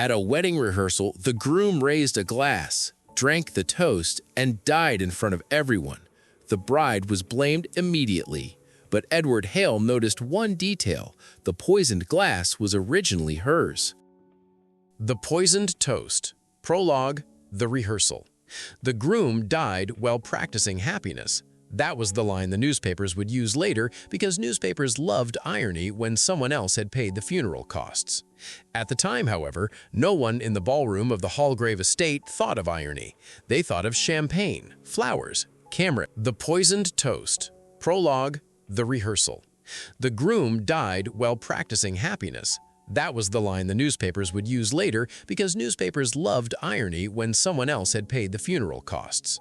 At a wedding rehearsal, the groom raised a glass, drank the toast, and died in front of everyone. The bride was blamed immediately, but Edward Hale noticed one detail: the poisoned glass was originally hers. The Poisoned Toast. Prologue, the rehearsal. The groom died while practicing happiness. That was the line the newspapers would use later because newspapers loved irony when someone else had paid the funeral costs. At the time, however, no one in the ballroom of the Hallgrave estate thought of irony. They thought of champagne, flowers, camera. The Poisoned Toast. Prologue, the rehearsal. The groom died while practicing happiness. That was the line the newspapers would use later because newspapers loved irony when someone else had paid the funeral costs.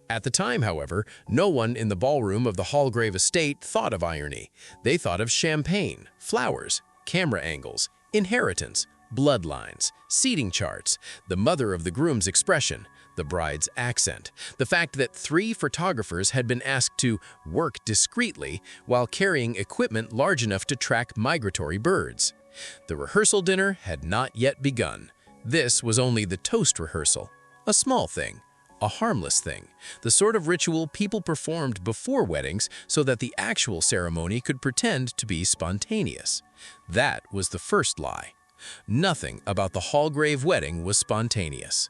At the time, however, no one in the ballroom of the Hallgrave estate thought of irony. They thought of champagne, flowers, camera angles, inheritance, bloodlines, seating charts, the mother of the groom's expression, the bride's accent, the fact that 3 photographers had been asked to work discreetly while carrying equipment large enough to track migratory birds. The rehearsal dinner had not yet begun. This was only the toast rehearsal, a small thing, a harmless thing, the sort of ritual people performed before weddings so that the actual ceremony could pretend to be spontaneous. That was the first lie. Nothing about the Hallgrave wedding was spontaneous.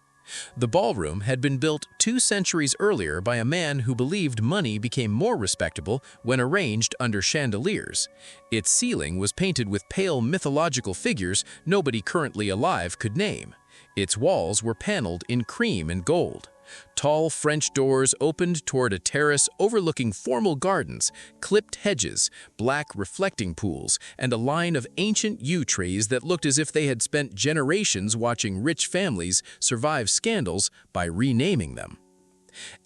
The ballroom had been built 2 centuries earlier by a man who believed money became more respectable when arranged under chandeliers. Its ceiling was painted with pale mythological figures nobody currently alive could name. Its walls were paneled in cream and gold. Tall French doors opened toward a terrace overlooking formal gardens, clipped hedges, black reflecting pools, and a line of ancient yew trees that looked as if they had spent generations watching rich families survive scandals by renaming them.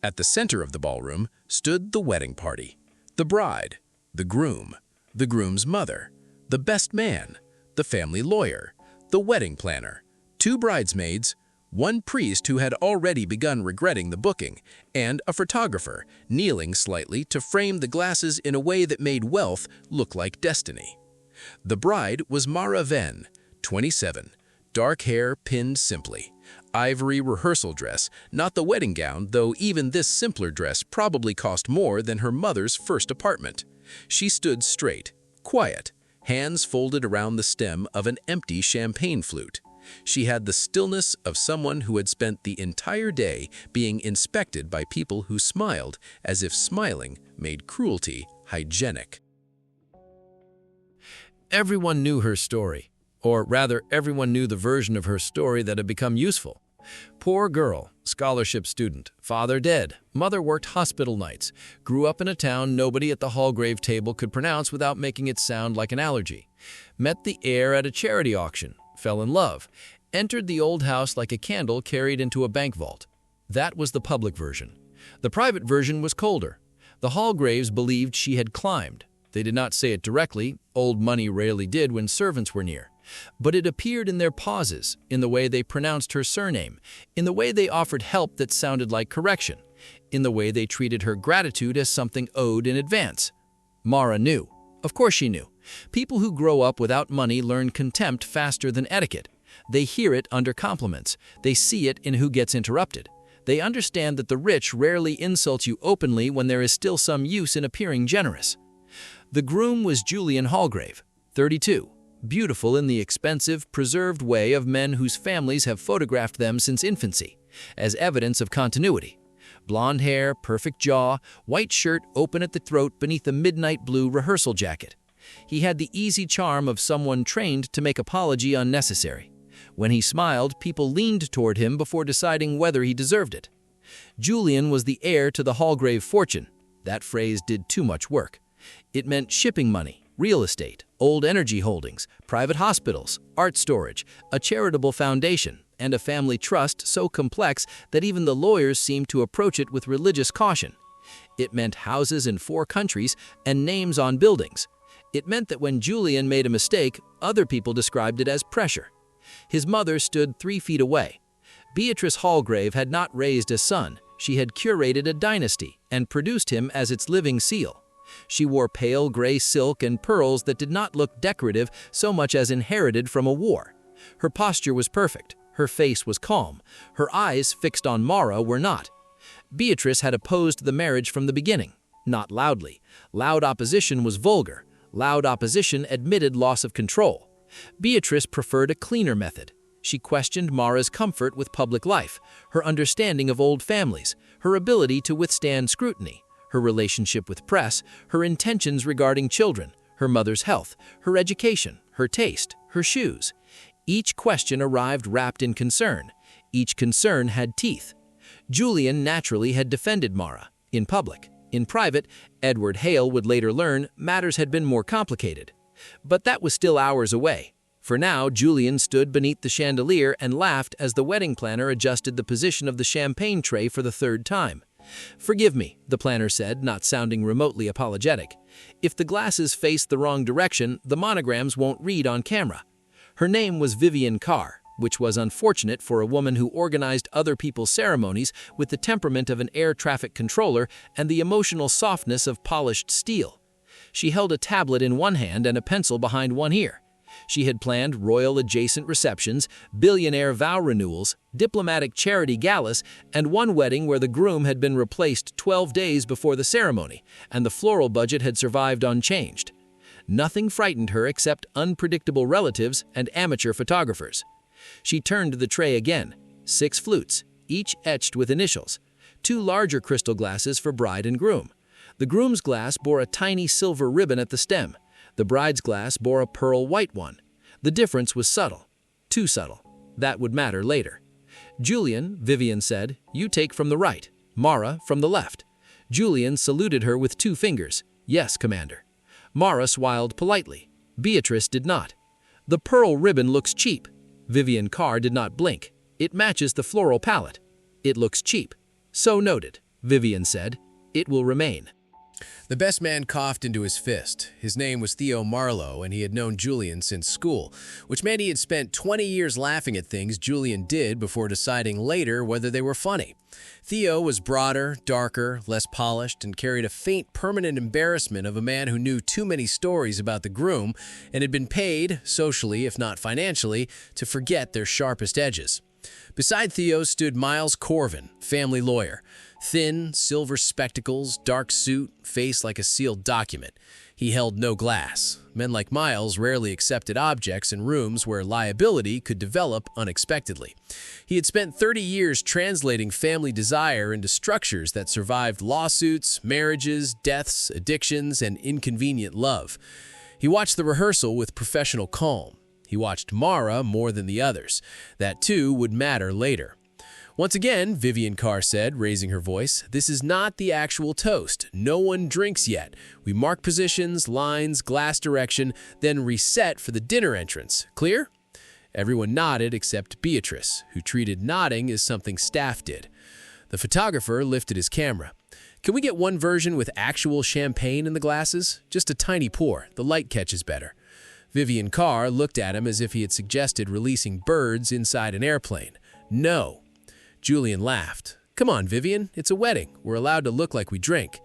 At the center of the ballroom stood the wedding party: the bride, the groom, the groom's mother, the best man, the family lawyer, the wedding planner, 2 bridesmaids, 1 priest who had already begun regretting the booking, and a photographer, kneeling slightly to frame the glasses in a way that made wealth look like destiny. The bride was Mara Venn, 27, dark hair pinned simply, ivory rehearsal dress, not the wedding gown, though even this simpler dress probably cost more than her mother's first apartment. She stood straight, quiet, hands folded around the stem of an empty champagne flute. She had the stillness of someone who had spent the entire day being inspected by people who smiled as if smiling made cruelty hygienic. Everyone knew her story, or rather, everyone knew the version of her story that had become useful. Poor girl, scholarship student, father dead, mother worked hospital nights, grew up in a town nobody at the Hallgrave table could pronounce without making it sound like an allergy, met the heir at a charity auction, fell in love, entered the old house like a candle carried into a bank vault. That was the public version. The private version was colder. The Hallgraves believed she had climbed. They did not say it directly, old money rarely did when servants were near. But it appeared in their pauses, in the way they pronounced her surname, in the way they offered help that sounded like correction, in the way they treated her gratitude as something owed in advance. Mara knew. Of course she knew. People who grow up without money learn contempt faster than etiquette. They hear it under compliments. They see it in who gets interrupted. They understand that the rich rarely insult you openly when there is still some use in appearing generous. The groom was Julian Hallgrave, 32, beautiful in the expensive, preserved way of men whose families have photographed them since infancy, as evidence of continuity. Blonde hair, perfect jaw, white shirt open at the throat beneath a midnight blue rehearsal jacket. He had the easy charm of someone trained to make apology unnecessary. When he smiled, people leaned toward him before deciding whether he deserved it. Julian was the heir to the Hallgrave fortune. That phrase did too much work. It meant shipping money, real estate, old energy holdings, private hospitals, art storage, a charitable foundation, and a family trust so complex that even the lawyers seemed to approach it with religious caution. It meant houses in 4 countries and names on buildings. It meant that when Julian made a mistake, other people described it as pressure. His mother stood 3 feet away. Beatrice Hallgrave had not raised a son. She had curated a dynasty and produced him as its living seal. She wore pale gray silk and pearls that did not look decorative so much as inherited from a war. Her posture was perfect. Her face was calm. Her eyes, fixed on Mara, were not. Beatrice had opposed the marriage from the beginning, not loudly. Loud opposition was vulgar. Loud opposition admitted loss of control. Beatrice preferred a cleaner method. She questioned Mara's comfort with public life, her understanding of old families, her ability to withstand scrutiny, her relationship with press, her intentions regarding children, her mother's health, her education, her taste, her shoes. Each question arrived wrapped in concern. Each concern had teeth. Julian naturally had defended Mara, in public. In private, Edward Hale would later learn matters had been more complicated. But that was still hours away. For now, Julian stood beneath the chandelier and laughed as the wedding planner adjusted the position of the champagne tray for the third time. "Forgive me," the planner said, not sounding remotely apologetic. "If the glasses face the wrong direction, the monograms won't read on camera." Her name was Vivian Carr, which was unfortunate for a woman who organized other people's ceremonies with the temperament of an air traffic controller and the emotional softness of polished steel. She held a tablet in one hand and a pencil behind one ear. She had planned royal-adjacent receptions, billionaire vow renewals, diplomatic charity galas, and one wedding where the groom had been replaced 12 days before the ceremony, and the floral budget had survived unchanged. Nothing frightened her except unpredictable relatives and amateur photographers. She turned to the tray again. 6 flutes, each etched with initials. 2 larger crystal glasses for bride and groom. The groom's glass bore a tiny silver ribbon at the stem. The bride's glass bore a pearl white one. The difference was subtle. Too subtle. That would matter later. "Julian," Vivian said, "you take from the right. Mara from the left." Julian saluted her with 2 fingers. "Yes, Commander." Mara smiled politely. Beatrice did not. "The pearl ribbon looks cheap." Vivian Carr did not blink. "It matches the floral palette." "It looks cheap." "So noted," Vivian said. "It will remain." The best man coughed into his fist. His name was Theo Marlowe, and he had known Julian since school, which meant he had spent 20 years laughing at things Julian did before deciding later whether they were funny. Theo was broader, darker, less polished, and carried a faint, permanent embarrassment of a man who knew too many stories about the groom and had been paid, socially if not financially, to forget their sharpest edges. Beside Theo stood Miles Corvin, family lawyer. Thin, silver spectacles, dark suit, face like a sealed document. He held no glass. Men like Miles rarely accepted objects in rooms where liability could develop unexpectedly. He had spent 30 years translating family desire into structures that survived lawsuits, marriages, deaths, addictions, and inconvenient love. He watched the rehearsal with professional calm. He watched Mara more than the others. That, too, would matter later. "Once again," Vivian Carr said, raising her voice, "this is not the actual toast. No one drinks yet. We mark positions, lines, glass direction, then reset for the dinner entrance. Clear?" Everyone nodded except Beatrice, who treated nodding as something staff did. The photographer lifted his camera. "Can we get one version with actual champagne in the glasses? Just a tiny pour. The light catches better." Vivian Carr looked at him as if he had suggested releasing birds inside an airplane. "No." Julian laughed. "Come on, Vivian. It's a wedding. We're allowed to look like we drink."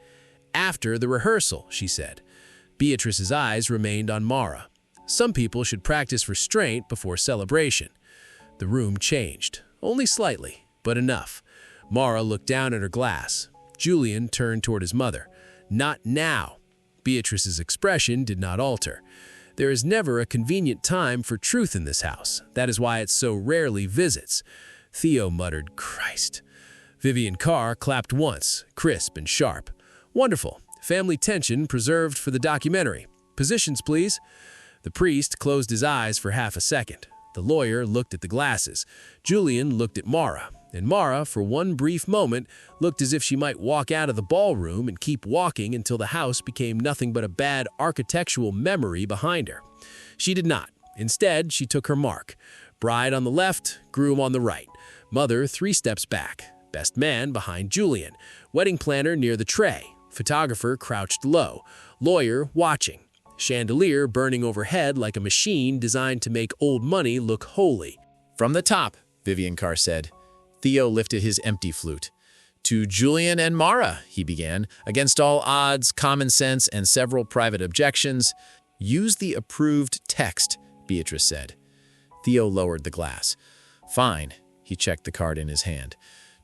"After the rehearsal," she said. Beatrice's eyes remained on Mara. Some people should practice restraint before celebration. The room changed. Only slightly, but enough. Mara looked down at her glass. Julian turned toward his mother. "Not now." Beatrice's expression did not alter. "There is never a convenient time for truth in this house. That is why it so rarely visits." Theo muttered, "Christ." Vivian Carr clapped once, crisp and sharp. "Wonderful. Family tension preserved for the documentary. Positions, please." The priest closed his eyes for half a second. The lawyer looked at the glasses. Julian looked at Mara, and Mara, for one brief moment, looked as if she might walk out of the ballroom and keep walking until the house became nothing but a bad architectural memory behind her. She did not. Instead, she took her mark. Bride on the left, groom on the right. Mother 3 steps back. Best man behind Julian. Wedding planner near the tray. Photographer crouched low. Lawyer watching. Chandelier burning overhead like a machine designed to make old money look holy. "From the top," Vivian Carr said. Theo lifted his empty flute. "To Julian and Mara," he began. "Against all odds, common sense, and several private objections, use the approved text," Beatrice said. Theo lowered the glass. Fine, he checked the card in his hand.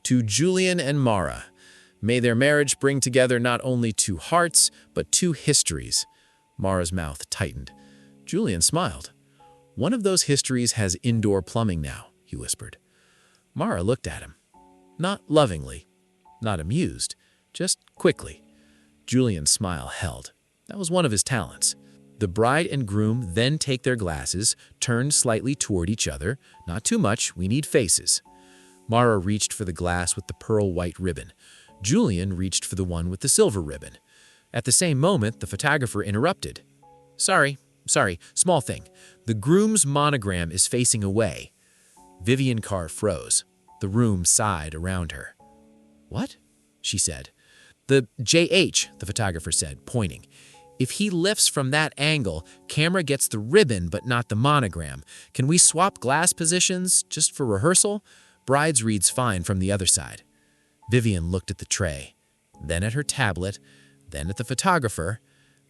To Julian and Mara. May their marriage bring together not only two hearts, but two histories. Mara's mouth tightened. Julian smiled. One of those histories has indoor plumbing now, he whispered. Mara looked at him. Not lovingly, not amused, just quickly. Julian's smile held. That was one of his talents. The bride and groom then take their glasses, turned slightly toward each other. Not too much, we need faces. Mara reached for the glass with the pearl white ribbon. Julian reached for the one with the silver ribbon. At the same moment, the photographer interrupted. Sorry, small thing. The groom's monogram is facing away. Vivian Carr froze. The room sighed around her. What? She said. The JH, the photographer said, pointing. If he lifts from that angle, camera gets the ribbon but not the monogram. Can we swap glass positions just for rehearsal? Bride's reads fine from the other side. Vivian looked at the tray, then at her tablet, then at the photographer,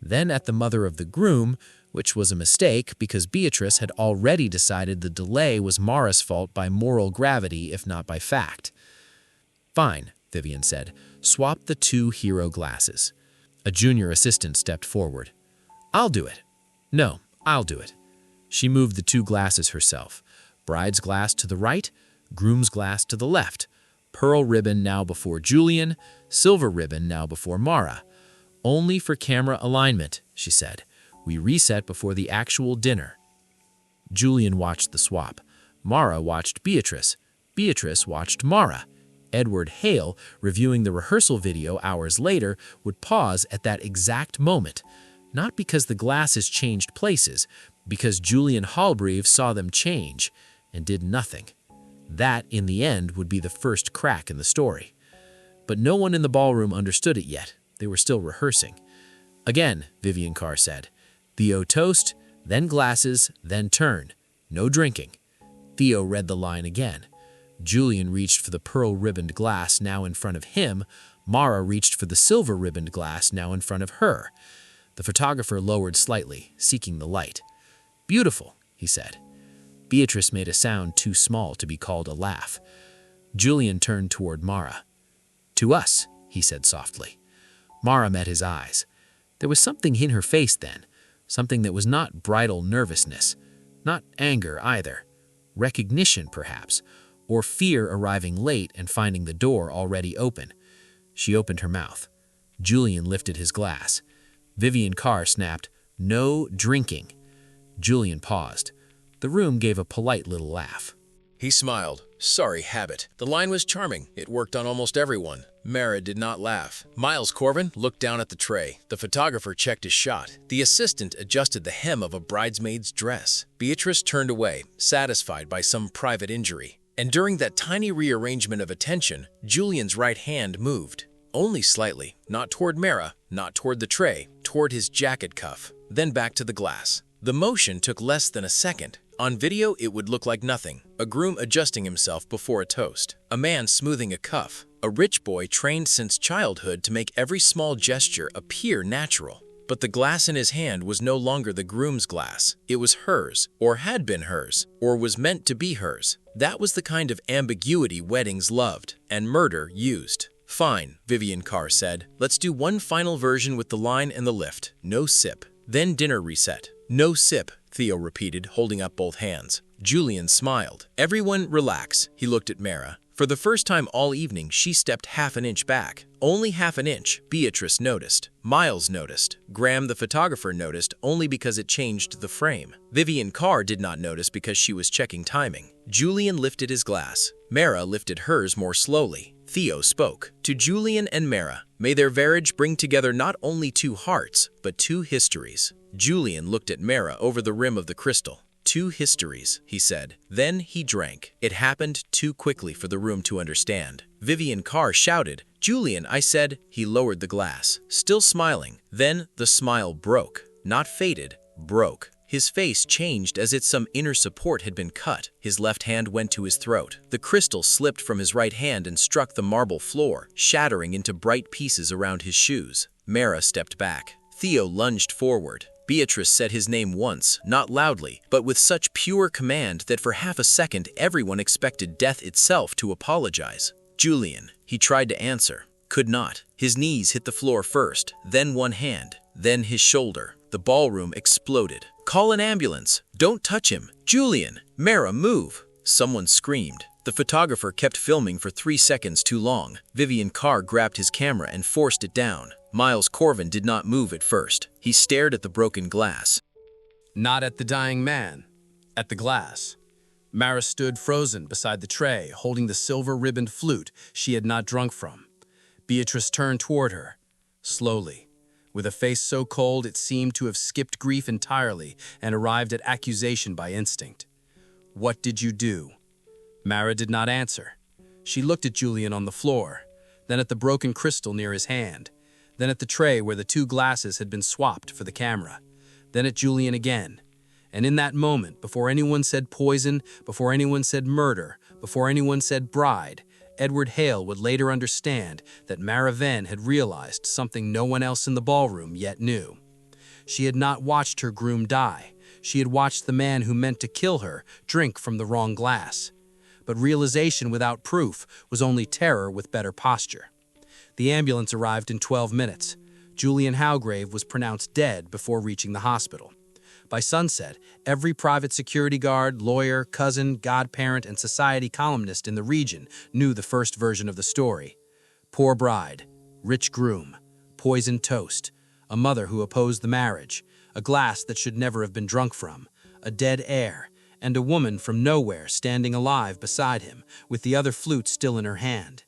then at the mother of the groom, which was a mistake because Beatrice had already decided the delay was Mara's fault by moral gravity, if not by fact. Fine, Vivian said. Swap the two hero glasses. A junior assistant stepped forward. I'll do it. No, I'll do it. She moved the two glasses herself. Bride's glass to the right, groom's glass to the left. Pearl ribbon now before Julian, silver ribbon now before Mara. Only for camera alignment, she said. We reset before the actual dinner. Julian watched the swap. Mara watched Beatrice. Beatrice watched Mara. Edward Hale, reviewing the rehearsal video hours later, would pause at that exact moment. Not because the glasses changed places, because Julian Halbreve saw them change and did nothing. That, in the end, would be the first crack in the story. But no one in the ballroom understood it yet. They were still rehearsing. Again, Vivian Carr said. Theo toast, then glasses, then turn. No drinking. Theo read the line again. Julian reached for the pearl-ribboned glass now in front of him. Mara reached for the silver-ribboned glass now in front of her. The photographer lowered slightly, seeking the light. Beautiful, he said. Beatrice made a sound too small to be called a laugh. Julian turned toward Mara. To us, he said softly. Mara met his eyes. There was something in her face then, something that was not bridal nervousness, not anger either. Recognition, perhaps, or fear arriving late and finding the door already open. She opened her mouth. Julian lifted his glass. Vivian Carr snapped, "No drinking." Julian paused. The room gave a polite little laugh. He smiled. Sorry, habit. The line was charming. It worked on almost everyone. Mara did not laugh. Miles Corvin looked down at the tray. The photographer checked his shot. The assistant adjusted the hem of a bridesmaid's dress. Beatrice turned away, satisfied by some private injury. And during that tiny rearrangement of attention, Julian's right hand moved. Only slightly, not toward Mara, not toward the tray, toward his jacket cuff, then back to the glass. The motion took less than a second. On video, it would look like nothing. A groom adjusting himself before a toast. A man smoothing a cuff. A rich boy trained since childhood to make every small gesture appear natural. But the glass in his hand was no longer the groom's glass. It was hers, or had been hers, or was meant to be hers. That was the kind of ambiguity weddings loved, and murder used. Fine, Vivian Carr said. Let's do one final version with the line and the lift. No sip. Then dinner reset. No sip, Theo repeated, holding up both hands. Julian smiled. Everyone relax, he looked at Mara. For the first time all evening, she stepped half an inch back. Only half an inch, Beatrice noticed. Miles noticed. Graham, the photographer, noticed only because it changed the frame. Vivian Carr did not notice because she was checking timing. Julian lifted his glass. Mara lifted hers more slowly. Theo spoke. To Julian and Mara, may their marriage bring together not only two hearts, but two histories. Julian looked at Mara over the rim of the crystal. Two histories, he said. Then he drank. It happened too quickly for the room to understand. Vivian Carr shouted, "Julian," I said. He lowered the glass, still smiling. Then the smile broke. Not faded, broke. His face changed as if some inner support had been cut. His left hand went to his throat. The crystal slipped from his right hand and struck the marble floor, shattering into bright pieces around his shoes. Mara stepped back. Theo lunged forward. Beatrice said his name once, not loudly, but with such pure command that for half a second everyone expected death itself to apologize. Julian, he tried to answer. Could not. His knees hit the floor first, then one hand, then his shoulder. The ballroom exploded. Call an ambulance. Don't touch him. Julian, Mara, move. Someone screamed. The photographer kept filming for 3 seconds too long. Vivian Carr grabbed his camera and forced it down. Miles Corvin did not move at first. He stared at the broken glass. Not at the dying man, at the glass. Mara stood frozen beside the tray, holding the silver-ribboned flute she had not drunk from. Beatrice turned toward her, slowly, with a face so cold it seemed to have skipped grief entirely and arrived at accusation by instinct. "What did you do?" Mara did not answer. She looked at Julian on the floor, then at the broken crystal near his hand, then at the tray where the 2 glasses had been swapped for the camera, then at Julian again. And in that moment, before anyone said poison, before anyone said murder, before anyone said bride, Edward Hale would later understand that Mara Venn had realized something no one else in the ballroom yet knew. She had not watched her groom die. She had watched the man who meant to kill her drink from the wrong glass. But realization without proof was only terror with better posture. The ambulance arrived in 12 minutes. Julian Halgrave was pronounced dead before reaching the hospital. By sunset, every private security guard, lawyer, cousin, godparent, and society columnist in the region knew the first version of the story. Poor bride, rich groom, poisoned toast, a mother who opposed the marriage, a glass that should never have been drunk from, a dead heir, and a woman from nowhere standing alive beside him, with the other flute still in her hand.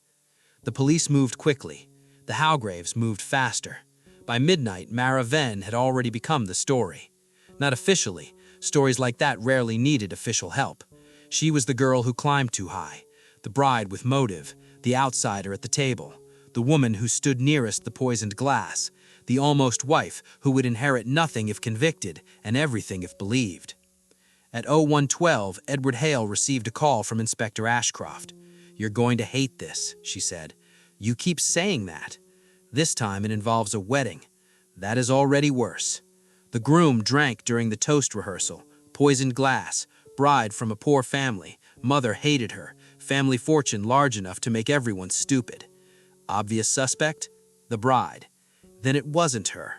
The police moved quickly. The Halgraves moved faster. By midnight, Mara Venn had already become the story. Not officially, stories like that rarely needed official help. She was the girl who climbed too high, the bride with motive, the outsider at the table, the woman who stood nearest the poisoned glass, the almost wife who would inherit nothing if convicted and everything if believed. At 01:12, Edward Hale received a call from Inspector Ashcroft. "You're going to hate this," she said. "You keep saying that. This time it involves a wedding. That is already worse." The groom drank during the toast rehearsal, poisoned glass, bride from a poor family, mother hated her, family fortune large enough to make everyone stupid. Obvious suspect? The bride. Then it wasn't her.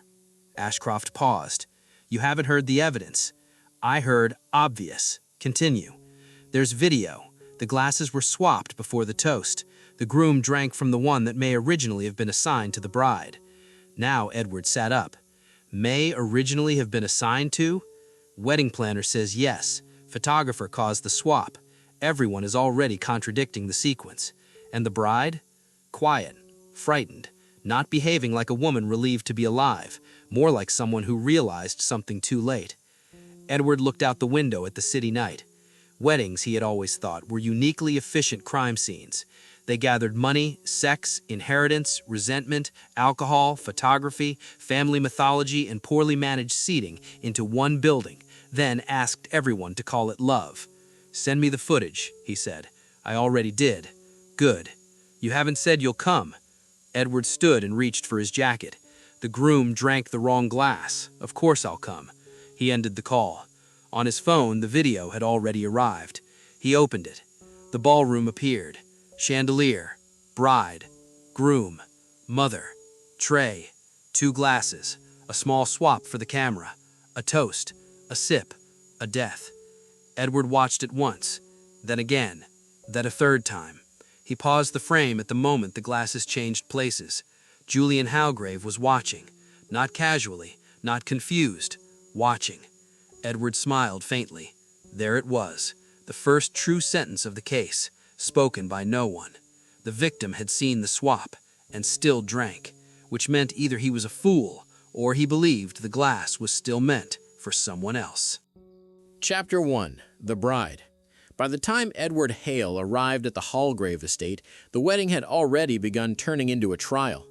Ashcroft paused. "You haven't heard the evidence." "I heard obvious. Continue." "There's video. The glasses were swapped before the toast. The groom drank from the one that may originally have been assigned to the bride." Now Edward sat up. "May originally have been assigned to?" "Wedding planner says yes. Photographer caused the swap. Everyone is already contradicting the sequence. And the bride? Quiet, frightened, not behaving like a woman relieved to be alive, more like someone who realized something too late." Edward looked out the window at the city night. Weddings, he had always thought, were uniquely efficient crime scenes. They gathered money, sex, inheritance, resentment, alcohol, photography, family mythology, and poorly managed seating into one building, then asked everyone to call it love. "Send me the footage," he said. "I already did." "Good. You haven't said you'll come." Edward stood and reached for his jacket. "The groom drank the wrong glass. Of course I'll come." He ended the call. On his phone, the video had already arrived. He opened it. The ballroom appeared. Chandelier, bride, groom, mother, tray, 2 glasses, a small swap for the camera, a toast, a sip, a death. Edward watched it once, then again, then a third time. He paused the frame at the moment the glasses changed places. Julian Halgrave was watching, not casually, not confused, watching. Edward smiled faintly. There it was, the first true sentence of the case, spoken by no one. The victim had seen the swap and still drank, which meant either he was a fool or he believed the glass was still meant for someone else. Chapter 1. The Bride. By the time Edward Hale arrived at the Halgrave estate, the wedding had already begun turning into a trial.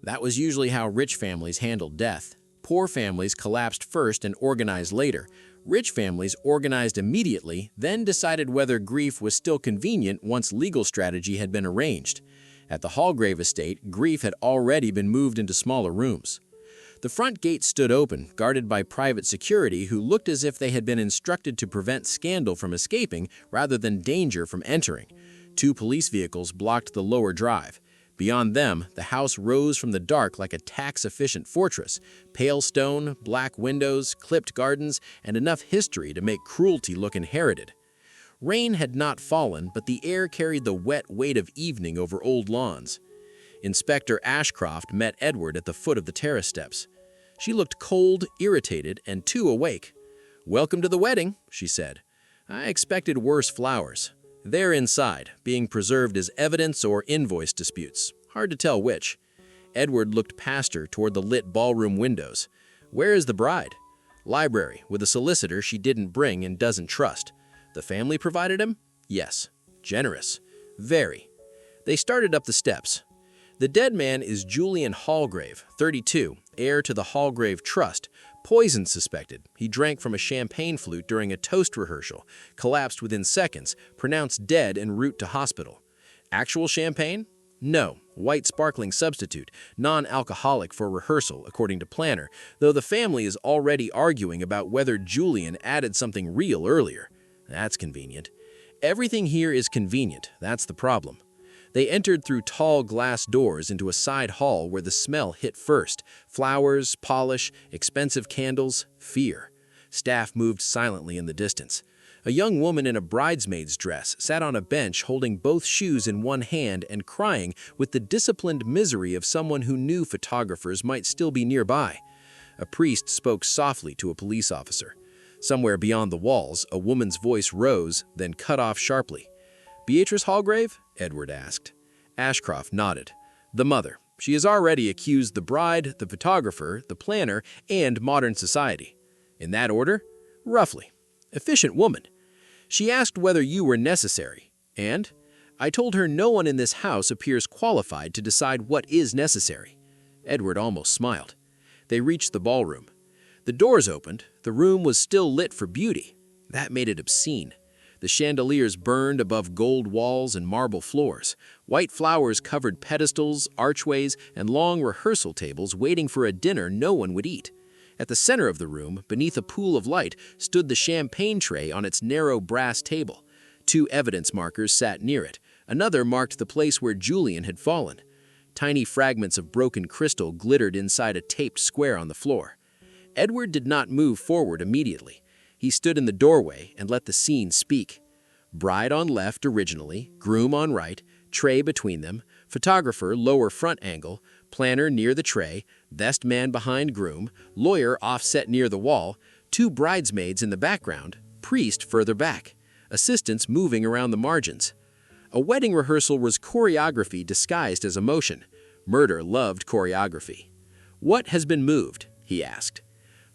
That was usually how rich families handled death. Poor families collapsed first and organized later. Rich families organized immediately, then decided whether grief was still convenient once legal strategy had been arranged. At the Halgrave estate, grief had already been moved into smaller rooms. The front gate stood open, guarded by private security who looked as if they had been instructed to prevent scandal from escaping rather than danger from entering. 2 police vehicles blocked the lower drive. Beyond them, the house rose from the dark like a tax-efficient fortress, pale stone, black windows, clipped gardens, and enough history to make cruelty look inherited. Rain had not fallen, but the air carried the wet weight of evening over old lawns. Inspector Ashcroft met Edward at the foot of the terrace steps. She looked cold, irritated, and too awake. "Welcome to the wedding," she said. "I expected worse flowers. They're inside, being preserved as evidence or invoice disputes. Hard to tell which." Edward looked past her toward the lit ballroom windows. "Where is the bride?" "Library, with a solicitor she didn't bring and doesn't trust." "The family provided him?" "Yes." "Generous." "Very." They started up the steps. "The dead man is Julian Hallgrave, 32, heir to the Hallgrave Trust. Poison suspected. He drank from a champagne flute during a toast rehearsal, collapsed within seconds, pronounced dead en route to hospital." "Actual champagne?" "No, white sparkling substitute, non-alcoholic for rehearsal, according to planner, though the family is already arguing about whether Julian added something real earlier." "That's convenient." "Everything here is convenient, that's the problem." They entered through tall glass doors into a side hall where the smell hit first. Flowers, polish, expensive candles, fear. Staff moved silently in the distance. A young woman in a bridesmaid's dress sat on a bench holding both shoes in one hand and crying with the disciplined misery of someone who knew photographers might still be nearby. A priest spoke softly to a police officer. Somewhere beyond the walls, a woman's voice rose, then cut off sharply. "Beatrice Hallgrave?" Edward asked. Ashcroft nodded. "The mother. She has already accused the bride, the photographer, the planner, and modern society." "In that order?" "Roughly. Efficient woman. She asked whether you were necessary. And I told her no one in this house appears qualified to decide what is necessary." Edward almost smiled. They reached the ballroom. The doors opened. The room was still lit for beauty. That made it obscene. The chandeliers burned above gold walls and marble floors. White flowers covered pedestals, archways, and long rehearsal tables waiting for a dinner no one would eat. At the center of the room, beneath a pool of light, stood the champagne tray on its narrow brass table. 2 evidence markers sat near it. Another marked the place where Julian had fallen. Tiny fragments of broken crystal glittered inside a taped square on the floor. Edward did not move forward immediately. He stood in the doorway and let the scene speak. Bride on left originally, groom on right, tray between them, photographer lower front angle, planner near the tray, best man behind groom, lawyer offset near the wall, 2 bridesmaids in the background, priest further back, assistants moving around the margins. A wedding rehearsal was choreography disguised as emotion. Murder loved choreography. "What has been moved?" he asked.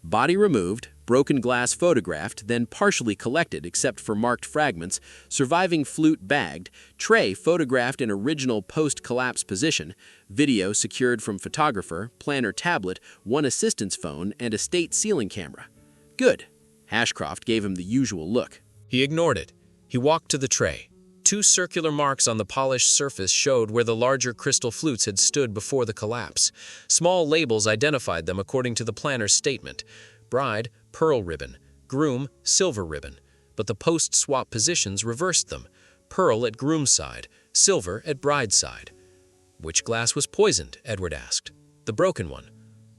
"Body removed, broken glass photographed, then partially collected except for marked fragments, surviving flute bagged, tray photographed in original post-collapse position, video secured from photographer, planner tablet, 1 assistant's phone, and a state ceiling camera." "Good." Ashcroft gave him the usual look. He ignored it. He walked to the tray. 2 circular marks on the polished surface showed where the larger crystal flutes had stood before the collapse. Small labels identified them according to the planner's statement. Bride, pearl ribbon. Groom, silver ribbon. But the post-swap positions reversed them. Pearl at groom's side, silver at bride's side. "Which glass was poisoned?" Edward asked. "The broken one."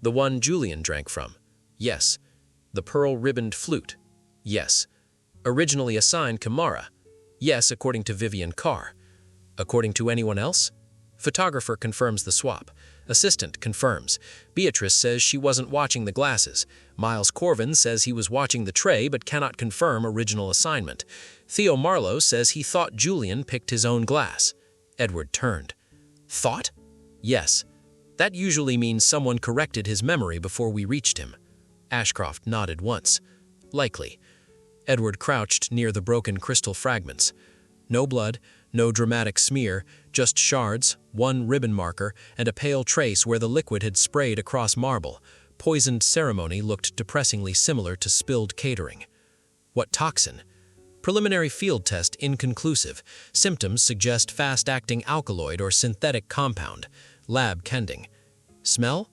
"The one Julian drank from?" "Yes." "The pearl-ribboned flute?" "Yes." "Originally assigned Kamara?" "Yes, according to Vivian Carr." "According to anyone else?" Photographer confirms the swap. Assistant confirms. Beatrice says she wasn't watching the glasses. Miles Corvin says he was watching the tray but cannot confirm original assignment. Theo Marlowe says he thought Julian picked his own glass. Edward turned. "Thought?" "Yes. That usually means someone corrected his memory before we reached him." Ashcroft nodded once. "Likely." Edward crouched near the broken crystal fragments. No blood, no dramatic smear, just shards, 1 ribbon marker, and a pale trace where the liquid had sprayed across marble. Poisoned ceremony looked depressingly similar to spilled catering. "What toxin?" "Preliminary field test inconclusive. Symptoms suggest fast-acting alkaloid or synthetic compound. Lab kending." "Smell?"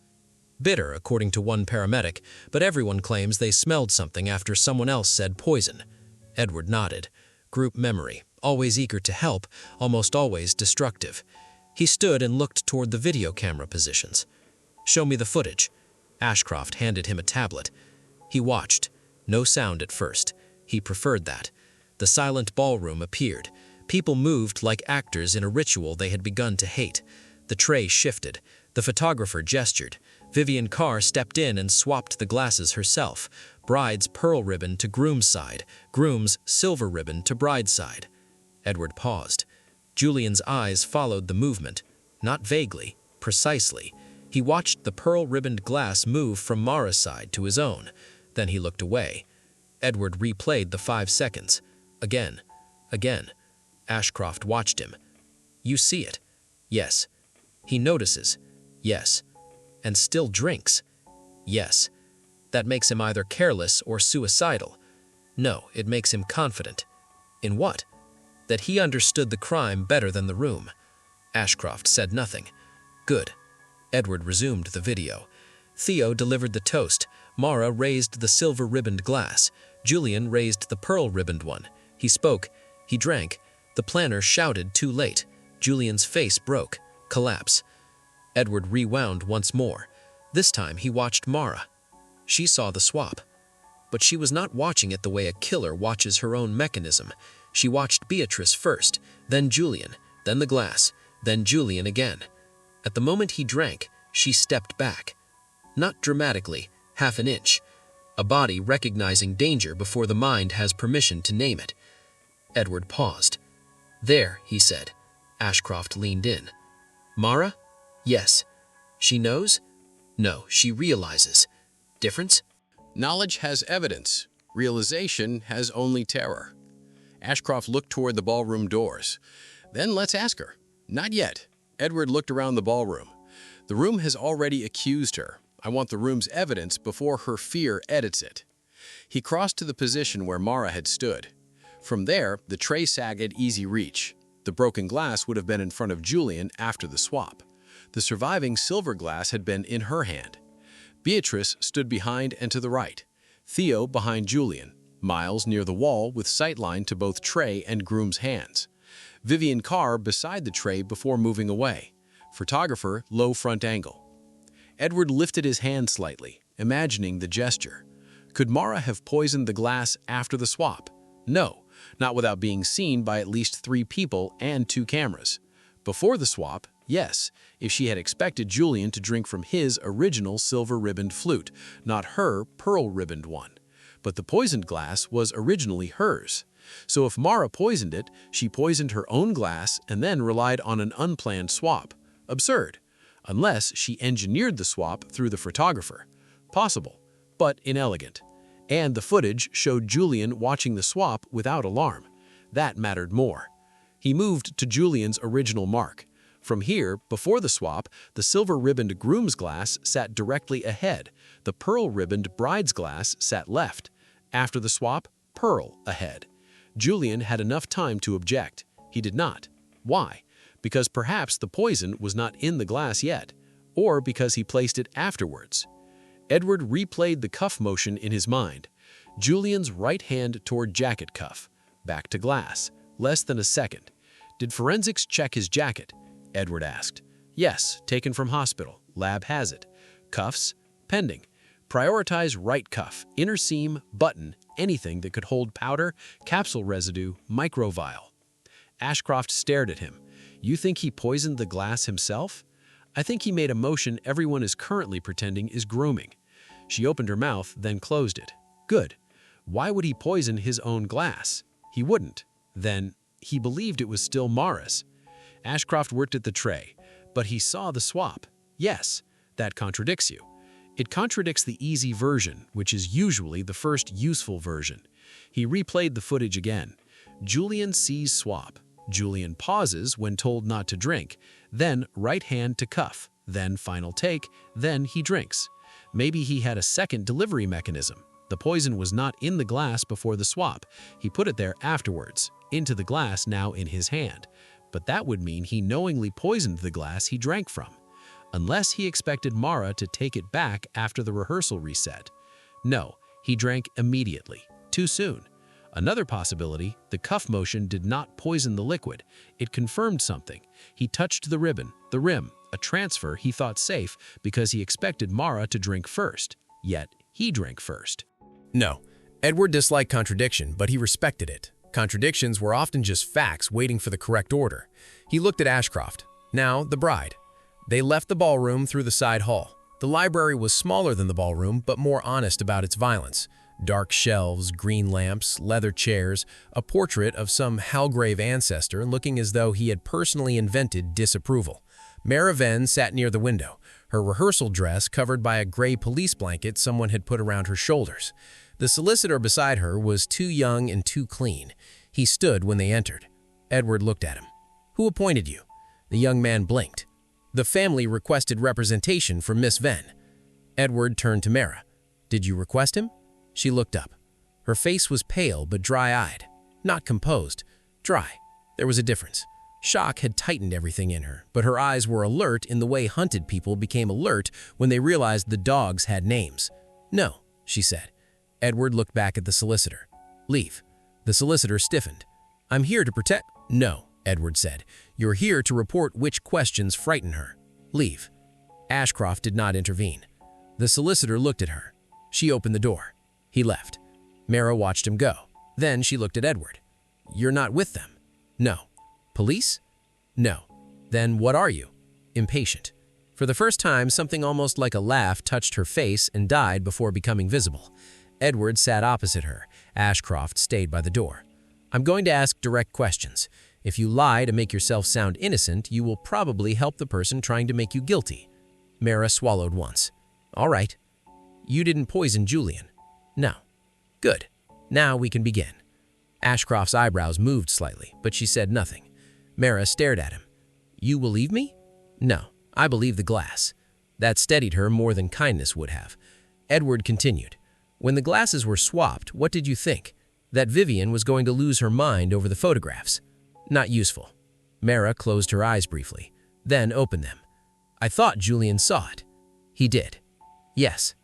Bitter, according to one paramedic, but everyone claims they smelled something after someone else said poison. Edward nodded. Group memory, always eager to help, almost always destructive. He stood and looked toward the video camera positions. "Show me the footage." Ashcroft handed him a tablet. He watched. No sound at first. He preferred that. The silent ballroom appeared. People moved like actors in a ritual they had begun to hate. The tray shifted. The photographer gestured. Vivian Carr stepped in and swapped the glasses herself. Bride's pearl ribbon to groom's side. Groom's silver ribbon to bride's side. Edward paused. Julian's eyes followed the movement. Not vaguely, precisely. He watched the pearl-ribboned glass move from Mara's side to his own. Then he looked away. Edward replayed the 5 seconds. Again. Again. Ashcroft watched him. "You see it?" "Yes." "He notices?" "Yes." "And still drinks?" "Yes." "That makes him either careless or suicidal." "No, it makes him confident." "In what?" "That he understood the crime better than the room." Ashcroft said nothing. "Good." Edward resumed the video. Theo delivered the toast. Mara raised the silver-ribboned glass. Julian raised the pearl-ribboned one. He spoke. He drank. The planner shouted too late. Julian's face broke. Collapse. Edward rewound once more. This time he watched Mara. She saw the swap. But she was not watching it the way a killer watches her own mechanism. She watched Beatrice first, then Julian, then the glass, then Julian again. At the moment he drank, she stepped back. Not dramatically, half an inch. A body recognizing danger before the mind has permission to name it. Edward paused. "There," he said. Ashcroft leaned in. "Mara?" "Yes." "She knows?" "No, she realizes." "Difference?" Knowledge has evidence. Realization has only terror. Ashcroft looked toward the ballroom doors. "Then let's ask her." "Not yet." Edward looked around the ballroom. "The room has already accused her. I want the room's evidence before her fear edits it." He crossed to the position where Mara had stood. From there, the tray sagged at easy reach. The broken glass would have been in front of Julian after the swap. The surviving silver glass had been in her hand. Beatrice stood behind and to the right. Theo behind Julian. Miles near the wall with sightline to both tray and groom's hands. Vivian Carr beside the tray before moving away. Photographer low front angle. Edward lifted his hand slightly, imagining the gesture. Could Mara have poisoned the glass after the swap? No, not without being seen by at least 3 people and 2 cameras. Before the swap, yes, if she had expected Julian to drink from his original silver-ribboned flute, not her pearl-ribboned one. But the poisoned glass was originally hers. So if Mara poisoned it, she poisoned her own glass and then relied on an unplanned swap. Absurd. Unless she engineered the swap through the photographer. Possible, but inelegant. And the footage showed Julian watching the swap without alarm. That mattered more. He moved to Julian's original mark. From here, before the swap, the silver-ribboned groom's glass sat directly ahead. The pearl-ribboned bride's glass sat left. After the swap, pearl ahead. Julian had enough time to object. He did not. Why? Because perhaps the poison was not in the glass yet, or because he placed it afterwards. Edward replayed the cuff motion in his mind. Julian's right hand toward jacket cuff. Back to glass. Less than a second. Did forensics check his jacket? Edward asked. Yes, taken from hospital. Lab has it. Cuffs? Pending. Prioritize right cuff, inner seam, button, anything that could hold powder, capsule residue, microvial. Ashcroft stared at him. You think he poisoned the glass himself? I think he made a motion everyone is currently pretending is grooming. She opened her mouth, then closed it. Good. Why would he poison his own glass? He wouldn't. Then, he believed it was still Mara's. Ashcroft worked at the tray, but he saw the swap. Yes, that contradicts you. It contradicts the easy version, which is usually the first useful version. He replayed the footage again. Julian sees swap. Julian pauses when told not to drink, then right hand to cuff, then final take, then he drinks. Maybe he had a second delivery mechanism. The poison was not in the glass before the swap. He put it there afterwards, into the glass now in his hand. But that would mean he knowingly poisoned the glass he drank from. unless he expected Mara to take it back after the rehearsal reset. No, he drank immediately, too soon. Another possibility, the cuff motion did not poison the liquid. It confirmed something. He touched the ribbon, the rim, a transfer he thought safe because he expected Mara to drink first. Yet, he drank first. No, Edward disliked contradiction, but he respected it. Contradictions were often just facts waiting for the correct order. He looked at Ashcroft, now the bride. They left the ballroom through the side hall. The library was smaller than the ballroom, but more honest about its violence. Dark shelves, green lamps, leather chairs, a portrait of some Halgrave ancestor looking as though he had personally invented disapproval. Mara Venn sat near the window, her rehearsal dress covered by a gray police blanket someone had put around her shoulders. The solicitor beside her was too young and too clean. He stood when they entered. Edward looked at him. "Who appointed you?" The young man blinked. "The family requested representation from Miss Venn." Edward turned to Mara. "Did you request him?" She looked up. Her face was pale but dry-eyed. Not composed. Dry. There was a difference. Shock had tightened everything in her, but her eyes were alert in the way hunted people became alert when they realized the dogs had names. "No," she said. Edward looked back at the solicitor. "Leave." The solicitor stiffened. "I'm here to protect—" "No," Edward said. "You're here to report which questions frighten her. Leave." Ashcroft did not intervene. The solicitor looked at her. She opened the door. He left. Mara watched him go. Then she looked at Edward. "You're not with them?" "No." "Police?" "No." "Then what are you?" Impatient. For the first time, something almost like a laugh touched her face and died before becoming visible. Edward sat opposite her. Ashcroft stayed by the door. "I'm going to ask direct questions. If you lie to make yourself sound innocent, you will probably help the person trying to make you guilty." Mara swallowed once. "All right." "You didn't poison Julian?" "No." "Good. Now we can begin." Ashcroft's eyebrows moved slightly, but she said nothing. Mara stared at him. "You will leave me?" "No. I believe the glass." That steadied her more than kindness would have. Edward continued. "When the glasses were swapped, what did you think? That Vivian was going to lose her mind over the photographs? Not useful." Mara closed her eyes briefly, then opened them. "I thought Julian saw it." "He did." "Yes."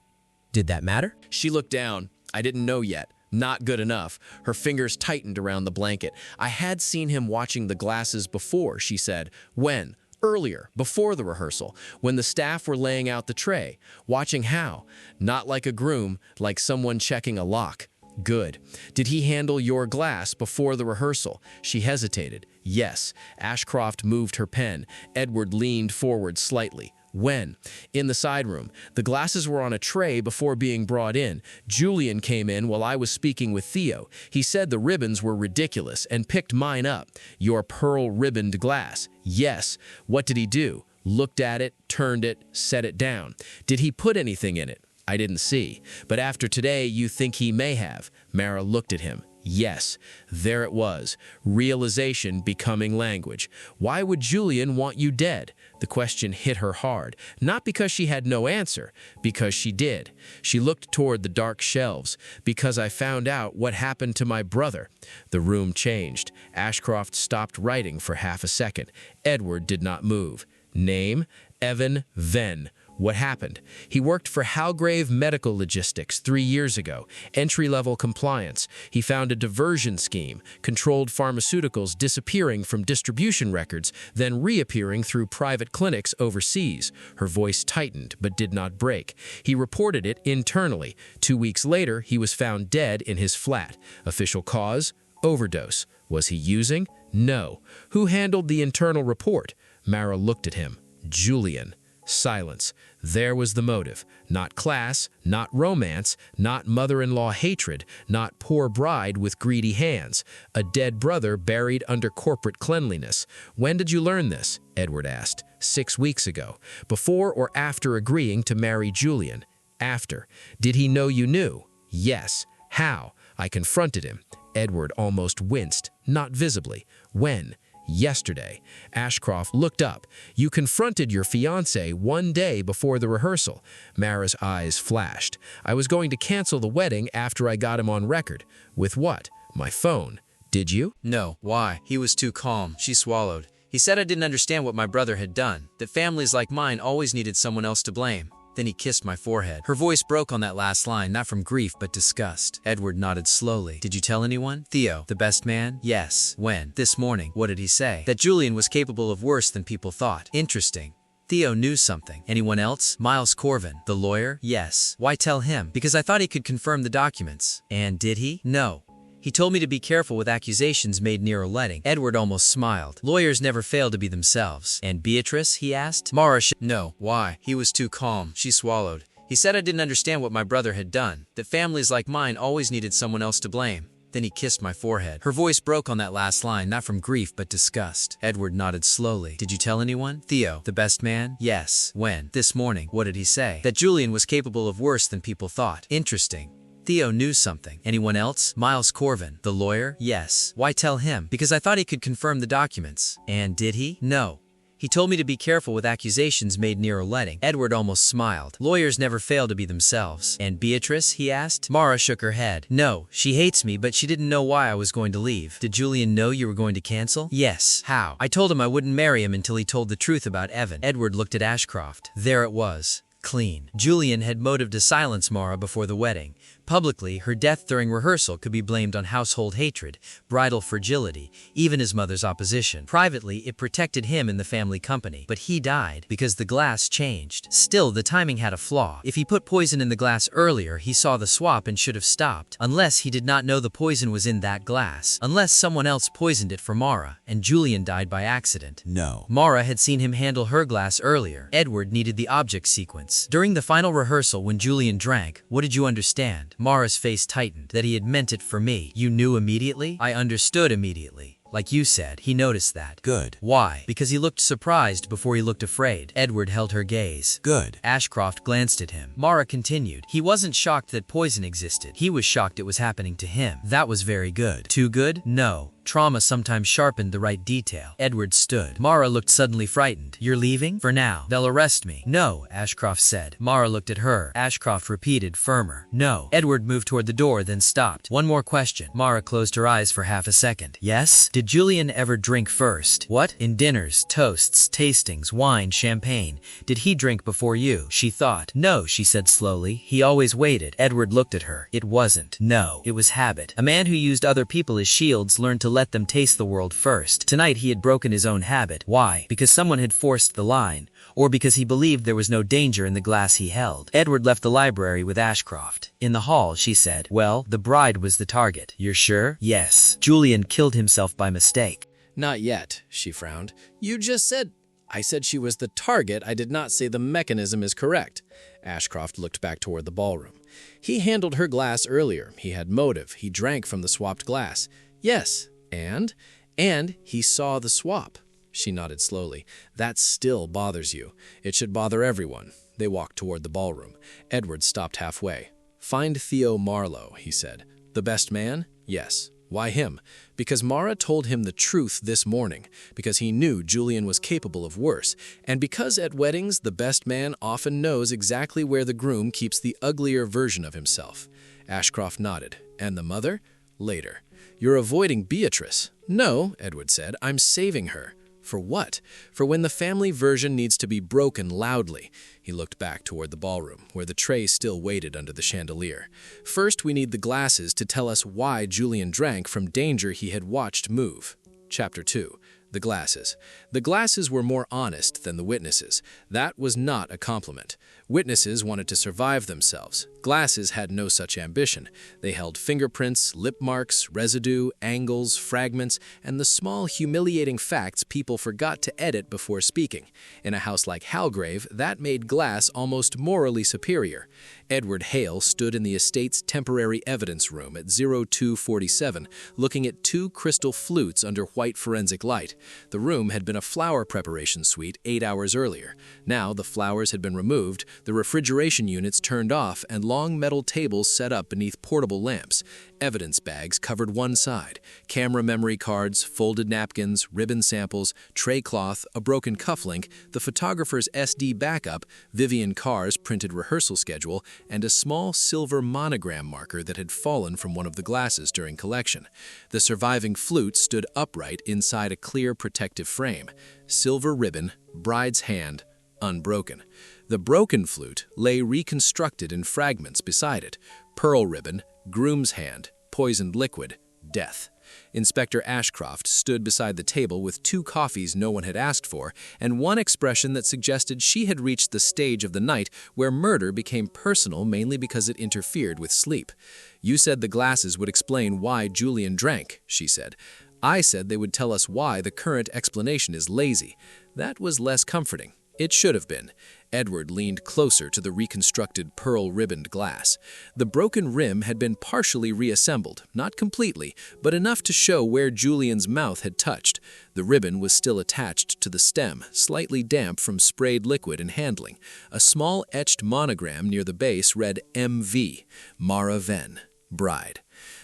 "Did that matter?" She looked down. "I didn't know yet. Not good enough." Her fingers tightened around the blanket. "I had seen him watching the glasses before," she said. "When?" "Earlier, before the rehearsal, when the staff were laying out the tray. Watching how? Not like a groom, like someone checking a lock." "Good. Did he handle your glass before the rehearsal?" She hesitated. "Yes." Ashcroft moved her pen. Edward leaned forward slightly. "When?" "In the side room. The glasses were on a tray before being brought in. Julian came in while I was speaking with Theo. He said the ribbons were ridiculous and picked mine up." "Your pearl-ribboned glass?" "Yes." "What did he do?" "Looked at it, turned it, set it down." "Did he put anything in it?" "I didn't see." "But after today, you think he may have?" Mara looked at him. Yes, there it was. Realization becoming language. Why would Julian want you dead? The question hit her hard, not because she had no answer, because she did. She looked toward the dark shelves. "Because I found out what happened to my brother." The room changed. Ashcroft stopped writing for half a second. Edward did not move. "Name? Evan Venn." "What happened?" "He worked for Halgrave Medical Logistics 3 years ago. Entry-level compliance. He found a diversion scheme, controlled pharmaceuticals disappearing from distribution records, then reappearing through private clinics overseas." Her voice tightened but did not break. "He reported it internally. 2 weeks later, he was found dead in his flat. Official cause? Overdose. Was he using? No. Who handled the internal report?" Mara looked at him. "Julian." Silence. There was the motive. Not class, not romance, not mother-in-law hatred, not poor bride with greedy hands. A dead brother buried under corporate cleanliness. "When did you learn this?" Edward asked. 6 weeks ago. "Before or after agreeing to marry Julian?" "After." "Did he know you knew?" "Yes." "How?" "I confronted him." Edward almost winced, not visibly. "When?" "Yesterday." Ashcroft looked up. "You confronted your fiancé 1 day before the rehearsal." Mara's eyes flashed. "I was going to cancel the wedding after I got him on record." "With what?" "My phone." "Did you?" No. Why? He was too calm. She swallowed. He said I didn't understand what my brother had done, that families like mine always needed someone else to blame. Then he kissed my forehead. Her voice broke on that last line, not from grief but disgust. Edward nodded slowly. Did you tell anyone? Theo, the best man? Yes. When? This morning. What did he say? That Julian was capable of worse than people thought. Interesting. Theo knew something. Anyone else? Miles Corvin, the lawyer? Yes. Why tell him? Because I thought he could confirm the documents. And did he? No. He told me to be careful with accusations made near a wedding. Edward almost smiled. Lawyers never fail to be themselves. And Beatrice? He asked. Mara No. Why? He was too calm. She swallowed. He said I didn't understand what my brother had done, that families like mine always needed someone else to blame. Then he kissed my forehead. Her voice broke on that last line, not from grief but disgust. Edward nodded slowly. Did you tell anyone? Theo, the best man? Yes. When? This morning. What did he say? That Julian was capable of worse than people thought. Interesting. Theo knew something. Anyone else? Miles Corvin, the lawyer? Yes. Why tell him? Because I thought he could confirm the documents. And did he? No. He told me to be careful with accusations made near a wedding. Edward almost smiled. Lawyers never fail to be themselves. And Beatrice? He asked. Mara shook her head. No, she hates me, but she didn't know why I was going to leave. Did Julian know you were going to cancel? Yes. How? I told him I wouldn't marry him until he told the truth about Evan. Edward looked at Ashcroft. There it was. Clean. Julian had motive to silence Mara before the wedding. Publicly, her death during rehearsal could be blamed on household hatred, bridal fragility, even his mother's opposition. Privately, it protected him in the family company, but he died because the glass changed. Still, the timing had a flaw. If he put poison in the glass earlier, he saw the swap and should have stopped. Unless he did not know the poison was in that glass. Unless someone else poisoned it for Mara, and Julian died by accident. No. Mara had seen him handle her glass earlier. Edward needed the object sequence. During the final rehearsal when Julian drank, what did you understand? Mara's face tightened. That he had meant it for me. You knew immediately? I understood immediately. Like you said, he noticed that. Good. Why? Because he looked surprised before he looked afraid. Edward held her gaze. Good. Ashcroft glanced at him. Mara continued. He wasn't shocked that poison existed. He was shocked it was happening to him. That was very good. Too good? No. Trauma sometimes sharpened the right detail. Edward stood. Mara looked suddenly frightened. You're leaving? For now. They'll arrest me. No, Ashcroft said. Mara looked at her. Ashcroft repeated, firmer. No. Edward moved toward the door, then stopped. One more question. Mara closed her eyes for half a second. Yes? Did Julian ever drink first? What? In dinners, toasts, tastings, wine, champagne. Did he drink before you? She thought. No, she said slowly. He always waited. Edward looked at her. It wasn't. No. It was habit. A man who used other people as shields learned to let them taste the world first. Tonight he had broken his own habit. Why? Because someone had forced the line, or because he believed there was no danger in the glass he held. Edward left the library with Ashcroft. In the hall, she said, well, the bride was the target. You're sure? Yes. Julian killed himself by mistake. Not yet, she frowned. You just said... I said she was the target. I did not say the mechanism is correct. Ashcroft looked back toward the ballroom. He handled her glass earlier. He had motive. He drank from the swapped glass. Yes. And he saw the swap. She nodded slowly. That still bothers you. It should bother everyone. They walked toward the ballroom. Edward stopped halfway. Find Theo Marlowe, he said. The best man? Yes. Why him? Because Mara told him the truth this morning, because he knew Julian was capable of worse, and because at weddings the best man often knows exactly where the groom keeps the uglier version of himself. Ashcroft nodded. And the mother? Later. You're avoiding Beatrice. No, Edward said. I'm saving her. For what? For when the family version needs to be broken loudly. He looked back toward the ballroom, where the tray still waited under the chandelier. First, we need the glasses to tell us why Julian drank from danger he had watched move. Chapter 2. The glasses. The glasses were more honest than the witnesses. That was not a compliment. Witnesses wanted to survive themselves. Glasses had no such ambition. They held fingerprints, lip marks, residue, angles, fragments, and the small, humiliating facts people forgot to edit before speaking. In a house like Halgrave, that made glass almost morally superior. Edward Hale stood in the estate's temporary evidence room at 0247, looking at two crystal flutes under white forensic light. The room had been a flower preparation suite 8 hours earlier. Now the flowers had been removed, the refrigeration units turned off, and long metal tables set up beneath portable lamps. Evidence bags covered one side, camera memory cards, folded napkins, ribbon samples, tray cloth, a broken cufflink, the photographer's SD backup, Vivian Carr's printed rehearsal schedule, and a small silver monogram marker that had fallen from one of the glasses during collection. The surviving flute stood upright inside a clear protective frame. Silver ribbon, bride's hand, unbroken. The broken flute lay reconstructed in fragments beside it. Pearl ribbon, groom's hand, poisoned liquid, death. Inspector Ashcroft stood beside the table with 2 coffees no one had asked for and one expression that suggested she had reached the stage of the night where murder became personal mainly because it interfered with sleep. "You said the glasses would explain why Julian drank," she said. "I said they would tell us why the current explanation is lazy." That was less comforting. It should have been. Edward leaned closer to the reconstructed pearl-ribboned glass. The broken rim had been partially reassembled, not completely, but enough to show where Julian's mouth had touched. The ribbon was still attached to the stem, slightly damp from sprayed liquid and handling. A small etched monogram near the base read MV, Mara Venn, bride.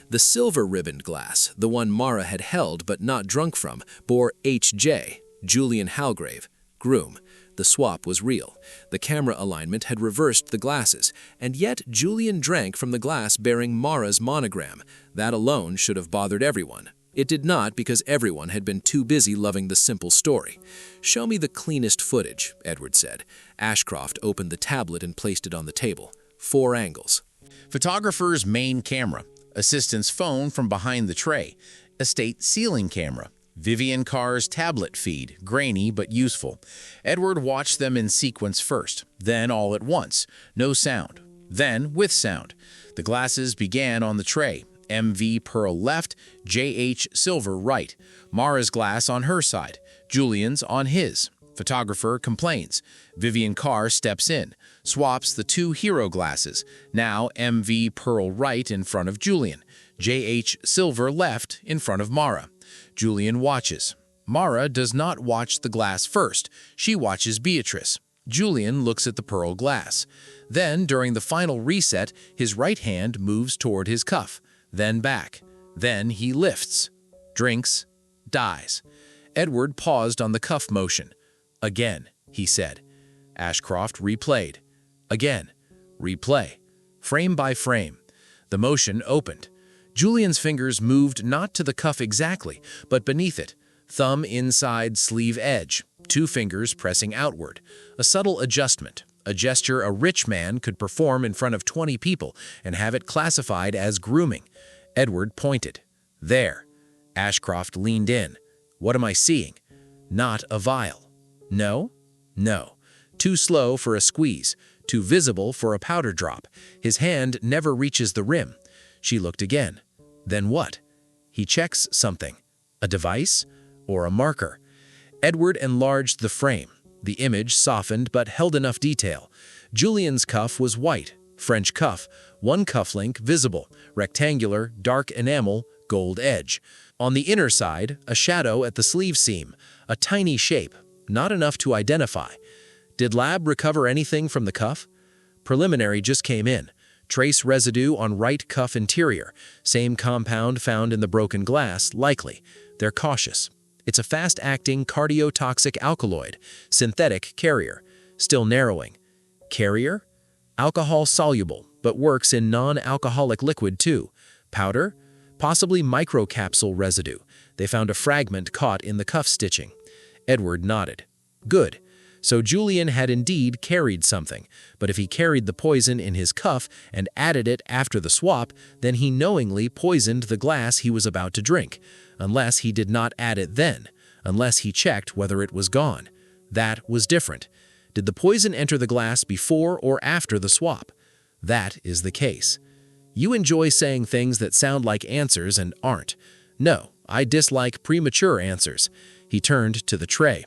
The silver-ribboned glass, the one Mara had held but not drunk from, bore HJ, Julian Halgrave, groom. The swap was real. The camera alignment had reversed the glasses, and yet Julian drank from the glass bearing Mara's monogram. That alone should have bothered everyone. It did not because everyone had been too busy loving the simple story. "Show me the cleanest footage," Edward said. Ashcroft opened the tablet and placed it on the table. 4 angles. Photographer's main camera, assistant's phone from behind the tray, estate ceiling camera, Vivian Carr's tablet feed, grainy but useful. Edward watched them in sequence first, then all at once, no sound, then with sound. The glasses began on the tray, MV pearl left, JH silver right, Mara's glass on her side, Julian's on his. Photographer complains. Vivian Carr steps in, swaps the 2 hero glasses, now MV pearl right in front of Julian, JH silver left in front of Mara. Julian watches. Mara does not watch the glass first. She watches Beatrice. Julian looks at the pearl glass. Then, during the final reset, his right hand moves toward his cuff, then back. Then he lifts, drinks, dies. Edward paused on the cuff motion. "Again," he said. Ashcroft replayed. Again. Replay. Frame by frame. The motion opened. Julian's fingers moved not to the cuff exactly, but beneath it. Thumb inside sleeve edge, 2 fingers pressing outward. A subtle adjustment, a gesture a rich man could perform in front of 20 people and have it classified as grooming. Edward pointed. "There." Ashcroft leaned in. "What am I seeing?" "Not a vial." "No?" "No. Too slow for a squeeze, too visible for a powder drop. His hand never reaches the rim." She looked again. "Then what?" "He checks something. A device? Or a marker?" Edward enlarged the frame. The image softened but held enough detail. Julian's cuff was white, French cuff, 1 cufflink visible, rectangular, dark enamel, gold edge. On the inner side, a shadow at the sleeve seam, a tiny shape, not enough to identify. Did lab recover anything from the cuff? Preliminary just came in. Trace residue on right cuff interior. Same compound found in the broken glass, likely. They're cautious. It's a fast-acting cardiotoxic alkaloid, synthetic carrier. Still narrowing. Carrier? Alcohol-soluble, but works in non-alcoholic liquid too. Powder? Possibly microcapsule residue. They found a fragment caught in the cuff stitching. Edward nodded. Good. So Julian had indeed carried something, but if he carried the poison in his cuff and added it after the swap, then he knowingly poisoned the glass he was about to drink, unless he did not add it then, unless he checked whether it was gone. That was different. Did the poison enter the glass before or after the swap? That is the case. You enjoy saying things that sound like answers and aren't. No, I dislike premature answers. He turned to the tray.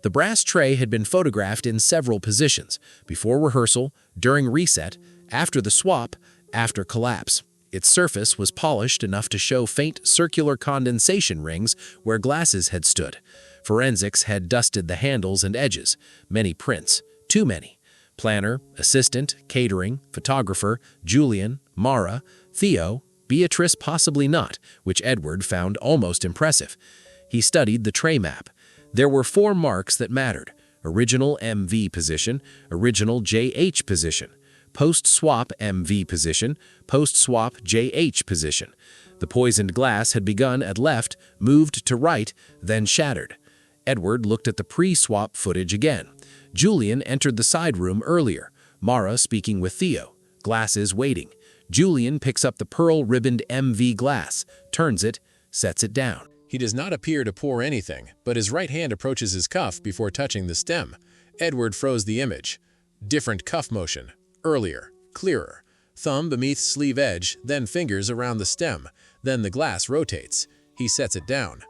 The brass tray had been photographed in several positions, before rehearsal, during reset, after the swap, after collapse. Its surface was polished enough to show faint circular condensation rings where glasses had stood. Forensics had dusted the handles and edges. Many prints. Too many. Planner, assistant, catering, photographer, Julian, Mara, Theo, Beatrice possibly not, which Edward found almost impressive. He studied the tray map. There were 4 marks that mattered: original MV position, original JH position, post-swap MV position, post-swap JH position. The poisoned glass had begun at left, moved to right, then shattered. Edward looked at the pre-swap footage again. Julian entered the side room earlier, Mara speaking with Theo. Glasses waiting. Julian picks up the pearl-ribboned MV glass, turns it, sets it down. He does not appear to pour anything, but his right hand approaches his cuff before touching the stem. Edward froze the image. Different cuff motion. Earlier. Clearer. Thumb beneath sleeve edge, then fingers around the stem. Then the glass rotates. He sets it down.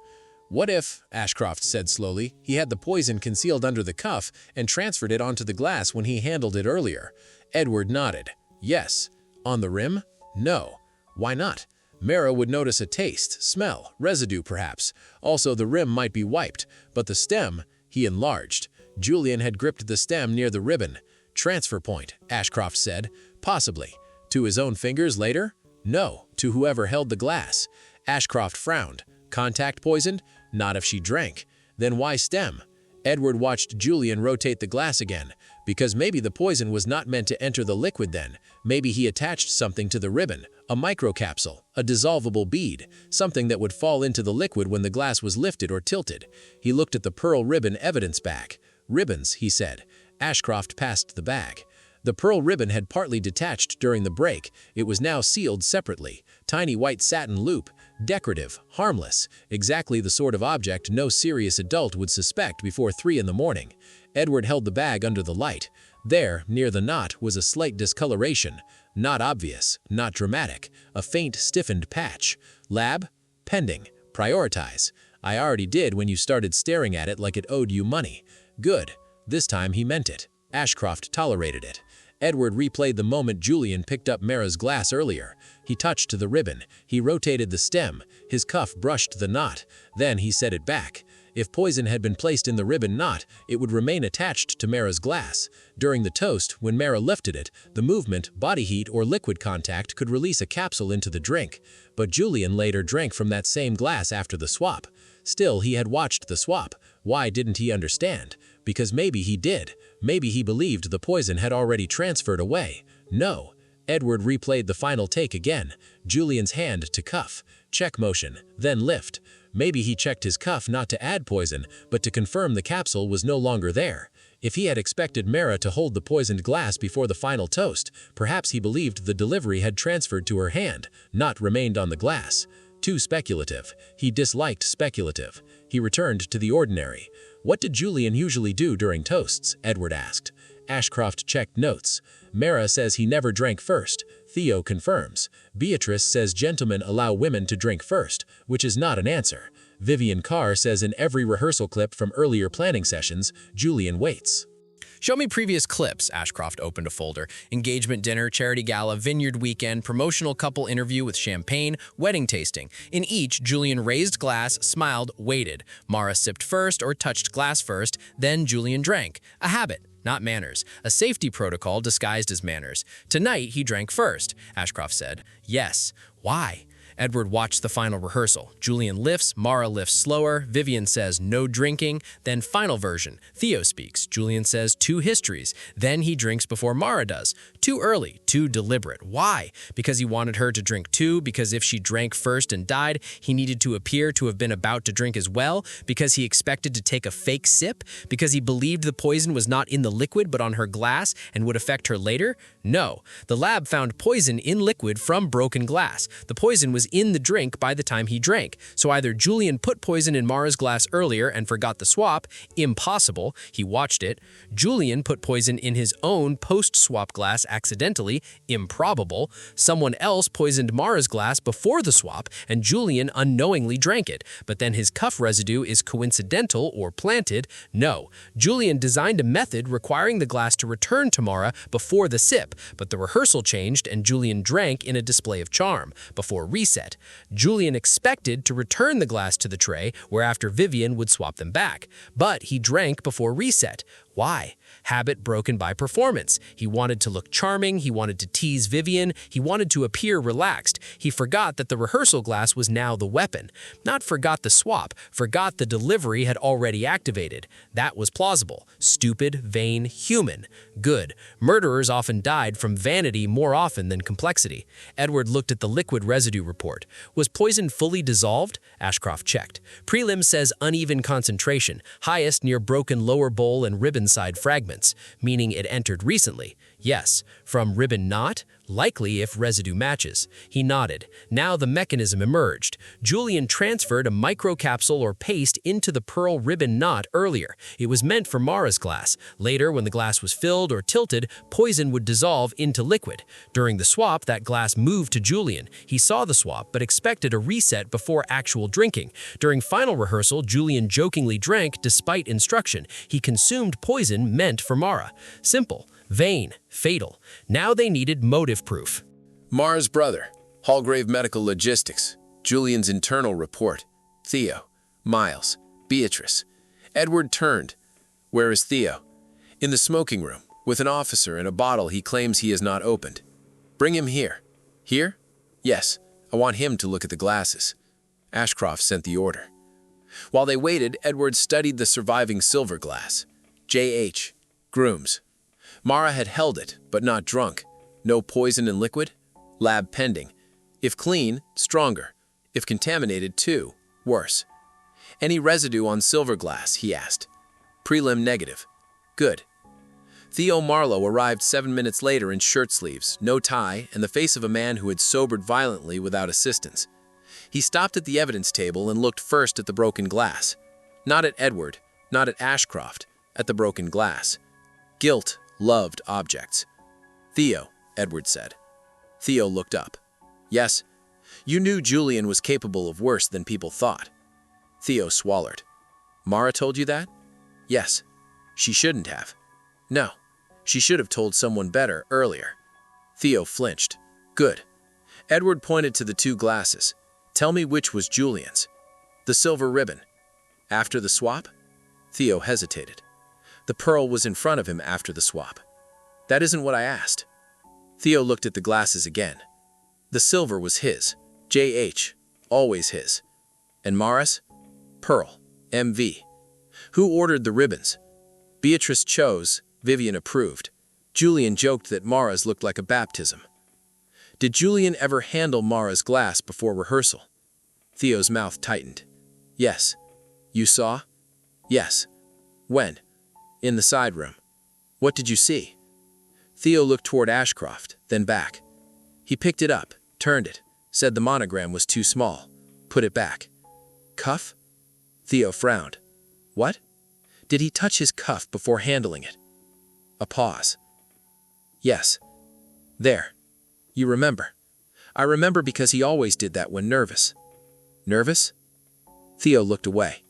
"What if," Ashcroft said slowly, "he had the poison concealed under the cuff and transferred it onto the glass when he handled it earlier?" Edward nodded. "Yes." "On the rim?" "No." "Why not?" "Mara would notice a taste, smell, residue perhaps. Also the rim might be wiped, but the stem," he enlarged. Julian had gripped the stem near the ribbon. "Transfer point," Ashcroft said. "Possibly. To his own fingers later?" "No, to whoever held the glass." Ashcroft frowned. "Contact poisoned?" "Not if she drank." "Then why stem?" Edward watched Julian rotate the glass again. "Because maybe the poison was not meant to enter the liquid then. Maybe he attached something to the ribbon, a microcapsule, a dissolvable bead, something that would fall into the liquid when the glass was lifted or tilted." He looked at the pearl ribbon evidence bag. "Ribbons," he said. Ashcroft passed the bag. The pearl ribbon had partly detached during the break. It was now sealed separately. Tiny white satin loop. Decorative, harmless, exactly the sort of object no serious adult would suspect before 3 in the morning. Edward held the bag under the light. There, near the knot, was a slight discoloration. Not obvious, not dramatic. A faint, stiffened patch. "Lab? Pending. Prioritize. I already did when you started staring at it like it owed you money." "Good." This time he meant it. Ashcroft tolerated it. Edward replayed the moment Julian picked up Mara's glass earlier. He touched the ribbon. He rotated the stem. His cuff brushed the knot. Then he set it back. If poison had been placed in the ribbon knot, it would remain attached to Mara's glass. During the toast, when Mara lifted it, the movement, body heat, or liquid contact could release a capsule into the drink. But Julian later drank from that same glass after the swap. Still, he had watched the swap. Why didn't he understand? Because maybe he did. Maybe he believed the poison had already transferred away. No. Edward replayed the final take again. Julian's hand to cuff. Check motion, then lift. Maybe he checked his cuff not to add poison, but to confirm the capsule was no longer there. If he had expected Mara to hold the poisoned glass before the final toast, perhaps he believed the delivery had transferred to her hand, not remained on the glass. Too speculative. He disliked speculative. He returned to the ordinary. "What did Julian usually do during toasts?" Edward asked. Ashcroft checked notes. "Mara says he never drank first." Theo confirms. "Beatrice says gentlemen allow women to drink first," which is not an answer. Vivian Carr says in every rehearsal clip from earlier planning sessions, Julian waits. Show me previous clips. Ashcroft opened a folder. Engagement dinner, charity gala, vineyard weekend, promotional couple interview with champagne, wedding tasting. In each, Julian raised glass, smiled, waited. Mara sipped first or touched glass first, then Julian drank. A habit, not manners. A safety protocol disguised as manners. Tonight, he drank first, Ashcroft said. Yes. Why? Edward watched the final rehearsal. Julian lifts, Mara lifts slower, Vivian says no drinking, then final version. Theo speaks. Julian says 2 histories. Then he drinks before Mara does. Too early, too deliberate. Why? Because he wanted her to drink too, because if she drank first and died, he needed to appear to have been about to drink as well, because he expected to take a fake sip, because he believed the poison was not in the liquid but on her glass and would affect her later? No. The lab found poison in liquid from broken glass. The poison was in the drink by the time he drank. So either Julian put poison in Mara's glass earlier and forgot the swap, impossible, he watched it. Julian put poison in his own post-swap glass accidentally, improbable. Someone else poisoned Mara's glass before the swap, and Julian unknowingly drank it. But then his cuff residue is coincidental or planted. No. Julian designed a method requiring the glass to return to Mara before the sip, but the rehearsal changed and Julian drank in a display of charm, before reset. Julian expected to return the glass to the tray, whereafter Vivian would swap them back. But he drank before reset. Why? Habit broken by performance. He wanted to look charming, he wanted to tease Vivian, he wanted to appear relaxed. He forgot that the rehearsal glass was now the weapon. Not forgot the swap, forgot the delivery had already activated. That was plausible. Stupid, vain, human. Good. Murderers often died from vanity more often than complexity. Edward looked at the liquid residue report. Was poison fully dissolved? Ashcroft checked. Prelim says uneven concentration, highest near broken lower bowl and ribbon side fragments, meaning it entered recently. Yes. From ribbon knot? Likely if residue matches. He nodded. Now the mechanism emerged. Julian transferred a microcapsule or paste into the pearl ribbon knot earlier. It was meant for Mara's glass. Later, when the glass was filled or tilted, poison would dissolve into liquid. During the swap, that glass moved to Julian. He saw the swap, but expected a reset before actual drinking. During final rehearsal, Julian jokingly drank despite instruction. He consumed poison meant for Mara. Simple. Vain, fatal. Now they needed motive proof. Mara's brother, Hallgrave Medical Logistics, Julian's internal report, Theo, Miles, Beatrice. Edward turned. Where is Theo? In the smoking room, with an officer and a bottle he claims he has not opened. Bring him here. Here? Yes, I want him to look at the glasses. Ashcroft sent the order. While they waited, Edward studied the surviving silver glass. J.H. Groom's. Mara had held it, but not drunk. No poison in liquid? Lab pending. If clean, stronger. If contaminated, too, worse. Any residue on silver glass, he asked. Prelim negative. Good. Theo Marlowe arrived 7 minutes later in shirt sleeves, no tie, and the face of a man who had sobered violently without assistance. He stopped at the evidence table and looked first at the broken glass. Not at Edward, not at Ashcroft, at the broken glass. Guilt loved objects. Theo, Edward said. Theo looked up. Yes, you knew Julian was capable of worse than people thought. Theo swallowed. Mara told you that? Yes. She shouldn't have. No, she should have told someone better earlier. Theo flinched. Good. Edward pointed to the two glasses. Tell me which was Julian's. The silver ribbon. After the swap? Theo hesitated. The pearl was in front of him after the swap. That isn't what I asked. Theo looked at the glasses again. The silver was his. J.H. Always his. And Mara's? Pearl. M.V. Who ordered the ribbons? Beatrice chose. Vivian approved. Julian joked that Mara's looked like a baptism. Did Julian ever handle Mara's glass before rehearsal? Theo's mouth tightened. Yes. You saw? Yes. When? In the side room. What did you see? Theo looked toward Ashcroft, then back. He picked it up, turned it, said the monogram was too small, put it back. Cuff? Theo frowned. What? Did he touch his cuff before handling it? A pause. Yes. There. You remember. I remember because he always did that when nervous. Nervous? Theo looked away.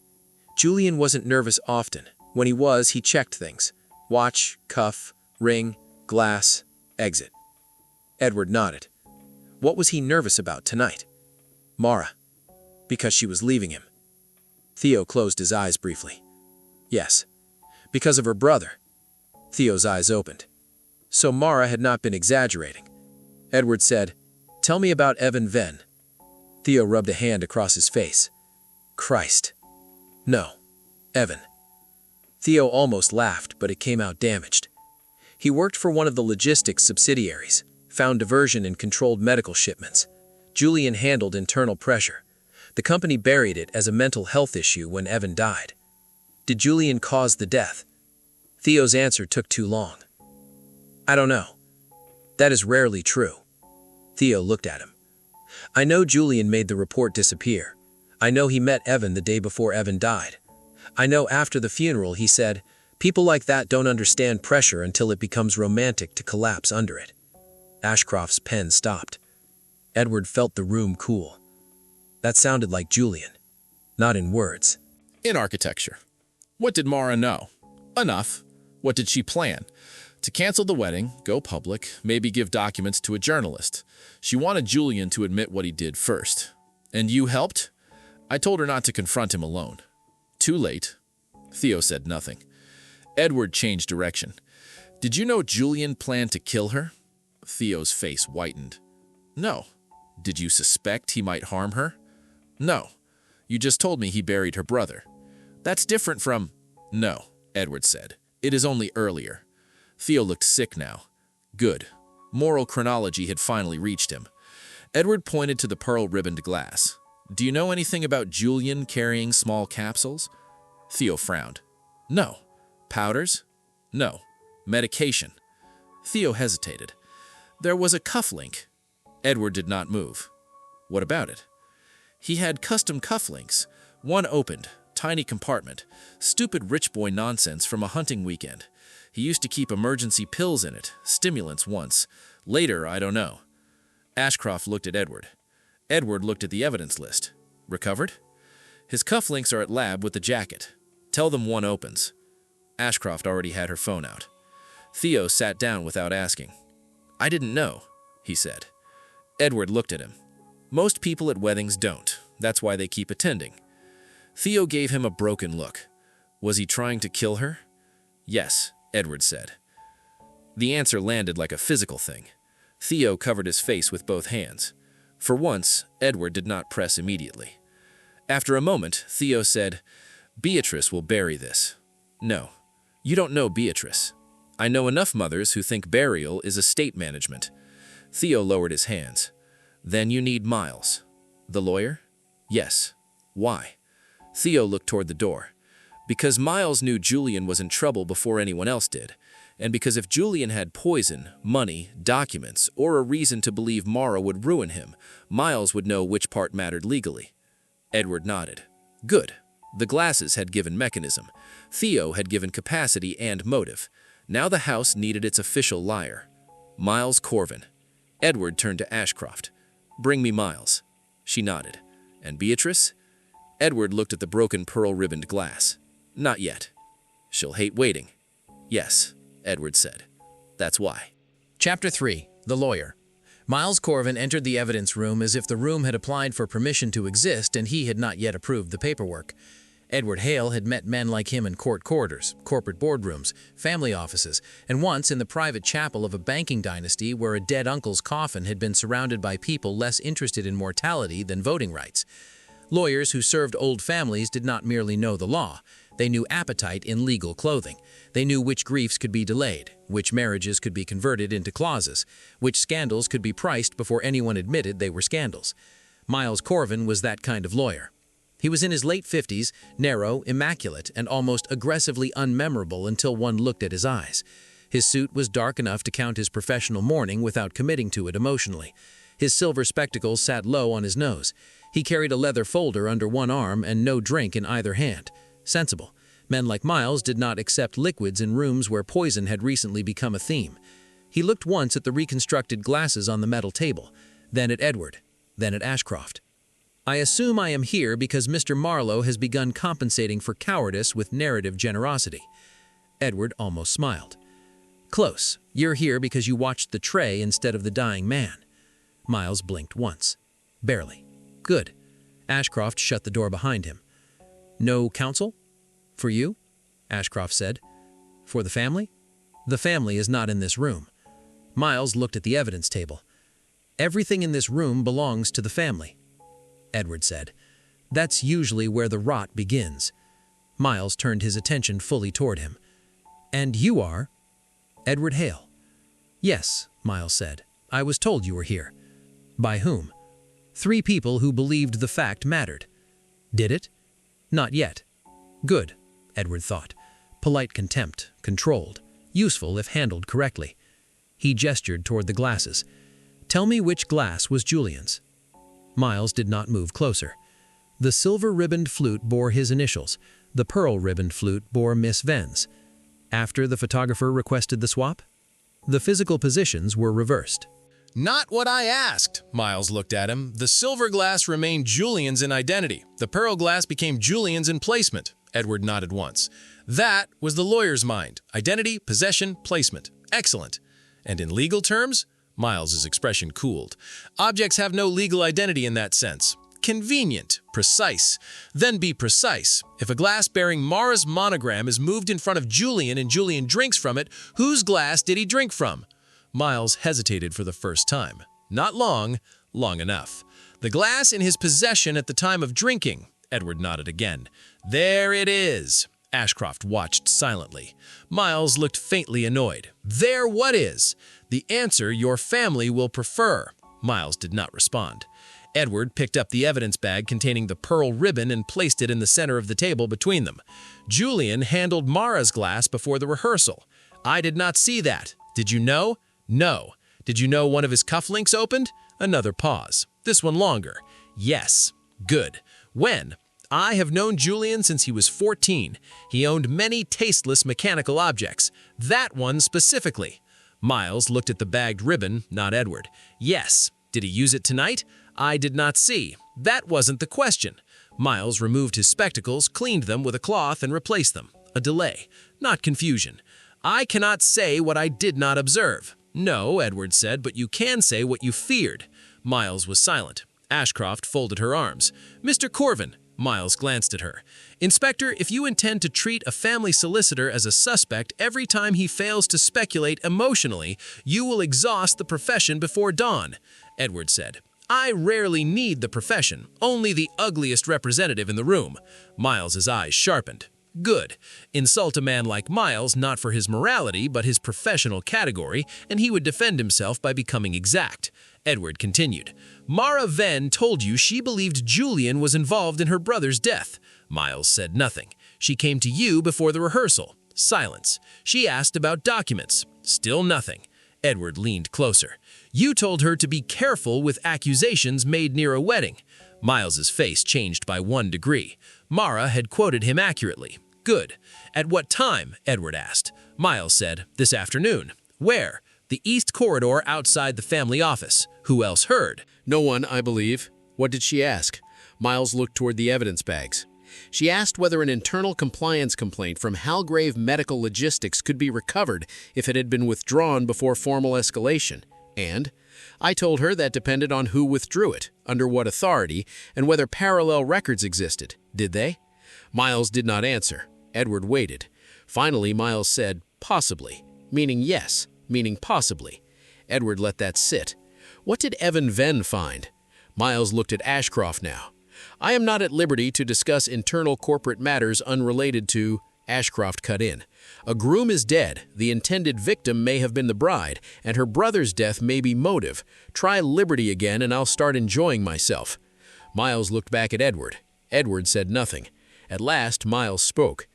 Julian wasn't nervous often. When he was, he checked things. Watch, cuff, ring, glass, exit. Edward nodded. What was he nervous about tonight? Mara. Because she was leaving him. Theo closed his eyes briefly. Yes. Because of her brother. Theo's eyes opened. So Mara had not been exaggerating. Edward said, Tell me about Evan Venn. Theo rubbed a hand across his face. Christ. No. Evan. Theo almost laughed, but it came out damaged. He worked for one of the logistics subsidiaries, found diversion and controlled medical shipments. Julian handled internal pressure. The company buried it as a mental health issue when Evan died. Did Julian cause the death? Theo's answer took too long. I don't know. That is rarely true. Theo looked at him. I know Julian made the report disappear. I know he met Evan the day before Evan died. I know after the funeral he said, people like that don't understand pressure until it becomes romantic to collapse under it. Ashcroft's pen stopped. Edward felt the room cool. That sounded like Julian. Not in words. In architecture. What did Mara know? Enough. What did she plan? To cancel the wedding, go public, maybe give documents to a journalist. She wanted Julian to admit what he did first. And you helped? I told her not to confront him alone. Too late. Theo said nothing. Edward changed direction. Did you know Julian planned to kill her? Theo's face whitened. No. Did you suspect he might harm her? No. You just told me he buried her brother. That's different from… No, Edward said. It is only earlier. Theo looked sick now. Good. Moral chronology had finally reached him. Edward pointed to the pearl-ribboned glass. Do you know anything about Julian carrying small capsules? Theo frowned. No. Powders? No. Medication? Theo hesitated. There was a cufflink. Edward did not move. What about it? He had custom cufflinks. One opened, tiny compartment, stupid rich boy nonsense from a hunting weekend. He used to keep emergency pills in it, stimulants once. Later, I don't know. Ashcroft looked at Edward. Edward looked at the evidence list. Recovered? His cufflinks are at lab with the jacket. Tell them one opens. Ashcroft already had her phone out. Theo sat down without asking. I didn't know, he said. Edward looked at him. Most people at weddings don't. That's why they keep attending. Theo gave him a broken look. Was he trying to kill her? Yes, Edward said. The answer landed like a physical thing. Theo covered his face with both hands. For once, Edward did not press immediately. After a moment, Theo said, Beatrice will bury this. No, you don't know Beatrice. I know enough mothers who think burial is estate management. Theo lowered his hands. Then you need Miles. The lawyer? Yes. Why? Theo looked toward the door. Because Miles knew Julian was in trouble before anyone else did, and because if Julian had poison, money, documents, or a reason to believe Mara would ruin him, Miles would know which part mattered legally. Edward nodded. Good. The glasses had given mechanism. Theo had given capacity and motive. Now the house needed its official liar. Miles Corvin. Edward turned to Ashcroft. Bring me Miles. She nodded. And Beatrice? Edward looked at the broken pearl-ribboned glass. Not yet. She'll hate waiting. Yes, Edward said. That's why. Chapter 3. The Lawyer. Miles Corvin entered the evidence room as if the room had applied for permission to exist and he had not yet approved the paperwork. Edward Hale had met men like him in court corridors, corporate boardrooms, family offices, and once in the private chapel of a banking dynasty where a dead uncle's coffin had been surrounded by people less interested in mortality than voting rights. Lawyers who served old families did not merely know the law. They knew appetite in legal clothing. They knew which griefs could be delayed, which marriages could be converted into clauses, which scandals could be priced before anyone admitted they were scandals. Miles Corvin was that kind of lawyer. He was in his late 50s, narrow, immaculate, and almost aggressively unmemorable until one looked at his eyes. His suit was dark enough to count his professional mourning without committing to it emotionally. His silver spectacles sat low on his nose. He carried a leather folder under one arm and no drink in either hand. Sensible. Men like Miles did not accept liquids in rooms where poison had recently become a theme. He looked once at the reconstructed glasses on the metal table, then at Edward, then at Ashcroft. I assume I am here because Mr. Marlowe has begun compensating for cowardice with narrative generosity. Edward almost smiled. Close. You're here because you watched the tray instead of the dying man. Miles blinked once. Barely. Good. Ashcroft shut the door behind him. No counsel? For you? Ashcroft said. For the family? The family is not in this room. Miles looked at the evidence table. Everything in this room belongs to the family. Edward said. That's usually where the rot begins. Miles turned his attention fully toward him. And you are? Edward Hale. Yes, Miles said. I was told you were here. By whom? 3 people who believed the fact mattered. Did it? Not yet. Good, Edward thought. Polite contempt, controlled, useful if handled correctly. He gestured toward the glasses. Tell me which glass was Julian's. Miles did not move closer. The silver-ribboned flute bore his initials. The pearl-ribboned flute bore Miss Venn's. After the photographer requested the swap, the physical positions were reversed. Not what I asked. Miles looked at him. The silver glass remained Julian's in identity. The pearl glass became Julian's in placement. Edward nodded once. That was the lawyer's mind. Identity, possession, placement. Excellent. And in legal terms? Miles's expression cooled. Objects have no legal identity in that sense. Convenient. Precise. Then be precise. If a glass bearing Mara's monogram is moved in front of Julian and Julian drinks from it, whose glass did he drink from? Miles hesitated for the first time. Not long, long enough. The glass in his possession at the time of drinking. Edward nodded again. There it is. Ashcroft watched silently. Miles looked faintly annoyed. There what is? The answer your family will prefer. Miles did not respond. Edward picked up the evidence bag containing the pearl ribbon and placed it in the center of the table between them. Julian handled Mara's glass before the rehearsal. I did not see that. Did you know? No. Did you know one of his cufflinks opened? Another pause. This one longer. Yes. Good. When? I have known Julian since he was 14. He owned many tasteless mechanical objects. That one specifically. Miles looked at the bagged ribbon, not Edward. Yes. Did he use it tonight? I did not see. That wasn't the question. Miles removed his spectacles, cleaned them with a cloth, and replaced them. A delay, not confusion. I cannot say what I did not observe. No, Edward said, but you can say what you feared. Miles was silent. Ashcroft folded her arms. Mr. Corvin. Miles glanced at her. Inspector, if you intend to treat a family solicitor as a suspect every time he fails to speculate emotionally, you will exhaust the profession before dawn. Edward said. I rarely need the profession, only the ugliest representative in the room. Miles's eyes sharpened. Good. Insult a man like Miles not for his morality but his professional category, and he would defend himself by becoming exact. Edward continued. Mara Venn told you she believed Julian was involved in her brother's death. Miles said nothing. She came to you before the rehearsal. Silence. She asked about documents. Still nothing. Edward leaned closer. You told her to be careful with accusations made near a wedding. Miles's face changed by 1 degree. Mara had quoted him accurately. Good. At what time? Edward asked. Miles said, this afternoon. Where? The east corridor outside the family office. Who else heard? No one, I believe. What did she ask? Miles looked toward the evidence bags. She asked whether an internal compliance complaint from Halgrave Medical Logistics could be recovered if it had been withdrawn before formal escalation. And I told her that depended on who withdrew it, under what authority, and whether parallel records existed. Did they? Miles did not answer. Edward waited. Finally, Miles said, possibly, meaning yes, meaning possibly. Edward let that sit. What did Evan Venn find? Miles looked at Ashcroft now. I am not at liberty to discuss internal corporate matters unrelated to... Ashcroft cut in. A groom is dead. The intended victim may have been the bride, and her brother's death may be motive. Try liberty again and I'll start enjoying myself. Miles looked back at Edward. Edward said nothing. At last, Miles spoke.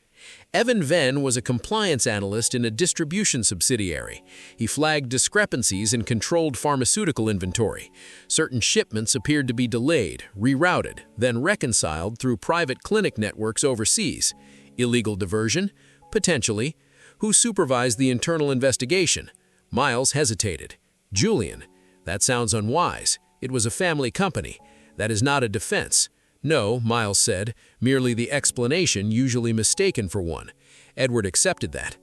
Evan Venn was a compliance analyst in a distribution subsidiary. He flagged discrepancies in controlled pharmaceutical inventory. Certain shipments appeared to be delayed, rerouted, then reconciled through private clinic networks overseas. Illegal diversion? Potentially. Who supervised the internal investigation? Miles hesitated. Julian. That sounds unwise. It was a family company. That is not a defense. No, Miles said, merely the explanation usually mistaken for one. Edward accepted that.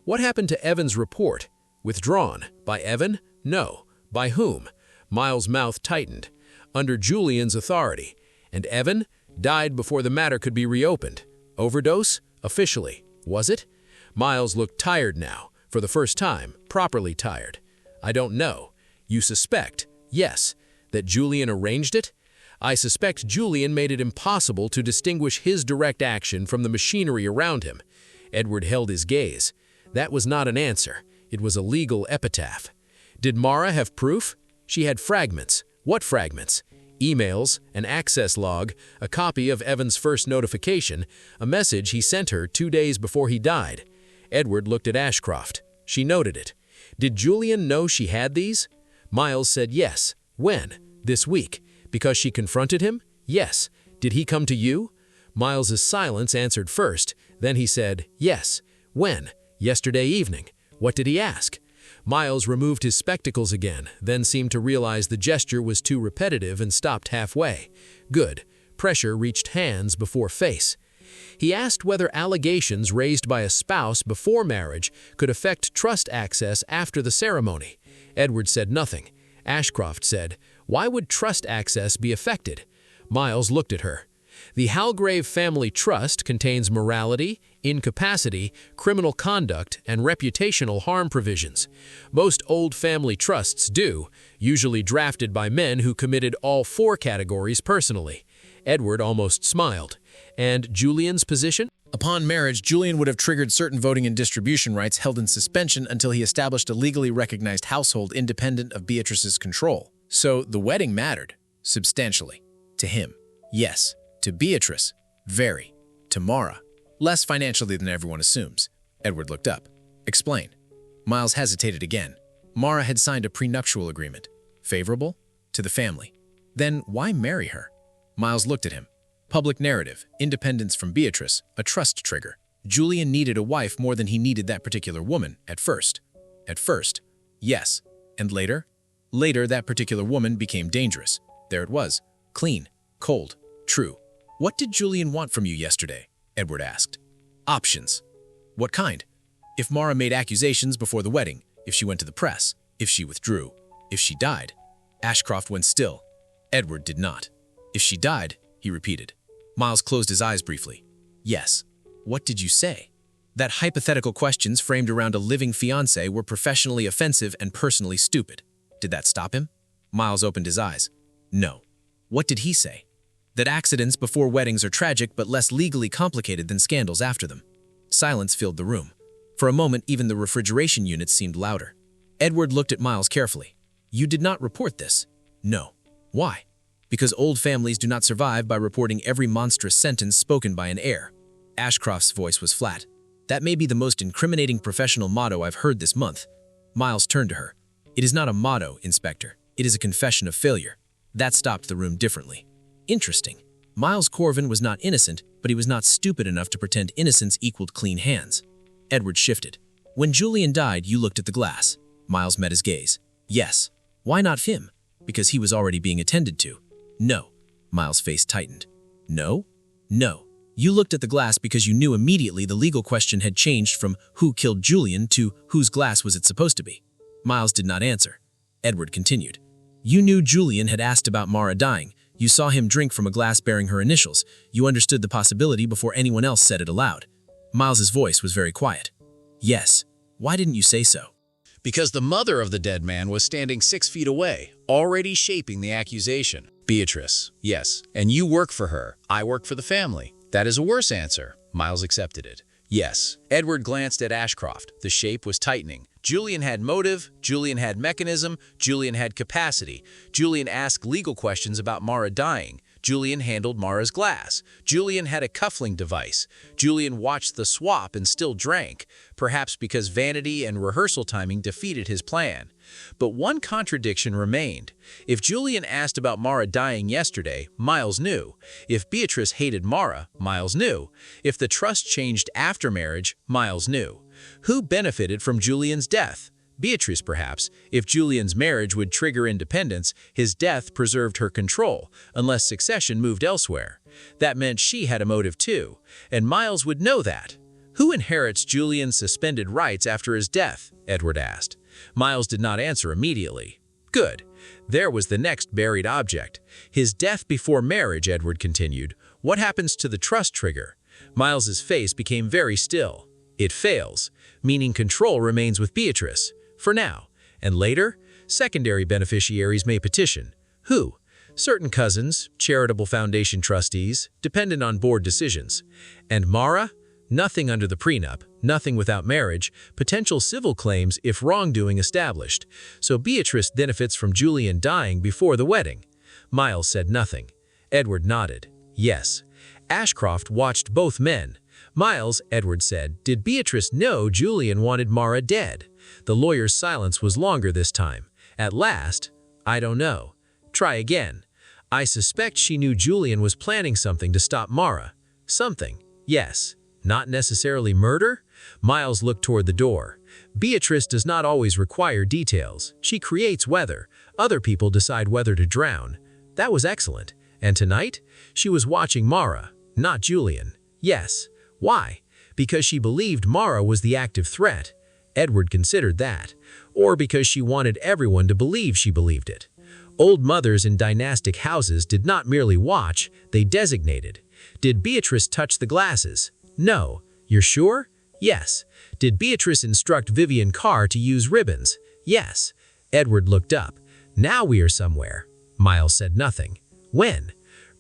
What happened to Evan's report? Withdrawn. By Evan? No. By whom? Miles' mouth tightened. Under Julian's authority. And Evan? Died before the matter could be reopened. Overdose? Officially. Was it? Miles looked tired now. For the first time, properly tired. I don't know. You suspect? Yes. That Julian arranged it? I suspect Julian made it impossible to distinguish his direct action from the machinery around him. Edward held his gaze. That was not an answer. It was a legal epitaph. Did Mara have proof? She had fragments. What fragments? Emails, an access log, a copy of Evan's first notification, a message he sent her 2 days before he died. Edward looked at Ashcroft. She noted it. Did Julian know she had these? Miles said yes. When? This week. Because she confronted him? Yes. Did he come to you? Miles's silence answered first. Then he said, yes. When? Yesterday evening. What did he ask? Miles removed his spectacles again, then seemed to realize the gesture was too repetitive and stopped halfway. Good. Pressure reached hands before face. He asked whether allegations raised by a spouse before marriage could affect trust access after the ceremony. Edward said nothing. Ashcroft said, why would trust access be affected? Miles looked at her. The Halgrave family trust contains morality, incapacity, criminal conduct, and reputational harm provisions. Most old family trusts do, usually drafted by men who committed all 4 categories personally. Edward almost smiled. And Julian's position? Upon marriage, Julian would have triggered certain voting and distribution rights held in suspension until he established a legally recognized household independent of Beatrice's control. So the wedding mattered, substantially. To him, yes. To Beatrice, very. To Mara, less financially than everyone assumes. Edward looked up. Explain. Miles hesitated again. Mara had signed a prenuptial agreement. Favorable? To the family. Then why marry her? Miles looked at him. Public narrative, independence from Beatrice, a trust trigger. Julian needed a wife more than he needed that particular woman, at first. At first, yes. And later? Later, that particular woman became dangerous. There it was. Clean. Cold. True. What did Julian want from you yesterday? Edward asked. Options. What kind? If Mara made accusations before the wedding, if she went to the press, if she withdrew, if she died. Ashcroft went still. Edward did not. If she died, he repeated. Miles closed his eyes briefly. Yes. What did you say? That hypothetical questions framed around a living fiancé were professionally offensive and personally stupid. Did that stop him? Miles opened his eyes. No. What did he say? That accidents before weddings are tragic but less legally complicated than scandals after them. Silence filled the room. For a moment, even the refrigeration units seemed louder. Edward looked at Miles carefully. You did not report this. No. Why? Because old families do not survive by reporting every monstrous sentence spoken by an heir. Ashcroft's voice was flat. That may be the most incriminating professional motto I've heard this month. Miles turned to her. It is not a motto, Inspector. It is a confession of failure. That stopped the room differently. Interesting. Miles Corvin was not innocent, but he was not stupid enough to pretend innocence equaled clean hands. Edward shifted. When Julian died, you looked at the glass. Miles met his gaze. Yes. Why not him? Because he was already being attended to. No. Miles' face tightened. No? No. You looked at the glass because you knew immediately the legal question had changed from who killed Julian to whose glass was it supposed to be. Miles did not answer. Edward continued. You knew Julian had asked about Mara dying. You saw him drink from a glass bearing her initials. You understood the possibility before anyone else said it aloud. Miles's voice was very quiet. Yes. Why didn't you say so? Because the mother of the dead man was standing 6 feet away, already shaping the accusation. Beatrice, yes. And you work for her. I work for the family. That is a worse answer. Miles accepted it. Yes. Edward glanced at Ashcroft. The shape was tightening. Julian had motive, Julian had mechanism, Julian had capacity. Julian asked legal questions about Mara dying. Julian handled Mara's glass. Julian had a cuffling device. Julian watched the swap and still drank, perhaps because vanity and rehearsal timing defeated his plan. But one contradiction remained. If Julian asked about Mara dying yesterday, Miles knew. If Beatrice hated Mara, Miles knew. If the trust changed after marriage, Miles knew. Who benefited from Julian's death? Beatrice, perhaps. If Julian's marriage would trigger independence, his death preserved her control, unless succession moved elsewhere. That meant she had a motive too, and Miles would know that. Who inherits Julian's suspended rights after his death? Edward asked. Miles did not answer immediately. Good. There was the next buried object. His death before marriage, Edward continued. What happens to the trust trigger? Miles's face became very still. It fails, meaning control remains with Beatrice. For now. And later, secondary beneficiaries may petition. Who? Certain cousins, charitable foundation trustees, dependent on board decisions. And Mara? Nothing under the prenup, nothing without marriage, potential civil claims if wrongdoing established. So Beatrice benefits from Julian dying before the wedding. Miles said nothing. Edward nodded. Yes. Ashcroft watched both men. Miles, Edward said, did Beatrice know Julian wanted Mara dead? The lawyer's silence was longer this time. At last, I don't know. Try again. I suspect she knew Julian was planning something to stop Mara. Something, yes. Not necessarily murder? Miles looked toward the door. Beatrice does not always require details. She creates weather. Other people decide whether to drown. That was excellent. And tonight, she was watching Mara, not Julian. Yes. Why? Because she believed Mara was the active threat. Edward considered that. Or because she wanted everyone to believe she believed it. Old mothers in dynastic houses did not merely watch, they designated. Did Beatrice touch the glasses? No. You're sure? Yes. Did Beatrice instruct Vivian Carr to use ribbons? Yes. Edward looked up. Now we are somewhere. Miles said nothing. When?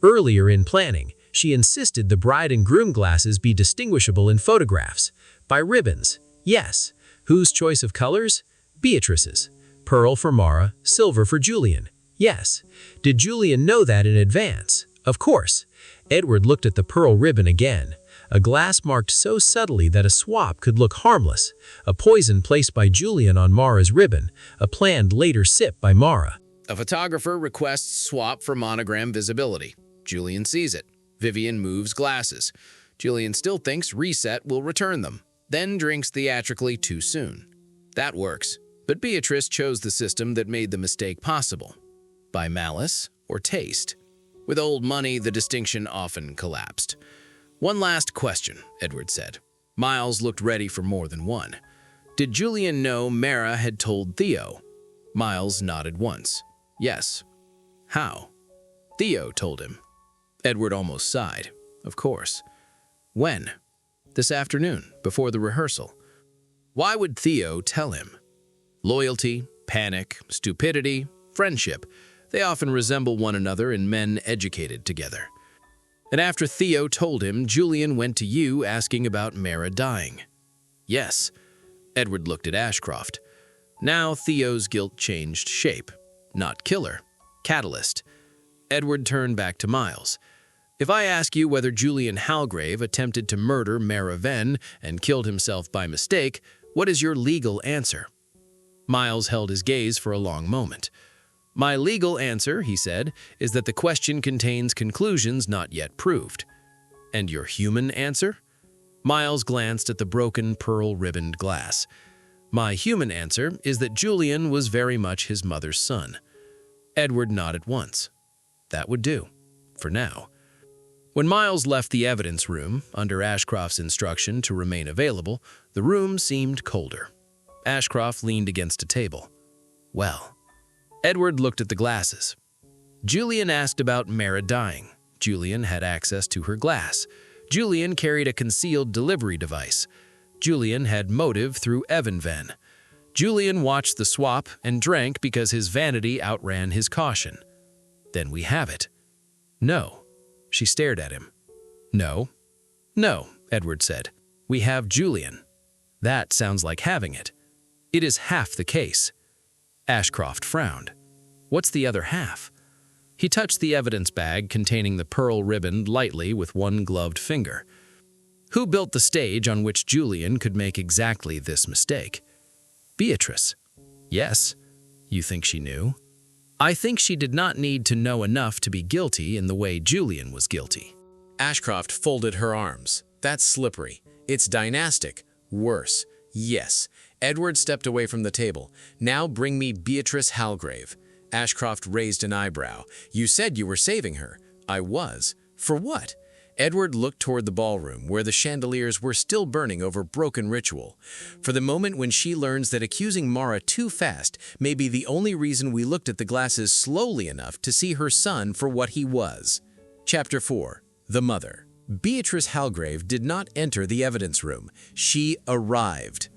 Earlier in planning, she insisted the bride and groom glasses be distinguishable in photographs. By ribbons. Yes. Whose choice of colors? Beatrice's. Pearl for Mara, silver for Julian. Yes. Did Julian know that in advance? Of course. Edward looked at the pearl ribbon again. A glass marked so subtly that a swap could look harmless. A poison placed by Julian on Mara's ribbon. A planned later sip by Mara. A photographer requests swap for monogram visibility. Julian sees it. Vivian moves glasses. Julian still thinks reset will return them, then drinks theatrically too soon. That works. But Beatrice chose the system that made the mistake possible. By malice or taste. With old money, the distinction often collapsed. One last question, Edward said. Miles looked ready for more than one. Did Julian know Mara had told Theo? Miles nodded once. Yes. How? Theo told him. Edward almost sighed. Of course. When? This afternoon, before the rehearsal. Why would Theo tell him? Loyalty, panic, stupidity, friendship. They often resemble one another in men educated together. And after Theo told him, Julian went to you asking about Mara dying. Yes. Edward looked at Ashcroft. Now Theo's guilt changed shape. Not killer. Catalyst. Edward turned back to Miles. If I ask you whether Julian Halgrave attempted to murder Mara Venn and killed himself by mistake, what is your legal answer? Miles held his gaze for a long moment. My legal answer, he said, is that the question contains conclusions not yet proved. And your human answer? Miles glanced at the broken pearl-ribboned glass. My human answer is that Julian was very much his mother's son. Edward nodded once. That would do, for now. When Miles left the evidence room, under Ashcroft's instruction to remain available, the room seemed colder. Ashcroft leaned against a table. Well. Edward looked at the glasses. Julian asked about Mara dying. Julian had access to her glass. Julian carried a concealed delivery device. Julian had motive through Evan Venn. Julian watched the swap and drank because his vanity outran his caution. Then we have it. No. She stared at him. No. No, Edward said. We have Julian. That sounds like having it. It is half the case. Ashcroft frowned. What's the other half? He touched the evidence bag containing the pearl ribbon lightly with one gloved finger. Who built the stage on which Julian could make exactly this mistake? Beatrice. Yes. You think she knew? I think she did not need to know enough to be guilty in the way Julian was guilty. Ashcroft folded her arms. That's slippery. It's dynastic. Worse. Yes. Edward stepped away from the table. Now bring me Beatrice Halgrave. Ashcroft raised an eyebrow. You said you were saving her. I was. For what? Edward looked toward the ballroom, where the chandeliers were still burning over broken ritual. For the moment when she learns that accusing Mara too fast may be the only reason we looked at the glasses slowly enough to see her son for what he was. Chapter 4. The Mother. Beatrice Halgrave did not enter the evidence room. She arrived.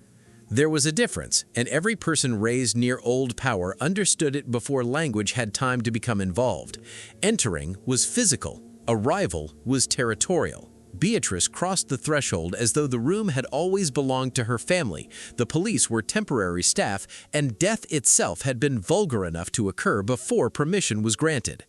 There was a difference, and every person raised near old power understood it before language had time to become involved. Entering was physical. Arrival was territorial. Beatrice crossed the threshold as though the room had always belonged to her family, the police were temporary staff, and death itself had been vulgar enough to occur before permission was granted.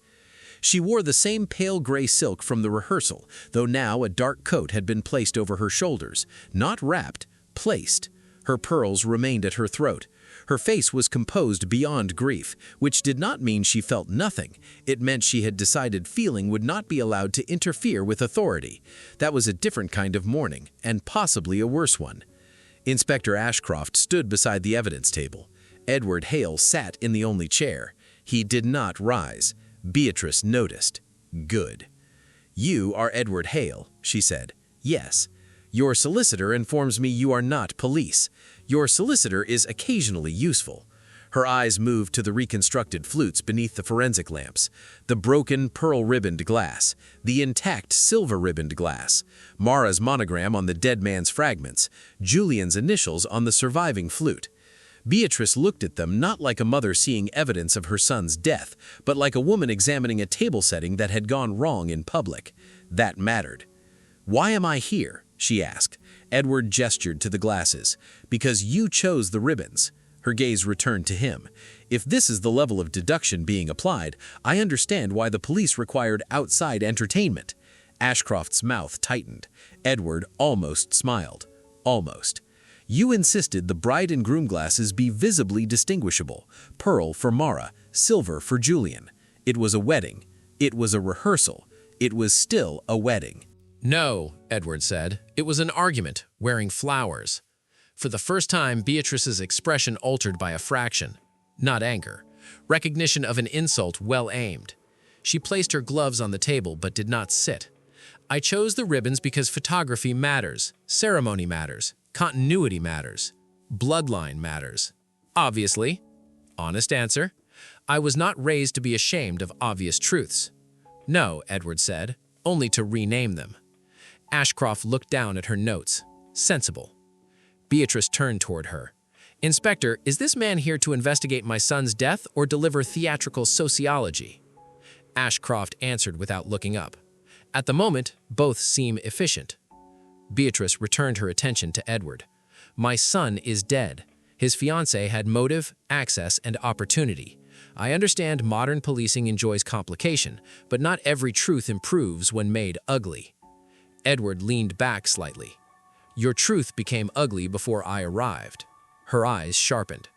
She wore the same pale gray silk from the rehearsal, though now a dark coat had been placed over her shoulders, not wrapped, placed. Her pearls remained at her throat. Her face was composed beyond grief, which did not mean she felt nothing. It meant she had decided feeling would not be allowed to interfere with authority. That was a different kind of mourning, and possibly a worse one. Inspector Ashcroft stood beside the evidence table. Edward Hale sat in the only chair. He did not rise. Beatrice noticed. Good. You are Edward Hale, she said. Yes. Your solicitor informs me you are not police. Your solicitor is occasionally useful. Her eyes moved to the reconstructed flutes beneath the forensic lamps, the broken pearl-ribboned glass, the intact silver-ribboned glass, Mara's monogram on the dead man's fragments, Julian's initials on the surviving flute. Beatrice looked at them not like a mother seeing evidence of her son's death, but like a woman examining a table setting that had gone wrong in public. That mattered. "Why am I here?" she asked. Edward gestured to the glasses. "Because you chose the ribbons." Her gaze returned to him. "If this is the level of deduction being applied, I understand why the police required outside entertainment." Ashcroft's mouth tightened. Edward almost smiled. Almost. "You insisted the bride and groom glasses be visibly distinguishable. Pearl for Mara, silver for Julian. It was a wedding. It was a rehearsal. It was still a wedding." "No," Edward said. "It was an argument, wearing flowers." For the first time, Beatrice's expression altered by a fraction. Not anger. Recognition of an insult well aimed. She placed her gloves on the table but did not sit. "I chose the ribbons because photography matters, ceremony matters, continuity matters, bloodline matters. Obviously." Honest answer. "I was not raised to be ashamed of obvious truths." "No," Edward said, "only to rename them." Ashcroft looked down at her notes. Sensible. Beatrice turned toward her. "Inspector, is this man here to investigate my son's death or deliver theatrical sociology?" Ashcroft answered without looking up. "At the moment, both seem efficient." Beatrice returned her attention to Edward. "My son is dead. His fiancée had motive, access, and opportunity. I understand modern policing enjoys complication, but not every truth improves when made ugly." Edward leaned back slightly. "Your truth became ugly before I arrived." Her eyes sharpened.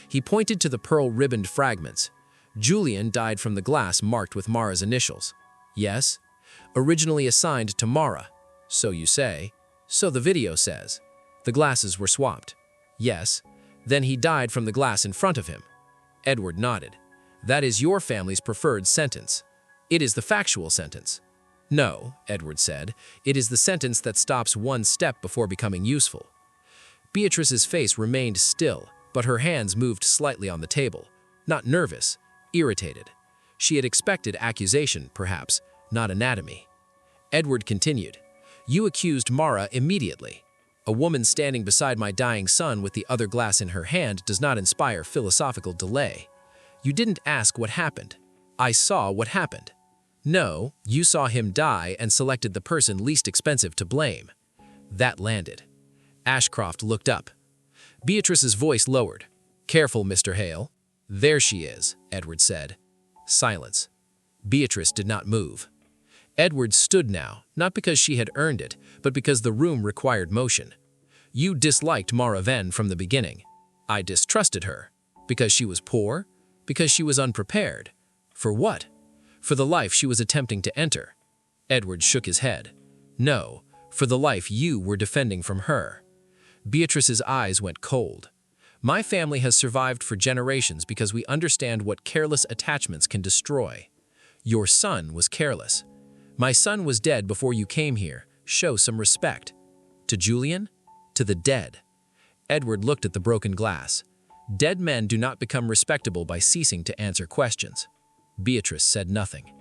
He pointed to the pearl-ribboned fragments. "Julian died from the glass marked with Mara's initials." "Yes." "Originally assigned to Mara." "So you say." "So the video says." "The glasses were swapped." "Yes." "Then he died from the glass in front of him." Edward nodded. "That is your family's preferred sentence. It is the factual sentence." "No," Edward said, "it is the sentence that stops one step before becoming useful." Beatrice's face remained still, but her hands moved slightly on the table. Not nervous, irritated. She had expected accusation, perhaps, not anatomy. Edward continued, "You accused Mara immediately. A woman standing beside my dying son with the other glass in her hand does not inspire philosophical delay. You didn't ask what happened. I saw what happened. No, you saw him die and selected the person least expensive to blame." That landed. Ashcroft looked up. Beatrice's voice lowered. "Careful, Mr. Hale." "There she is," Edward said. Silence. Beatrice did not move. Edward stood now, not because she had earned it, but because the room required motion. "You disliked Mara Venn from the beginning." "I distrusted her." "Because she was poor? Because she was unprepared? For what?" "For the life she was attempting to enter." Edward shook his head. "No, for the life you were defending from her." Beatrice's eyes went cold. "My family has survived for generations because we understand what careless attachments can destroy. Your son was careless. My son was dead before you came here. Show some respect." "To Julian? To the dead." Edward looked at the broken glass. "Dead men do not become respectable by ceasing to answer questions." Beatrice said nothing.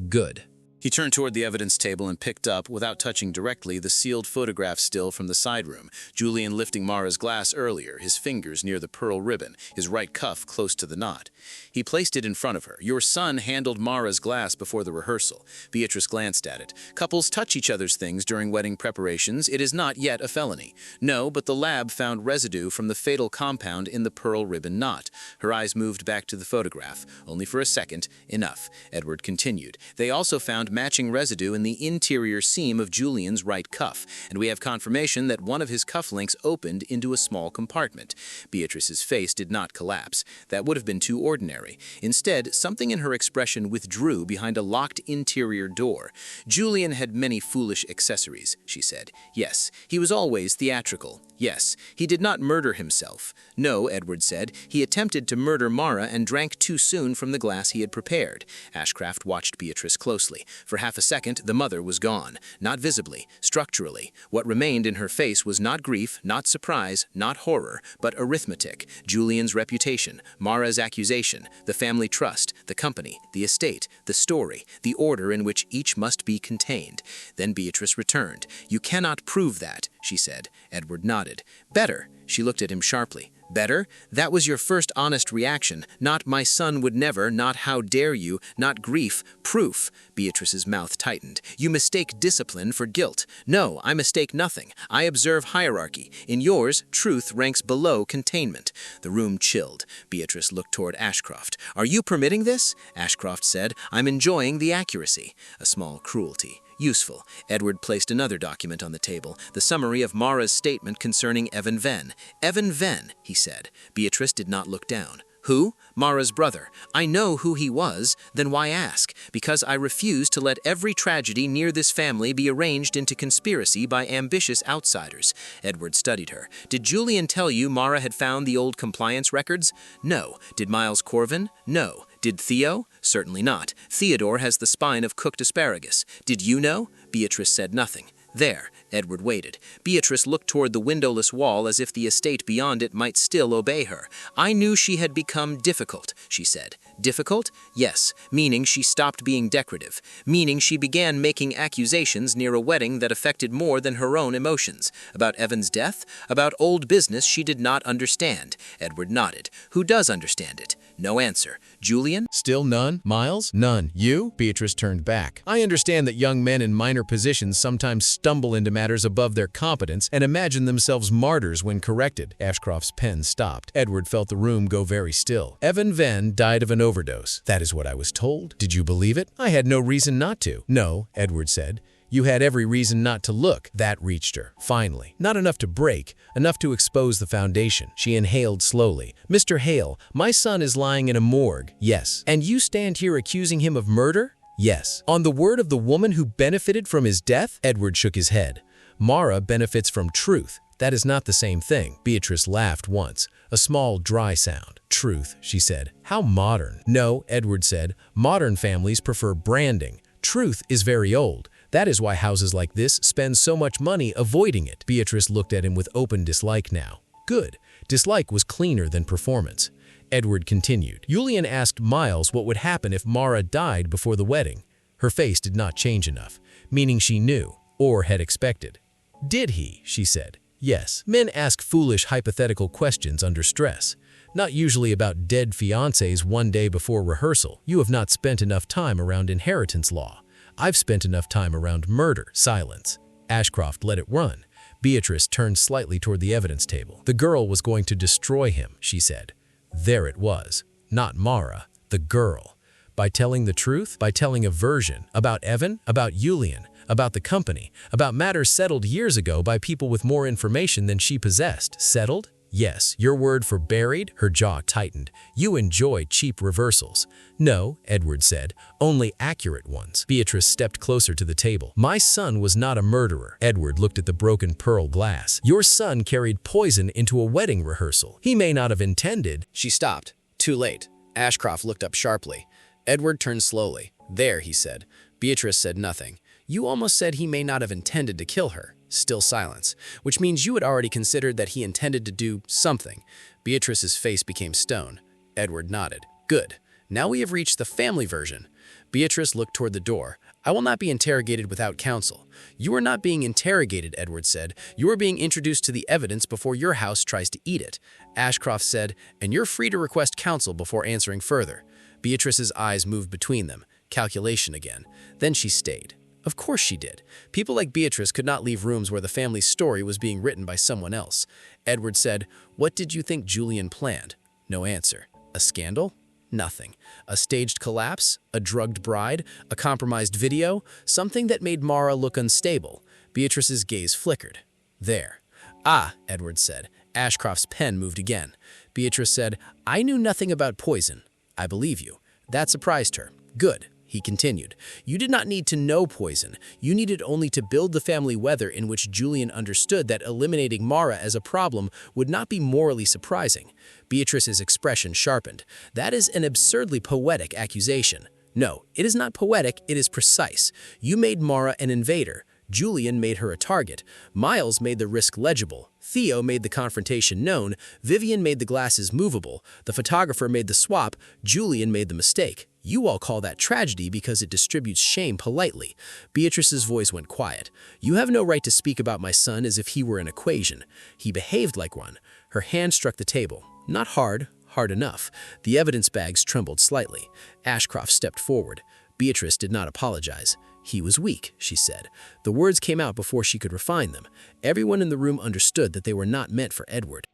"Good." He turned toward the evidence table and picked up, without touching directly, the sealed photograph still from the side room. Julian lifting Mara's glass earlier, his fingers near the pearl ribbon, his right cuff close to the knot. He placed it in front of her. "Your son handled Mara's glass before the rehearsal." Beatrice glanced at it. "Couples touch each other's things during wedding preparations. It is not yet a felony." "No, but the lab found residue from the fatal compound in the pearl ribbon knot." Her eyes moved back to the photograph. "Only for a second. Enough." Edward continued. "They also found matching residue in the interior seam of Julian's right cuff, and we have confirmation that one of his cufflinks opened into a small compartment." Beatrice's face did not collapse. That would have been too ordinary. Instead, something in her expression withdrew behind a locked interior door. "Julian had many foolish accessories," she said. "Yes, he was always theatrical. Yes, he did not murder himself. No," Edward said, "he attempted to murder Mara and drank too soon from the glass he had prepared." Ashcroft watched Beatrice closely. For half a second, the mother was gone. Not visibly, structurally. What remained in her face was not grief, not surprise, not horror, but arithmetic, Julian's reputation, Mara's accusation, the family trust, the company, the estate, the story, the order in which each must be contained. Then Beatrice returned. "You cannot prove that," she said. Edward nodded. "Better." She looked at him sharply. "Better? That was your first honest reaction. Not 'my son would never,' not 'how dare you,' not grief. Proof." Beatrice's mouth tightened. "You mistake discipline for guilt." "No, I mistake nothing. I observe hierarchy. In yours, truth ranks below containment." The room chilled. Beatrice looked toward Ashcroft. "Are you permitting this?" Ashcroft said, "I'm enjoying the accuracy." A small cruelty. Useful. Edward placed another document on the table, the summary of Mara's statement concerning Evan Venn. "Evan Venn," he said. Beatrice did not look down. "Who?" "Mara's brother." "I know who he was. Then why ask?" "Because I refuse to let every tragedy near this family be arranged into conspiracy by ambitious outsiders." Edward studied her. "Did Julian tell you Mara had found the old compliance records?" "No." "Did Miles Corvin?" "No." "Did Theo?" "Certainly not. Theodore has the spine of cooked asparagus." "Did you know?" Beatrice said nothing. "There." Edward waited. Beatrice looked toward the windowless wall as if the estate beyond it might still obey her. "I knew she had become difficult," she said. "Difficult?" "Yes, meaning she stopped being decorative. Meaning she began making accusations near a wedding that affected more than her own emotions. About Evan's death? About old business she did not understand." Edward nodded. "Who does understand it?" No answer. "Julian?" Still none? Miles? None. You? Beatrice turned back. I understand that young men in minor positions sometimes stumble into matters above their competence and imagine themselves martyrs when corrected. Ashcroft's pen stopped. Edward felt the room go very still. Evan Venn died of an overdose. That is what I was told. Did you believe it? I had no reason not to. No, Edward said. You had every reason not to look. That reached her. Finally. Not enough to break, enough to expose the foundation. She inhaled slowly. "Mr. Hale, my son is lying in a morgue." "Yes." "And you stand here accusing him of murder?" "Yes." "On the word of the woman who benefited from his death?" Edward shook his head. "Mara benefits from truth. That is not the same thing." Beatrice laughed once, a small, dry sound. "Truth," she said. "How modern." "No," Edward said. "Modern families prefer branding. Truth is very old. That is why houses like this spend so much money avoiding it." Beatrice looked at him with open dislike now. Good. Dislike was cleaner than performance. Edward continued. Julian asked Miles what would happen if Mara died before the wedding. Her face did not change enough, meaning she knew, or had expected. "Did he?" she said. "Yes." Men ask foolish hypothetical questions under stress. Not usually about dead fiancés one day before rehearsal. You have not spent enough time around inheritance law. I've spent enough time around murder. Silence. Ashcroft let it run. Beatrice turned slightly toward the evidence table. The girl was going to destroy him, she said. There it was. Not Mara, the girl. By telling the truth, by telling a version about Evan, about Julian, about the company, about matters settled years ago by people with more information than she possessed. Settled? Yes, your word for buried? Her jaw tightened. You enjoy cheap reversals. No, Edward said, only accurate ones. Beatrice stepped closer to the table. My son was not a murderer. Edward looked at the broken pearl glass. Your son carried poison into a wedding rehearsal. He may not have intended. She stopped. Too late. Ashcroft looked up sharply. Edward turned slowly. There, he said. Beatrice said nothing. You almost said he may not have intended to kill her. Still silence, which means you had already considered that he intended to do something. Beatrice's face became stone. Edward nodded. Good. Now we have reached the family version. Beatrice looked toward the door. I will not be interrogated without counsel. You are not being interrogated, Edward said. You are being introduced to the evidence before your house tries to eat it. Ashcroft said, and you're free to request counsel before answering further. Beatrice's eyes moved between them. Calculation again. Then she stayed. Of course she did. People like Beatrice could not leave rooms where the family's story was being written by someone else. Edward said, what did you think Julian planned? No answer. A scandal? Nothing. A staged collapse? A drugged bride? A compromised video? Something that made Mara look unstable. Beatrice's gaze flickered. There. Ah, Edward said. Ashcroft's pen moved again. Beatrice said, I knew nothing about poison. I believe you. That surprised her. Good. He continued, you did not need to know poison. You needed only to build the family weather in which Julian understood that eliminating Mara as a problem would not be morally surprising. Beatrice's expression sharpened. That is an absurdly poetic accusation. No, it is not poetic, it is precise. You made Mara an invader. Julian made her a target. Miles made the risk legible. Theo made the confrontation known. Vivian made the glasses movable. The photographer made the swap. Julian made the mistake. You all call that tragedy because it distributes shame politely. Beatrice's voice went quiet. You have no right to speak about my son as if he were an equation. He behaved like one. Her hand struck the table. Not hard, hard enough. The evidence bags trembled slightly. Ashcroft stepped forward. Beatrice did not apologize. He was weak, she said. The words came out before she could refine them. Everyone in the room understood that they were not meant for Edward.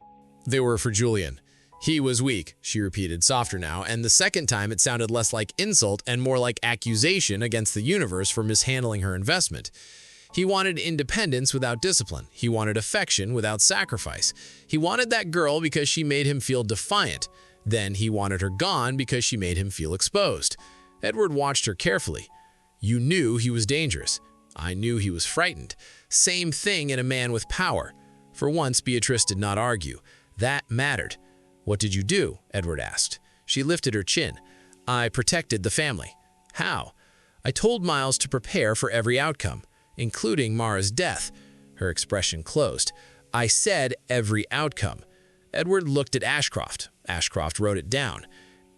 They were for Julian. He was weak, she repeated, softer now, and the second time it sounded less like insult and more like accusation against the universe for mishandling her investment. He wanted independence without discipline. He wanted affection without sacrifice. He wanted that girl because she made him feel defiant. Then he wanted her gone because she made him feel exposed. Edward watched her carefully. You knew he was dangerous. I knew he was frightened. Same thing in a man with power. For once, Beatrice did not argue. That mattered. What did you do? Edward asked. She lifted her chin. I protected the family. How? I told Miles to prepare for every outcome, including Mara's death. Her expression closed. I said every outcome. Edward looked at Ashcroft. Ashcroft wrote it down.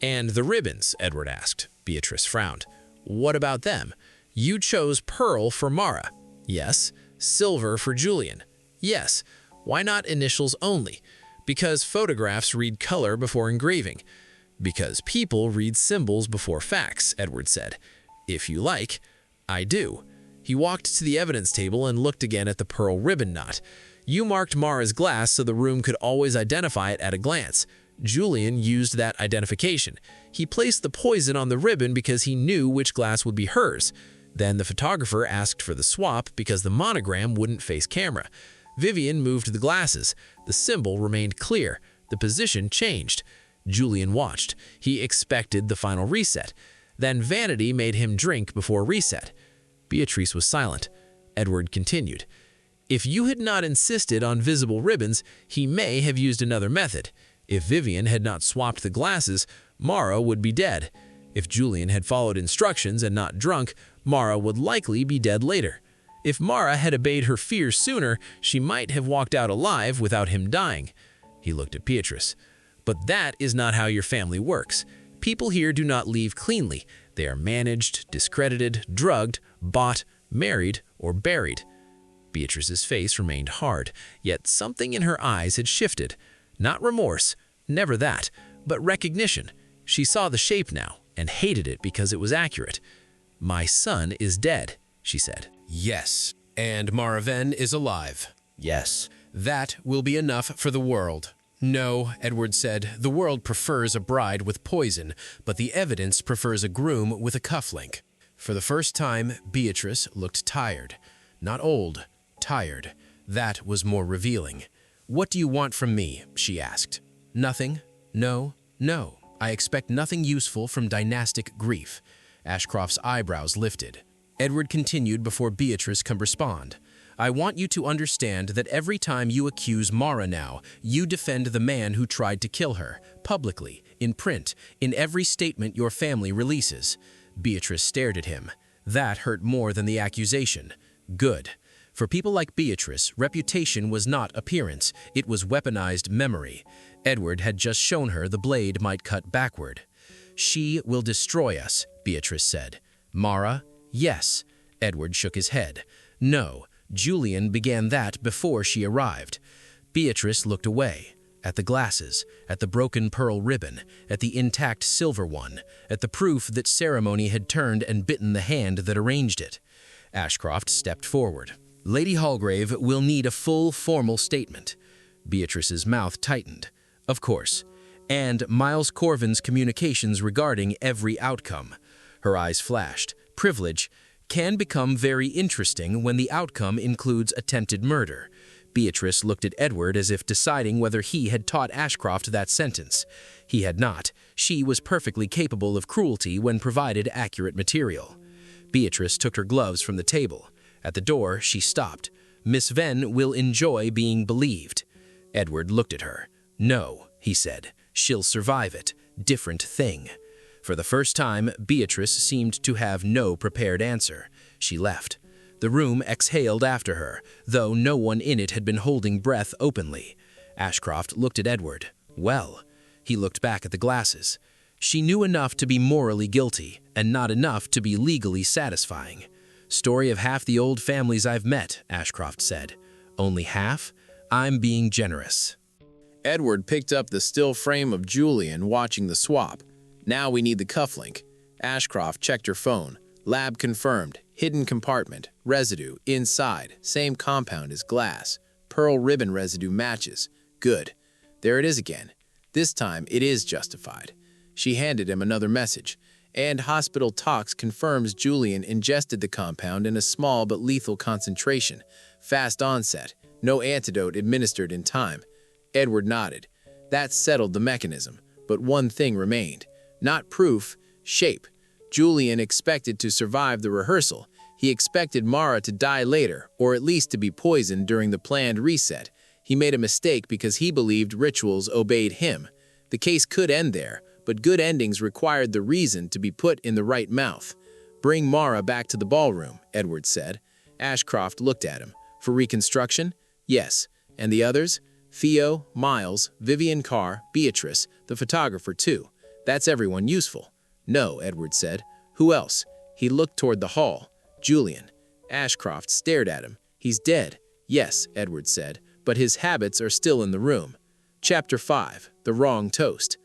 And the ribbons? Edward asked. Beatrice frowned. What about them? You chose pearl for Mara. Yes. Silver for Julian. Yes. Why not initials only? Because photographs read color before engraving. Because people read symbols before facts, Edward said. If you like, I do. He walked to the evidence table and looked again at the pearl ribbon knot. You marked Mara's glass so the room could always identify it at a glance. Julian used that identification. He placed the poison on the ribbon because he knew which glass would be hers. Then the photographer asked for the swap because the monogram wouldn't face camera. Vivian moved the glasses. The symbol remained clear. The position changed. Julian watched. He expected the final reset. Then vanity made him drink before reset. Beatrice was silent. Edward continued. If you had not insisted on visible ribbons, he may have used another method. If Vivian had not swapped the glasses, Mara would be dead. If Julian had followed instructions and not drunk, Mara would likely be dead later. If Mara had obeyed her fears sooner, she might have walked out alive without him dying. He looked at Beatrice. But that is not how your family works. People here do not leave cleanly. They are managed, discredited, drugged, bought, married, or buried. Beatrice's face remained hard, yet something in her eyes had shifted. Not remorse, never that, but recognition. She saw the shape now and hated it because it was accurate. My son is dead, she said. Yes, and Maraven is alive. Yes. That will be enough for the world. No, Edward said, the world prefers a bride with poison, but the evidence prefers a groom with a cufflink. For the first time, Beatrice looked tired. Not old, tired. That was more revealing. What do you want from me? She asked. Nothing. No, no. I expect nothing useful from dynastic grief. Ashcroft's eyebrows lifted. Edward continued before Beatrice could respond. I want you to understand that every time you accuse Mara now, you defend the man who tried to kill her, publicly, in print, in every statement your family releases. Beatrice stared at him. That hurt more than the accusation. Good. For people like Beatrice, reputation was not appearance, it was weaponized memory. Edward had just shown her the blade might cut backward. She will destroy us, Beatrice said. Mara? Yes. Edward shook his head. No. Julian began that before she arrived. Beatrice looked away, at the glasses, at the broken pearl ribbon, at the intact silver one, at the proof that ceremony had turned and bitten the hand that arranged it. Ashcroft stepped forward. Lady Hallgrave will need a full, formal statement. Beatrice's mouth tightened. Of course. And Miles Corvin's communications regarding every outcome. Her eyes flashed. Privilege can become very interesting when the outcome includes attempted murder. Beatrice looked at Edward as if deciding whether he had taught Ashcroft that sentence. He had not. She was perfectly capable of cruelty when provided accurate material. Beatrice took her gloves from the table. At the door, she stopped. Miss Venn will enjoy being believed. Edward looked at her. No, he said. She'll survive it. Different thing. For the first time, Beatrice seemed to have no prepared answer. She left. The room exhaled after her, though no one in it had been holding breath openly. Ashcroft looked at Edward. Well, he looked back at the glasses. She knew enough to be morally guilty, and not enough to be legally satisfying. "Story of half the old families I've met," Ashcroft said. "Only half? I'm being generous." Edward picked up the still frame of Julian watching the swap. "Now we need the cufflink." Ashcroft checked her phone. Lab confirmed. Hidden compartment. Residue. Inside. Same compound as glass. Pearl ribbon residue matches. Good. There it is again. This time it is justified. She handed him another message. "And hospital tox confirms Julian ingested the compound in a small but lethal concentration. Fast onset. No antidote administered in time." Edward nodded. That settled the mechanism. But one thing remained. Not proof, shape. Julian expected to survive the rehearsal. He expected Mara to die later, or at least to be poisoned during the planned reset. He made a mistake because he believed rituals obeyed him. The case could end there, but good endings required the reason to be put in the right mouth. "Bring Mara back to the ballroom," Edward said. Ashcroft looked at him. "For reconstruction?" "Yes. And the others?" "Theo, Miles, Vivian Carr, Beatrice, the photographer too. That's everyone useful." "No," Edward said. "Who else?" He looked toward the hall. "Julian." Ashcroft stared at him. "He's dead." "Yes," Edward said, "but his habits are still in the room." Chapter 5. The Wrong Toast.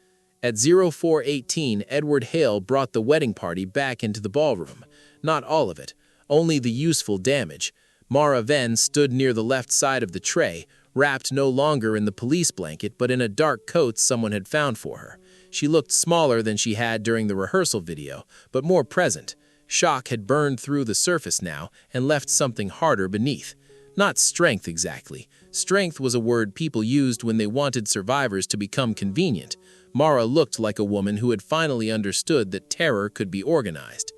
At 04:18, Edward Hale brought the wedding party back into the ballroom. Not all of it, only the useful damage. Mara Venn stood near the left side of the tray, wrapped no longer in the police blanket but in a dark coat someone had found for her. She looked smaller than she had during the rehearsal video, but more present. Shock had burned through the surface now and left something harder beneath. Not strength exactly. Strength was a word people used when they wanted survivors to become convenient. Mara looked like a woman who had finally understood that terror could be organized.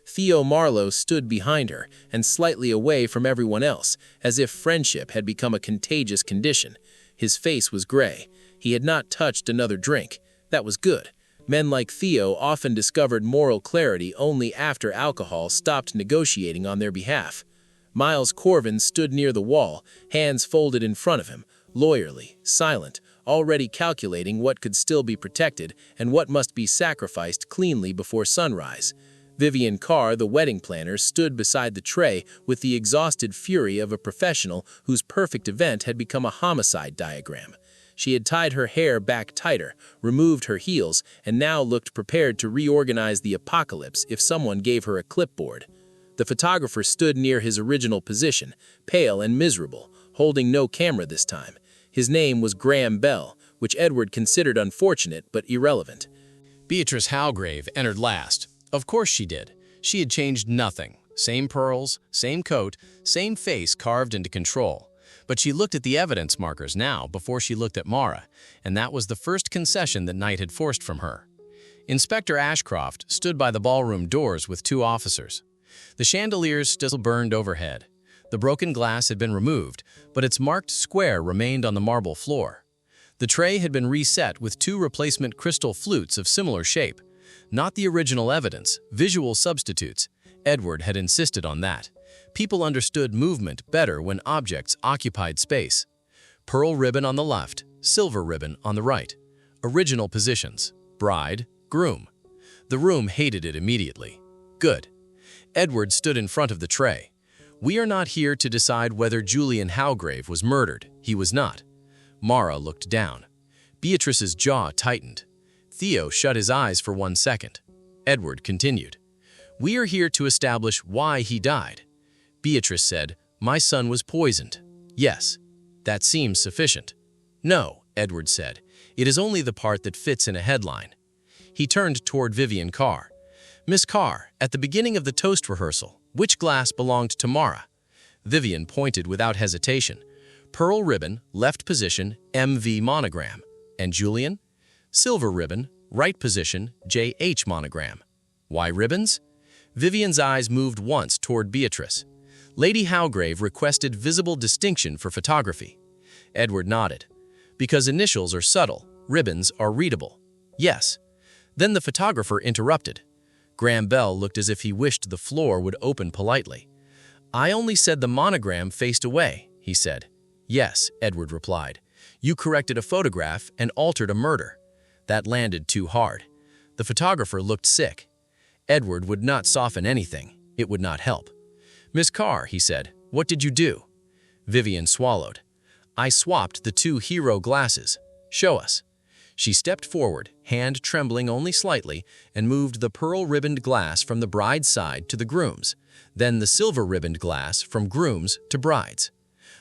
Theo Marlowe stood behind her and slightly away from everyone else, as if friendship had become a contagious condition. His face was gray. He had not touched another drink. That was good. Men like Theo often discovered moral clarity only after alcohol stopped negotiating on their behalf. Miles Corvin stood near the wall, hands folded in front of him, lawyerly, silent, already calculating what could still be protected and what must be sacrificed cleanly before sunrise. Vivian Carr, the wedding planner, stood beside the tray with the exhausted fury of a professional whose perfect event had become a homicide diagram. She had tied her hair back tighter, removed her heels, and now looked prepared to reorganize the apocalypse if someone gave her a clipboard. The photographer stood near his original position, pale and miserable, holding no camera this time. His name was Graham Bell, which Edward considered unfortunate but irrelevant. Beatrice Howgrave entered last. Of course she did. She had changed nothing. Same pearls, same coat, same face carved into control. But she looked at the evidence markers now before she looked at Mara, and that was the first concession that Knight had forced from her. Inspector Ashcroft stood by the ballroom doors with two officers. The chandeliers still burned overhead. The broken glass had been removed, but its marked square remained on the marble floor. The tray had been reset with two replacement crystal flutes of similar shape. Not the original evidence, visual substitutes. Edward had insisted on that. People understood movement better when objects occupied space. Pearl ribbon on the left, silver ribbon on the right. Original positions. Bride, groom. The room hated it immediately. Good. Edward stood in front of the tray. "We are not here to decide whether Julian Howgrave was murdered. He was not." Mara looked down. Beatrice's jaw tightened. Theo shut his eyes for 1 second. Edward continued. "We are here to establish why he died." Beatrice said, "My son was poisoned." "Yes, that seems sufficient." "No," Edward said. "It is only the part that fits in a headline." He turned toward Vivian Carr. "Miss Carr, at the beginning of the toast rehearsal, which glass belonged to Mara?" Vivian pointed without hesitation. "Pearl ribbon, left position, MV monogram. And Julian?" "Silver ribbon, right position, JH monogram." "Why ribbons?" Vivian's eyes moved once toward Beatrice. "Lady Howgrave requested visible distinction for photography." Edward nodded. "Because initials are subtle, ribbons are readable." "Yes." Then the photographer interrupted. Graham Bell looked as if he wished the floor would open politely. "I only said the monogram faced away," he said. "Yes," Edward replied. "You corrected a photograph and altered a murder. That landed too hard." The photographer looked sick. Edward would not soften anything. It would not help. "Miss Carr," he said, "what did you do?" Vivian swallowed. "I swapped the two hero glasses. Show us." She stepped forward, hand trembling only slightly, and moved the pearl-ribboned glass from the bride's side to the groom's, then the silver-ribboned glass from groom's to bride's.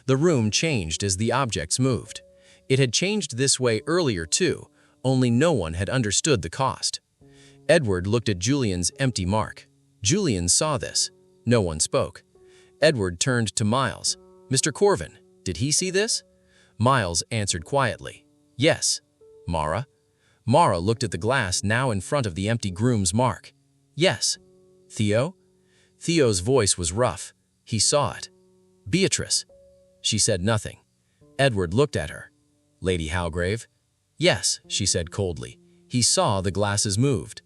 The room changed as the objects moved. It had changed this way earlier too, only no one had understood the cost. Edward looked at Julian's empty mark. Julian saw this. No one spoke. Edward turned to Miles. "Mr. Corvin, did he see this?" Miles answered quietly, "Yes." "Mara?" Mara looked at the glass now in front of the empty groom's mark. "Yes." "Theo?" Theo's voice was rough. He saw it. "Beatrice?" She said nothing. Edward looked at her. "Lady Halgrave?" "Yes," she said coldly. He saw the glasses moved.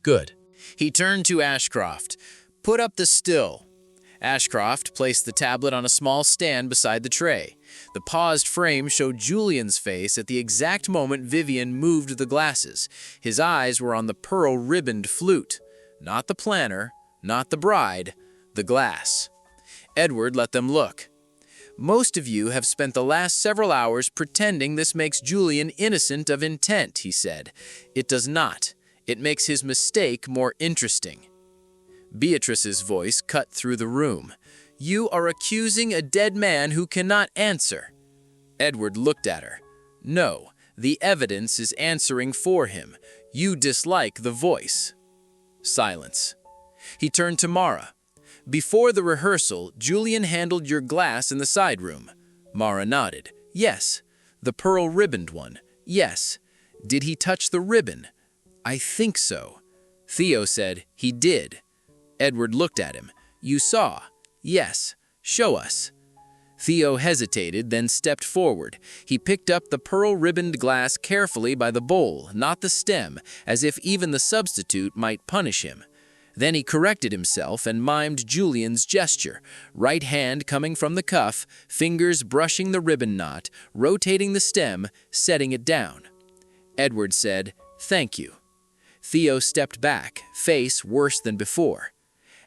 "Good." He turned to Ashcroft. "Put up the still." Ashcroft placed the tablet on a small stand beside the tray. The paused frame showed Julian's face at the exact moment Vivian moved the glasses. His eyes were on the pearl-ribboned flute. Not the planner, not the bride, the glass. Edward let them look. "Most of you have spent the last several hours pretending this makes Julian innocent of intent," he said. "It does not. It makes his mistake more interesting." Beatrice's voice cut through the room. "You are accusing a dead man who cannot answer." Edward looked at her. "No, the evidence is answering for him. You dislike the voice." Silence. He turned to Mara. "Before the rehearsal, Julian handled your glass in the side room." Mara nodded. "Yes." "The pearl-ribboned one?" "Yes." "Did he touch the ribbon?" "I think so." Theo said, "He did." Edward looked at him. "You saw?" "Yes." "Show us." Theo hesitated, then stepped forward. He picked up the pearl-ribboned glass carefully by the bowl, not the stem, as if even the substitute might punish him. Then he corrected himself and mimed Julian's gesture, right hand coming from the cuff, fingers brushing the ribbon knot, rotating the stem, setting it down. Edward said, "Thank you." Theo stepped back, face worse than before.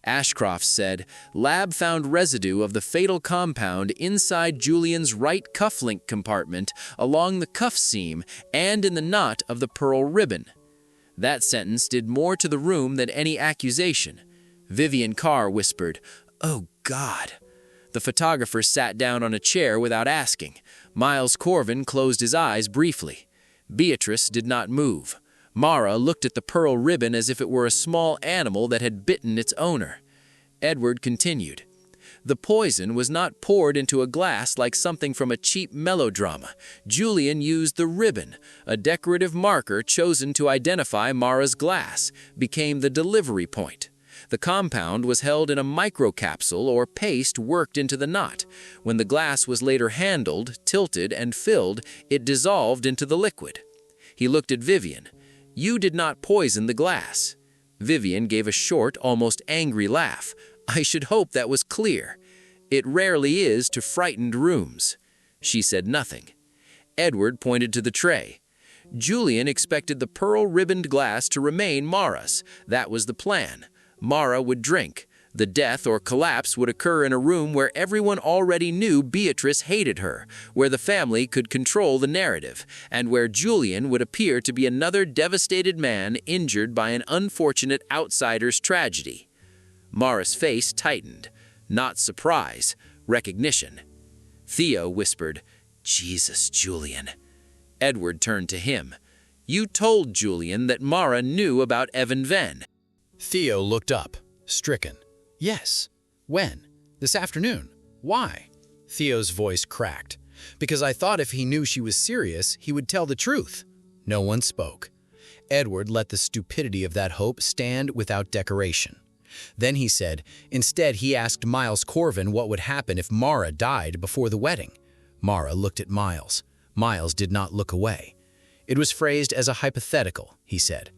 Ashcroft said, "Lab found residue of the fatal compound inside Julian's right cufflink compartment, along the cuff seam, and in the knot of the pearl ribbon." That sentence did more to the room than any accusation. Vivian Carr whispered, "Oh, God." The photographer sat down on a chair without asking. Miles Corvin closed his eyes briefly. Beatrice did not move. Mara looked at the pearl ribbon as if it were a small animal that had bitten its owner. Edward continued, "The poison was not poured into a glass like something from a cheap melodrama. Julian used the ribbon, a decorative marker chosen to identify Mara's glass, became the delivery point. The compound was held in a microcapsule or paste worked into the knot. When the glass was later handled, tilted, and filled, it dissolved into the liquid." He looked at Vivian. "You did not poison the glass." Vivian gave a short, almost angry laugh. "I should hope that was clear. It rarely is to frightened rooms." She said nothing. Edward pointed to the tray. "Julian expected the pearl-ribboned glass to remain Mara's. That was the plan. Mara would drink. The death or collapse would occur in a room where everyone already knew Beatrice hated her, where the family could control the narrative, and where Julian would appear to be another devastated man injured by an unfortunate outsider's tragedy." Mara's face tightened. Not surprise, recognition. Theo whispered, "Jesus, Julian." Edward turned to him. "You told Julian that Mara knew about Evan Venn." Theo looked up, stricken. "Yes." "When?" "This afternoon." "Why?" Theo's voice cracked. "Because I thought if he knew she was serious, he would tell the truth." No one spoke. Edward let the stupidity of that hope stand without decoration. Then he said, instead he asked Miles Corvin what would happen if Mara died before the wedding. Mara looked at Miles. Miles did not look away. "It was phrased as a hypothetical," he said.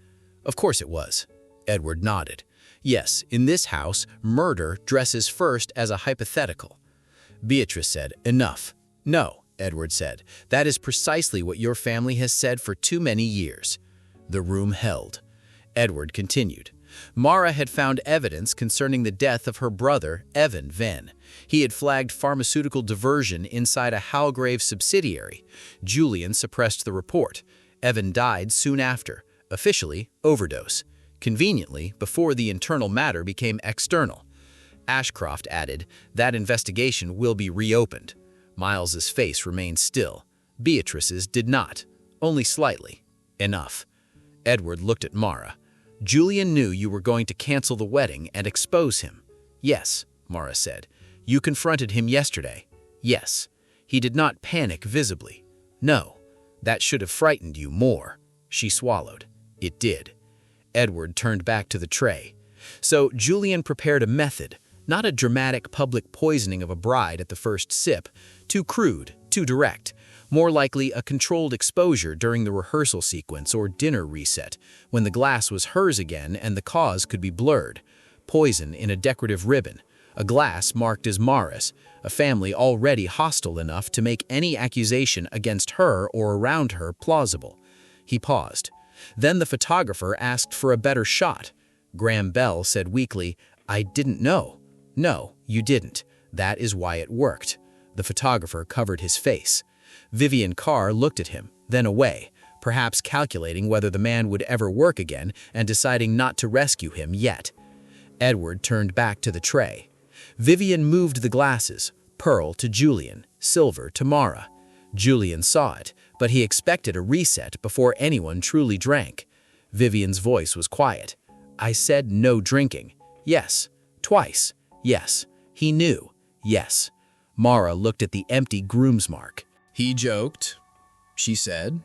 Of course it was. Edward nodded. Yes, in this house, murder dresses first as a hypothetical. Beatrice said, "Enough." "No," Edward said. "That is precisely what your family has said for too many years." The room held. Edward continued. Mara had found evidence concerning the death of her brother, Evan Venn. He had flagged pharmaceutical diversion inside a Halgrave subsidiary. Julian suppressed the report. Evan died soon after, officially overdose, conveniently before the internal matter became external. Ashcroft added, "That investigation will be reopened." Miles's face remained still. Beatrice's did not, only slightly. "Enough." Edward looked at Mara. "Julian knew you were going to cancel the wedding and expose him." "Yes," Mara said. "You confronted him yesterday." "Yes." "He did not panic visibly." "No." "That should have frightened you more." She swallowed. "It did." Edward turned back to the tray. So Julian prepared a method, not a dramatic public poisoning of a bride at the first sip, too crude, too direct, more likely a controlled exposure during the rehearsal sequence or dinner reset, when the glass was hers again and the cause could be blurred. Poison in a decorative ribbon, a glass marked as Mara's, a family already hostile enough to make any accusation against her or around her plausible. He paused. Then the photographer asked for a better shot. Graham Bell said weakly, "I didn't know." "No, you didn't. That is why it worked." The photographer covered his face. Vivian Carr looked at him, then away, perhaps calculating whether the man would ever work again and deciding not to rescue him yet. Edward turned back to the tray. Vivian moved the glasses, pearl to Julian, silver to Mara. Julian saw it, but he expected a reset before anyone truly drank. Vivian's voice was quiet. "I said no drinking." "Yes." "Twice." "Yes." "He knew." "Yes." Mara looked at the empty groom's mark. He joked, she said.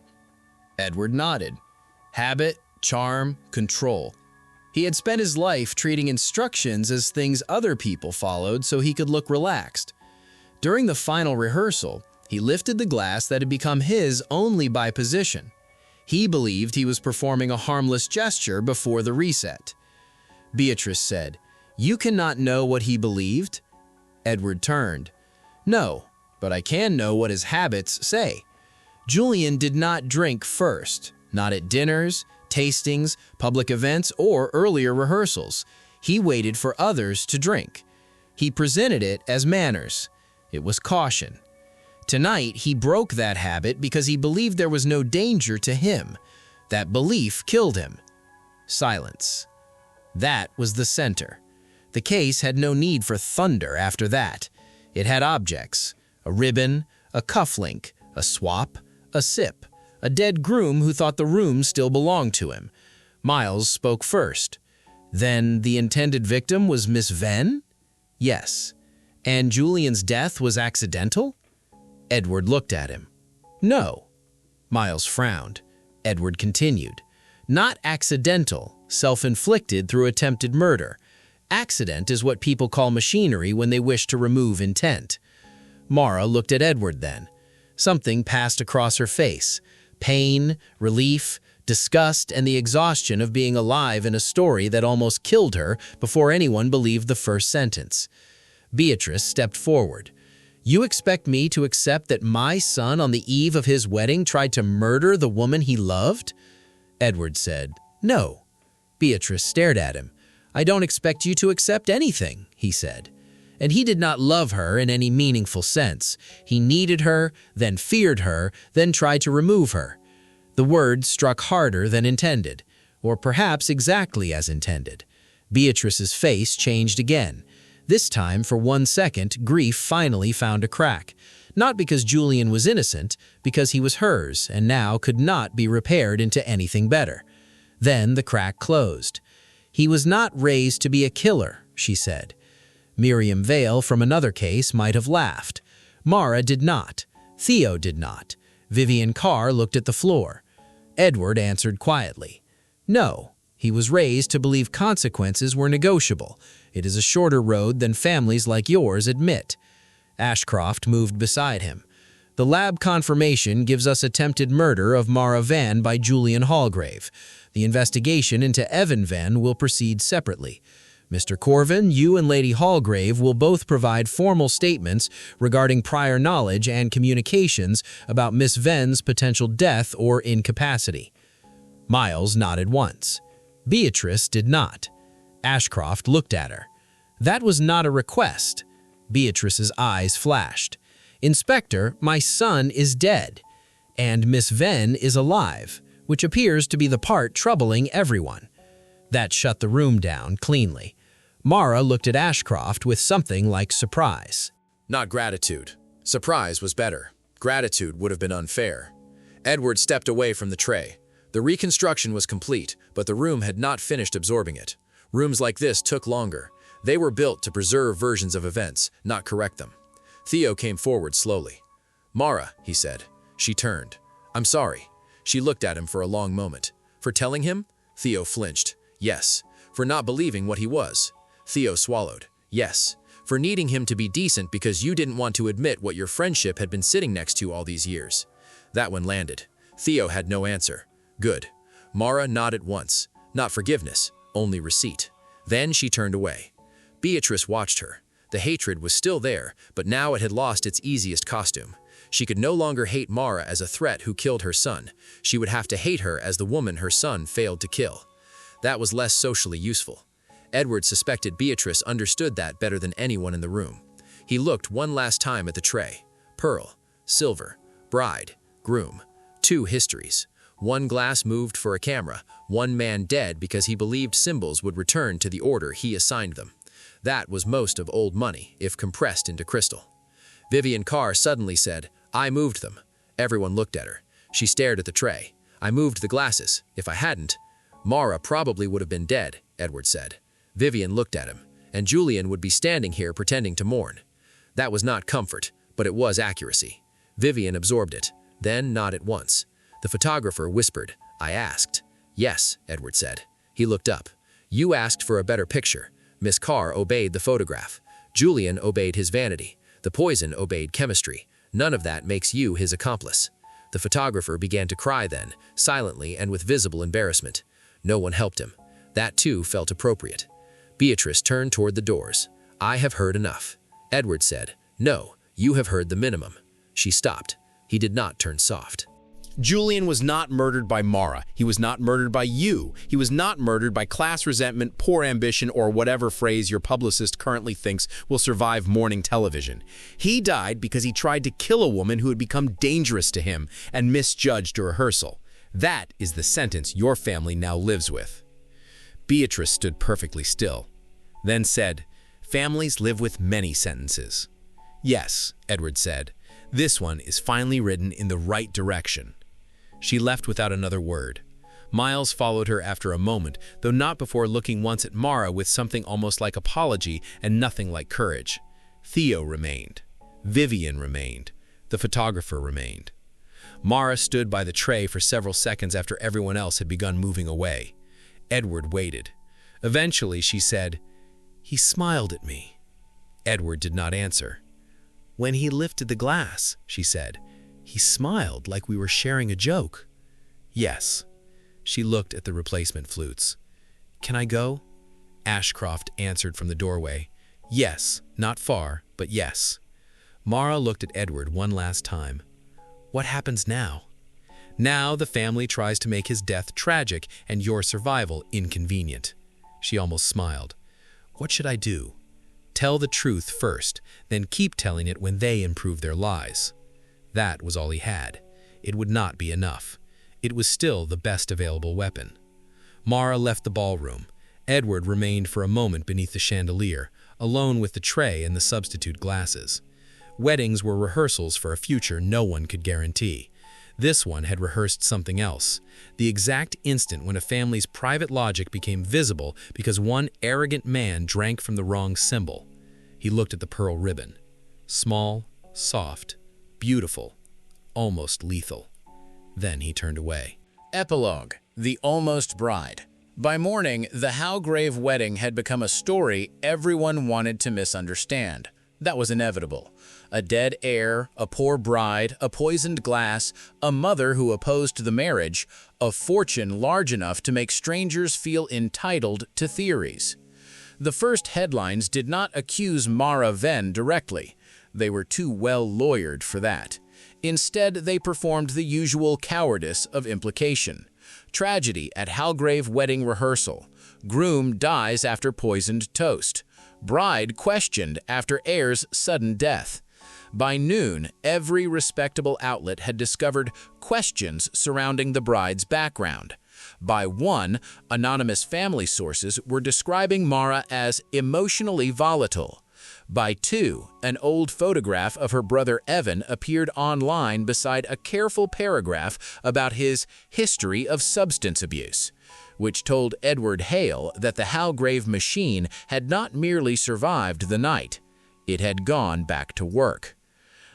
Edward nodded. Habit, charm, control. He had spent his life treating instructions as things other people followed so he could look relaxed. During the final rehearsal, he lifted the glass that had become his only by position. He believed he was performing a harmless gesture before the reset. Beatrice said, "You cannot know what he believed?" Edward turned. "No, but I can know what his habits say." Julian did not drink first, not at dinners, tastings, public events, or earlier rehearsals. He waited for others to drink. He presented it as manners. It was caution. Tonight, he broke that habit because he believed there was no danger to him. That belief killed him. Silence. That was the center. The case had no need for thunder after that. It had objects, a ribbon, a cufflink, a swap, a sip, a dead groom who thought the room still belonged to him. Miles spoke first. "Then the intended victim was Miss Venn?" "Yes." "And Julian's death was accidental?" Edward looked at him. "No." Miles frowned. Edward continued. "Not accidental, self-inflicted through attempted murder. Accident is what people call machinery when they wish to remove intent." Mara looked at Edward then. Something passed across her face. Pain, relief, disgust, and the exhaustion of being alive in a story that almost killed her before anyone believed the first sentence. Beatrice stepped forward. "You expect me to accept that my son on the eve of his wedding tried to murder the woman he loved?" Edward said, "No." Beatrice stared at him. "I don't expect you to accept anything," he said. And he did not love her in any meaningful sense. He needed her, then feared her, then tried to remove her. The word struck harder than intended, or perhaps exactly as intended. Beatrice's face changed again. This time, for 1 second, grief finally found a crack. Not because Julian was innocent, because he was hers and now could not be repaired into anything better. Then the crack closed. "He was not raised to be a killer," she said. Miriam Vale from another case might have laughed. Mara did not. Theo did not. Vivian Carr looked at the floor. Edward answered quietly. "No, he was raised to believe consequences were negotiable. It is a shorter road than families like yours admit." Ashcroft moved beside him. The lab confirmation gives us attempted murder of Mara Van by Julian Hallgrave. The investigation into Evan Van will proceed separately. Mr. Corvin, you and Lady Hallgrave will both provide formal statements regarding prior knowledge and communications about Miss Ven's potential death or incapacity. Miles nodded once. Beatrice did not. Ashcroft looked at her. That was not a request. Beatrice's eyes flashed. Inspector, my son is dead, and Miss Ven is alive, which appears to be the part troubling everyone. That shut the room down cleanly. Mara looked at Ashcroft with something like surprise. Not gratitude. Surprise was better. Gratitude would have been unfair. Edward stepped away from the tray. The reconstruction was complete, but the room had not finished absorbing it. Rooms like this took longer. They were built to preserve versions of events, not correct them. Theo came forward slowly. "Mara," he said. She turned. "I'm sorry." She looked at him for a long moment. "For telling him?" Theo flinched. "Yes." "For not believing what he was?" Theo swallowed. "Yes." "For needing him to be decent because you didn't want to admit what your friendship had been sitting next to all these years." That one landed. Theo had no answer. "Good." Mara nodded once. Not forgiveness, only receipt. Then she turned away. Beatrice watched her. The hatred was still there, but now it had lost its easiest costume. She could no longer hate Mara as a threat who killed her son. She would have to hate her as the woman her son failed to kill. That was less socially useful. Edward suspected Beatrice understood that better than anyone in the room. He looked one last time at the tray. Pearl, silver, bride, groom. 2 histories. 1 glass moved for a camera, 1 man dead because he believed symbols would return to the order he assigned them. That was most of old money, if compressed into crystal. Vivian Carr suddenly said, "I moved them." Everyone looked at her. She stared at the tray. "I moved the glasses. If I hadn't, Mara probably would have been dead," Edward said. Vivian looked at him, and Julian would be standing here pretending to mourn. That was not comfort, but it was accuracy. Vivian absorbed it, then nodded once. The photographer whispered, "I asked." "Yes," Edward said. He looked up. "You asked for a better picture." Miss Carr obeyed the photograph. Julian obeyed his vanity. The poison obeyed chemistry. None of that makes you his accomplice. The photographer began to cry then, silently and with visible embarrassment. No one helped him. That too felt appropriate. Beatrice turned toward the doors. "I have heard enough." Edward said, "No, you have heard the minimum." She stopped. He did not turn soft. Julian was not murdered by Mara. He was not murdered by you. He was not murdered by class resentment, poor ambition, or whatever phrase your publicist currently thinks will survive morning television. He died because he tried to kill a woman who had become dangerous to him and misjudged a rehearsal. That is the sentence your family now lives with. Beatrice stood perfectly still, then said, "Families live with many sentences." "Yes," Edward said, "this one is finally written in the right direction." She left without another word. Miles followed her after a moment, though not before looking once at Mara with something almost like apology and nothing like courage. Theo remained. Vivian remained. The photographer remained. Mara stood by the tray for several seconds after everyone else had begun moving away. Edward waited. Eventually, she said, "He smiled at me." Edward did not answer. "When he lifted the glass," she said, "he smiled like we were sharing a joke." "Yes." She looked at the replacement flutes. "Can I go?" Ashcroft answered from the doorway. "Yes, not far, but yes." Mara looked at Edward one last time. "What happens now?" "Now the family tries to make his death tragic and your survival inconvenient." She almost smiled. "What should I do?" "Tell the truth first, then keep telling it when they improve their lies." That was all he had. It would not be enough. It was still the best available weapon. Mara left the ballroom. Edward remained for a moment beneath the chandelier, alone with the tray and the substitute glasses. Weddings were rehearsals for a future no one could guarantee. This one had rehearsed something else, the exact instant when a family's private logic became visible because one arrogant man drank from the wrong symbol. He looked at the pearl ribbon. Small, soft, beautiful, almost lethal. Then he turned away. Epilogue: The Almost Bride. By morning, the Hallgrave wedding had become a story everyone wanted to misunderstand. That was inevitable. A dead heir, a poor bride, a poisoned glass, a mother who opposed the marriage, a fortune large enough to make strangers feel entitled to theories. The first headlines did not accuse Mara Venn directly. They were too well lawyered for that. Instead, they performed the usual cowardice of implication. Tragedy at Halgrave wedding rehearsal. Groom dies after poisoned toast. Bride questioned after heir's sudden death. By noon, every respectable outlet had discovered questions surrounding the bride's background. By 1, anonymous family sources were describing Mara as emotionally volatile. By 2, an old photograph of her brother Evan appeared online beside a careful paragraph about his history of substance abuse, which told Edward Hale that the Halgrave machine had not merely survived the night, it had gone back to work.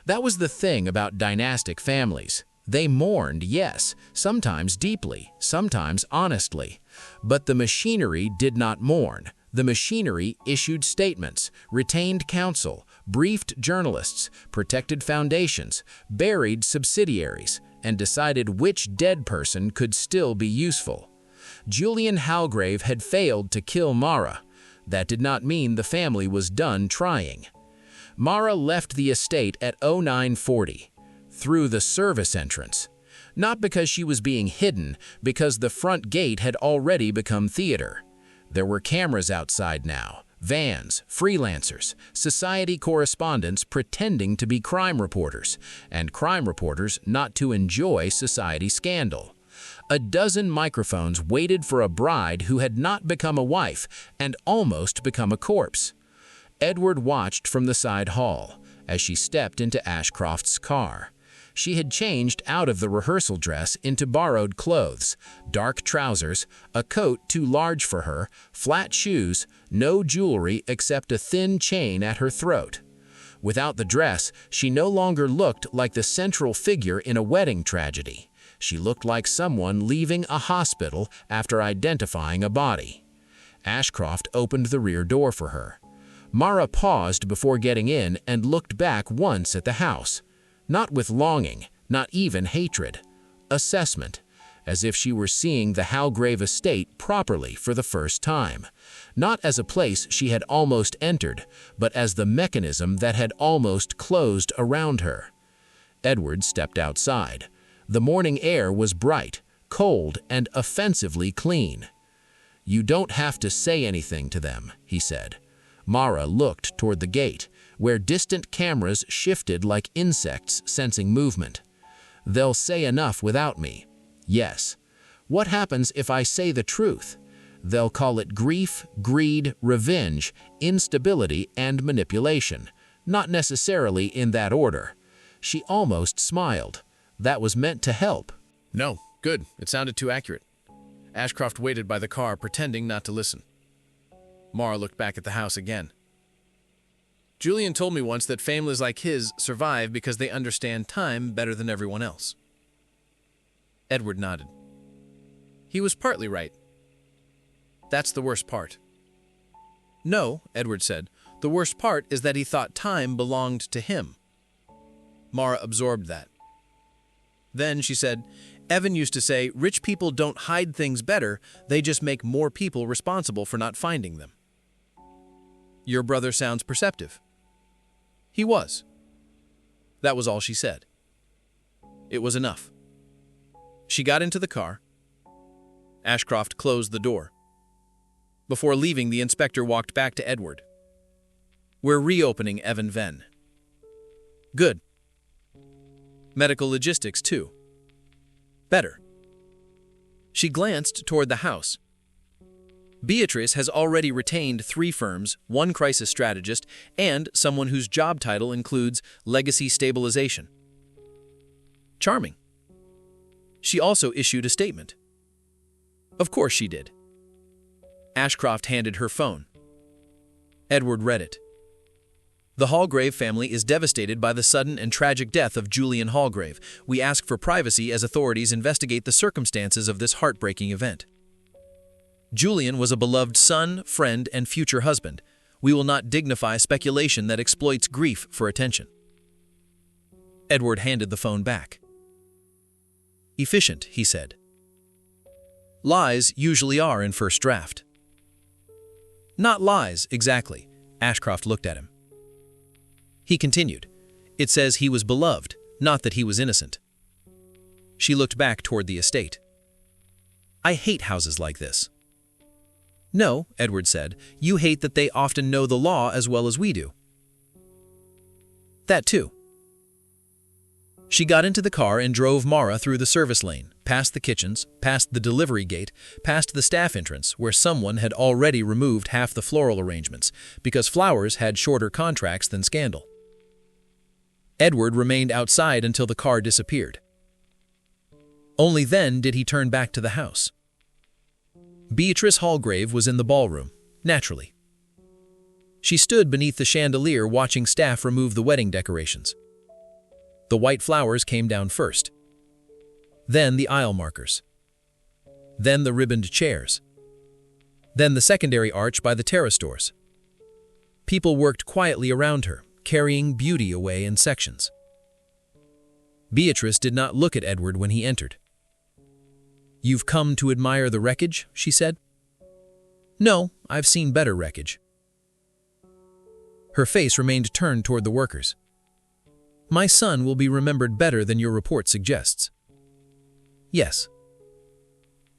That was the thing about dynastic families. They mourned, yes, sometimes deeply, sometimes honestly. But the machinery did not mourn. The machinery issued statements, retained counsel, briefed journalists, protected foundations, buried subsidiaries, and decided which dead person could still be useful. Julian Halgrave had failed to kill Mara. That did not mean the family was done trying. Mara left the estate at 0940. Through the service entrance. Not because she was being hidden, because the front gate had already become theater. There were cameras outside now, vans, freelancers, society correspondents pretending to be crime reporters, and crime reporters not to enjoy society scandal. A dozen microphones waited for a bride who had not become a wife and almost become a corpse. Edward watched from the side hall as she stepped into Ashcroft's car. She had changed out of the rehearsal dress into borrowed clothes, dark trousers, a coat too large for her, flat shoes, no jewelry except a thin chain at her throat. Without the dress, she no longer looked like the central figure in a wedding tragedy. She looked like someone leaving a hospital after identifying a body. Ashcroft opened the rear door for her. Mara paused before getting in and looked back once at the house. Not with longing, not even hatred. Assessment, as if she were seeing the Halgrave estate properly for the first time. Not as a place she had almost entered, but as the mechanism that had almost closed around her. Edward stepped outside. The morning air was bright, cold, and offensively clean. "You don't have to say anything to them," he said. Mara looked toward the gate, where distant cameras shifted like insects sensing movement. "They'll say enough without me." "Yes. What happens if I say the truth?" "They'll call it grief, greed, revenge, instability, and manipulation. Not necessarily in that order." She almost smiled. That was meant to help. No, good. It sounded too accurate. Ashcroft waited by the car, pretending not to listen. Mara looked back at the house again. "Julian told me once that families like his survive because they understand time better than everyone else." Edward nodded. He was partly right. That's the worst part. "No," Edward said. "The worst part is that he thought time belonged to him." Mara absorbed that. Then she said, "Evan used to say, rich people don't hide things better, they just make more people responsible for not finding them." "Your brother sounds perceptive." He was. That was all she said. It was enough. She got into the car. Ashcroft closed the door. Before leaving, the inspector walked back to Edward. "We're reopening Evan Venn." "Good. Medical logistics, too." "Better." She glanced toward the house. Beatrice has already retained 3 firms, 1 crisis strategist, and someone whose job title includes legacy stabilization. Charming. She also issued a statement. Of course she did. Ashcroft handed her phone. Edward read it. "The Halgrave family is devastated by the sudden and tragic death of Julian Halgrave. We ask for privacy as authorities investigate the circumstances of this heartbreaking event. Julian was a beloved son, friend, and future husband. We will not dignify speculation that exploits grief for attention." Edward handed the phone back. "Efficient," he said. "Lies usually are in first draft." "Not lies, exactly." Ashcroft looked at him. He continued, "It says he was beloved, not that he was innocent." She looked back toward the estate. "I hate houses like this." "No," Edward said, "you hate that they often know the law as well as we do." "That too." She got into the car and drove Mara through the service lane, past the kitchens, past the delivery gate, past the staff entrance, where someone had already removed half the floral arrangements, because flowers had shorter contracts than scandal. Edward remained outside until the car disappeared. Only then did he turn back to the house. Beatrice Hallgrave was in the ballroom, naturally. She stood beneath the chandelier watching staff remove the wedding decorations. The white flowers came down first. Then the aisle markers. Then the ribboned chairs. Then the secondary arch by the terrace doors. People worked quietly around her, carrying beauty away in sections. Beatrice did not look at Edward when he entered. "You've come to admire the wreckage?" she said. "No, I've seen better wreckage." Her face remained turned toward the workers. "My son will be remembered better than your report suggests." "Yes."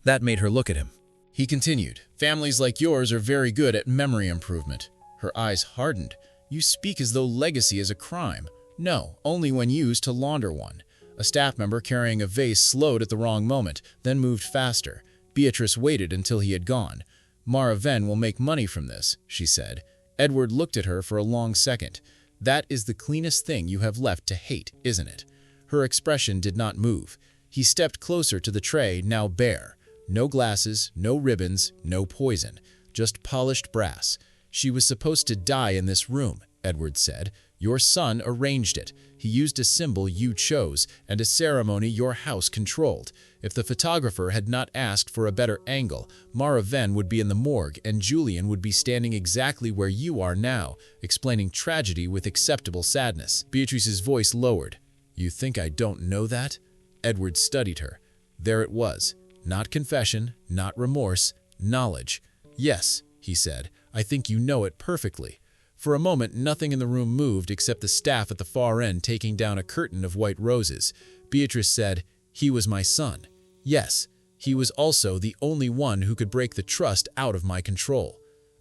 That made her look at him. He continued, "Families like yours are very good at memory improvement." Her eyes hardened. "You speak as though legacy is a crime." "No, only when used to launder one." A staff member carrying a vase slowed at the wrong moment, then moved faster. Beatrice waited until he had gone. "Mara Venn will make money from this," she said. Edward looked at her for a long second. "That is the cleanest thing you have left to hate, isn't it?" Her expression did not move. He stepped closer to the tray, now bare. No glasses, no ribbons, no poison. Just polished brass. "She was supposed to die in this room," Edward said. "Your son arranged it. He used a symbol you chose, and a ceremony your house controlled. If the photographer had not asked for a better angle, Mara Venn would be in the morgue, and Julian would be standing exactly where you are now, explaining tragedy with acceptable sadness." Beatrice's voice lowered. "You think I don't know that?" Edward studied her. There it was. Not confession, not remorse, knowledge. "Yes," he said, "I think you know it perfectly." For a moment, nothing in the room moved except the staff at the far end taking down a curtain of white roses. Beatrice said, "He was my son. Yes, he was also the only one who could break the trust out of my control."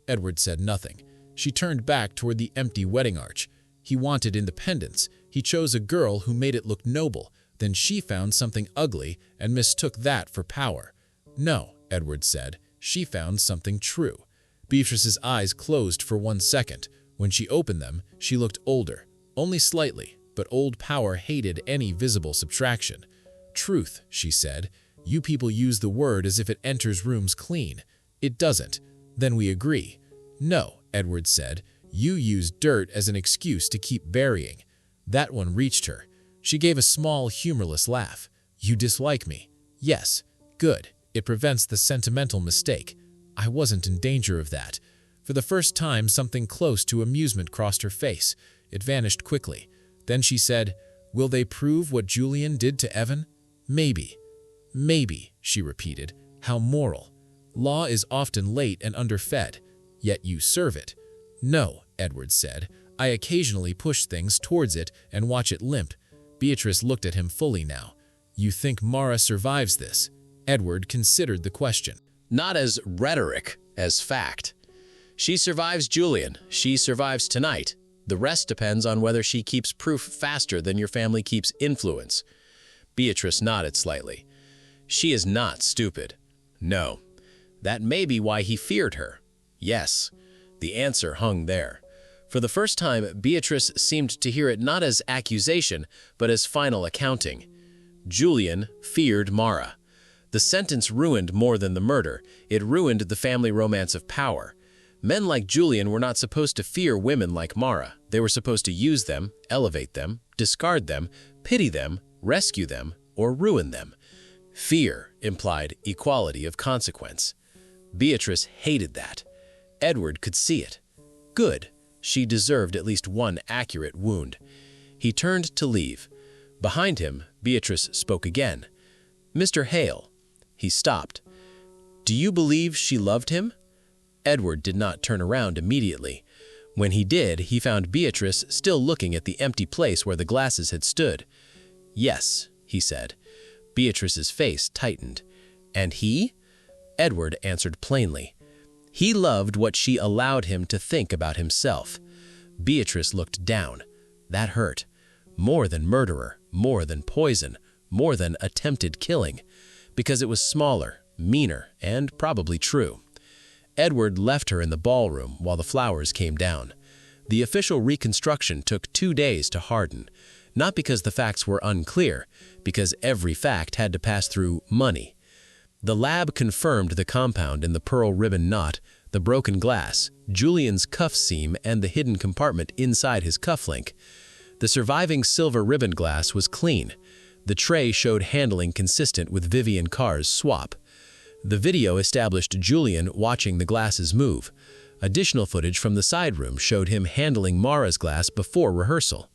Edward said nothing. She turned back toward the empty wedding arch. He wanted independence. He chose a girl who made it look noble. Then she found something ugly and mistook that for power. "No," Edward said, "she found something true." Beatrice's eyes closed for 1 second. When she opened them, she looked older, only slightly, but old power hated any visible subtraction. "Truth," she said. "You people use the word as if it enters rooms clean. It doesn't. Then we agree." "No," Edward said. "You use dirt as an excuse to keep burying." That one reached her. She gave a small, humorless laugh. "You dislike me?" "Yes." "Good. It prevents the sentimental mistake." I wasn't in danger of that. For the first time, something close to amusement crossed her face. It vanished quickly. Then she said, "Will they prove what Julian did to Evan?" "Maybe." "Maybe," she repeated. "How moral. Law is often late and underfed, yet you serve it." "No," Edward said. "I occasionally push things towards it and watch it limp." Beatrice looked at him fully now. "You think Mara survives this?" Edward considered the question. Not as rhetoric, as fact. She survives Julian. She survives tonight. The rest depends on whether she keeps proof faster than your family keeps influence. Beatrice nodded slightly. She is not stupid. No. That may be why he feared her. Yes. The answer hung there. For the first time, Beatrice seemed to hear it not as accusation, but as final accounting. Julian feared Mara. The sentence ruined more than the murder. It ruined the family romance of power. Men like Julian were not supposed to fear women like Mara. They were supposed to use them, elevate them, discard them, pity them, rescue them, or ruin them. Fear implied equality of consequence. Beatrice hated that. Edward could see it. Good. She deserved at least one accurate wound. He turned to leave. Behind him, Beatrice spoke again. "Mr. Hale." He stopped. "Do you believe she loved him?" Edward did not turn around immediately. When he did, he found Beatrice still looking at the empty place where the glasses had stood. "Yes," he said. Beatrice's face tightened. "And he?" Edward answered plainly. "He loved what she allowed him to think about himself." Beatrice looked down. That hurt. More than murderer, more than poison, more than attempted killing. Because it was smaller, meaner, and probably true. Edward left her in the ballroom while the flowers came down. The official reconstruction took 2 days to harden. Not because the facts were unclear, because every fact had to pass through money. The lab confirmed the compound in the pearl ribbon knot, the broken glass, Julian's cuff seam, and the hidden compartment inside his cufflink. The surviving silver ribbon glass was clean. The tray showed handling consistent with Vivian Carr's swap. The video established Julian watching the glasses move. Additional footage from the side room showed him handling Mara's glass before rehearsal.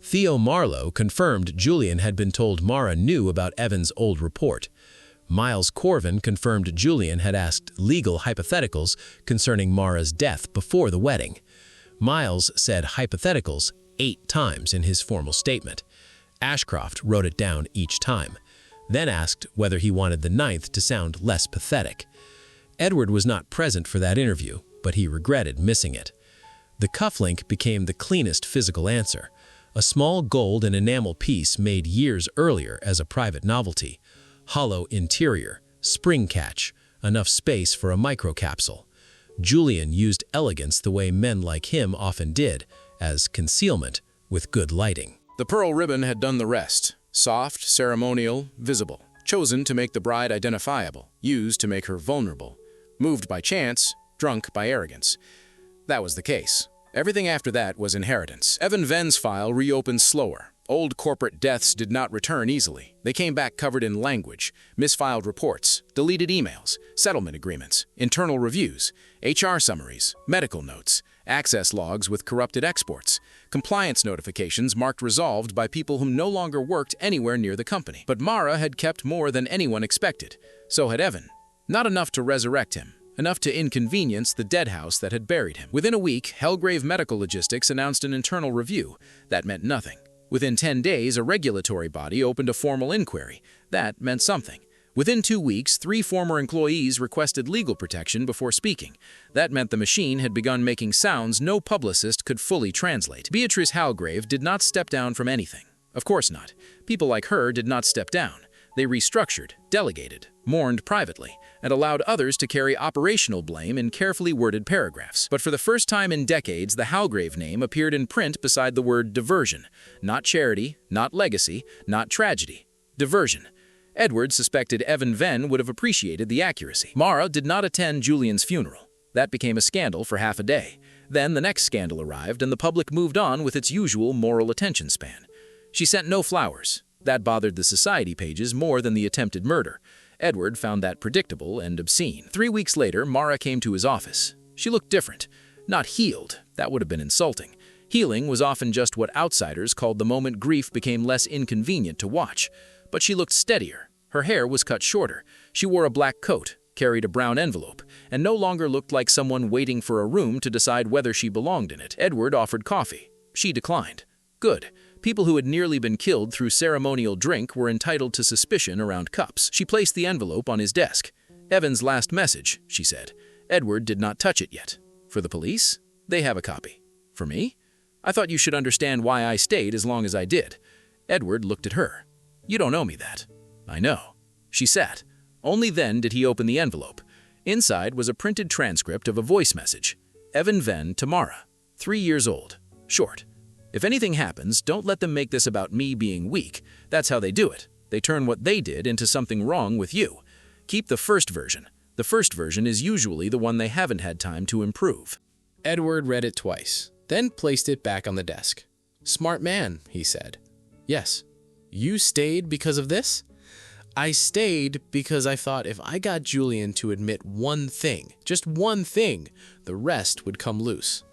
Theo Marlowe confirmed Julian had been told Mara knew about Evan's old report. Miles Corvin confirmed Julian had asked legal hypotheticals concerning Mara's death before the wedding. Miles said hypotheticals 8 times in his formal statement. Ashcroft wrote it down each time, then asked whether he wanted the 9th to sound less pathetic. Edward was not present for that interview, but he regretted missing it. The cufflink became the cleanest physical answer, a small gold and enamel piece made years earlier as a private novelty. Hollow interior, spring catch, enough space for a microcapsule. Julian used elegance the way men like him often did, as concealment with good lighting. The pearl ribbon had done the rest. Soft, ceremonial, visible. Chosen to make the bride identifiable. Used to make her vulnerable. Moved by chance, drunk by arrogance. That was the case. Everything after that was inheritance. Evan Venn's file reopened slower. Old corporate deaths did not return easily. They came back covered in language, misfiled reports, deleted emails, settlement agreements, internal reviews, HR summaries, medical notes, access logs with corrupted exports, compliance notifications marked resolved by people who no longer worked anywhere near the company. But Mara had kept more than anyone expected. So had Evan. Not enough to resurrect him. Enough to inconvenience the dead house that had buried him. Within a week, Helgrave Medical Logistics announced an internal review. That meant nothing. Within 10 days, a regulatory body opened a formal inquiry. That meant something. Within 2 weeks, 3 former employees requested legal protection before speaking. That meant the machine had begun making sounds no publicist could fully translate. Beatrice Halgrave did not step down from anything. Of course not. People like her did not step down. They restructured, delegated, mourned privately, and allowed others to carry operational blame in carefully worded paragraphs. But for the first time in decades, the Halgrave name appeared in print beside the word diversion. Not charity, not legacy, not tragedy. Diversion. Edward suspected Evan Venn would have appreciated the accuracy. Mara did not attend Julian's funeral. That became a scandal for half a day. Then the next scandal arrived, and the public moved on with its usual moral attention span. She sent no flowers. That bothered the society pages more than the attempted murder. Edward found that predictable and obscene. 3 weeks later, Mara came to his office. She looked different. Not healed. That would have been insulting. Healing was often just what outsiders called the moment grief became less inconvenient to watch. But she looked steadier. Her hair was cut shorter. She wore a black coat, carried a brown envelope, and no longer looked like someone waiting for a room to decide whether she belonged in it. Edward offered coffee. She declined. Good. People who had nearly been killed through ceremonial drink were entitled to suspicion around cups. She placed the envelope on his desk. "Evan's last message," she said. Edward did not touch it yet. "For the police? They have a copy. For me? I thought you should understand why I stayed as long as I did." Edward looked at her. "You don't owe me that." "I know." She sat. Only then did he open the envelope. Inside was a printed transcript of a voice message. Evan Venn to Mara, 3 years old. Short. "If anything happens, don't let them make this about me being weak. That's how they do it. They turn what they did into something wrong with you. Keep the first version. The first version is usually the one they haven't had time to improve." Edward read it twice, then placed it back on the desk. "Smart man," he said. "Yes. You stayed because of this?" "I stayed because I thought if I got Julian to admit one thing, just one thing, the rest would come loose."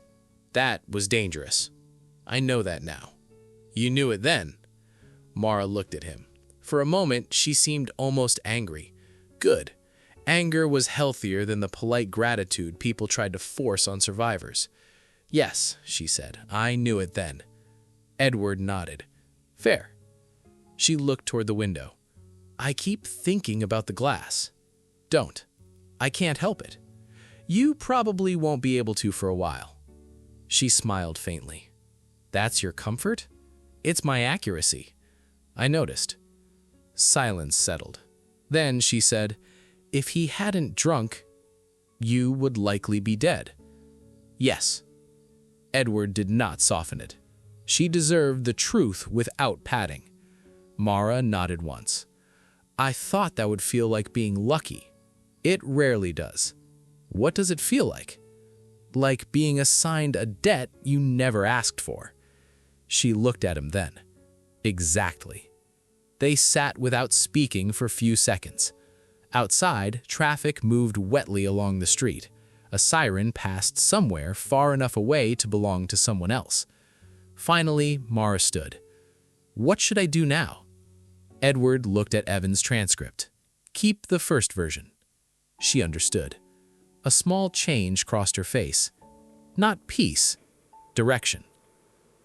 That was dangerous. I know that now. You knew it then. Mara looked at him. For a moment, she seemed almost angry. Good. Anger was healthier than the polite gratitude people tried to force on survivors. Yes, she said, I knew it then. Edward nodded. Fair. She looked toward the window. I keep thinking about the glass. Don't. I can't help it. You probably won't be able to for a while. She smiled faintly. That's your comfort? It's my accuracy. I noticed. Silence settled. Then she said, if he hadn't drunk, you would likely be dead. Yes. Edward did not soften it. She deserved the truth without padding. Mara nodded once. I thought that would feel like being lucky. It rarely does. What does it feel like? Like being assigned a debt you never asked for. She looked at him then. Exactly. They sat without speaking for a few seconds. Outside, traffic moved wetly along the street. A siren passed somewhere far enough away to belong to someone else. Finally, Mara stood. What should I do now? Edward looked at Evan's transcript. Keep the first version. She understood. A small change crossed her face. Not peace, direction.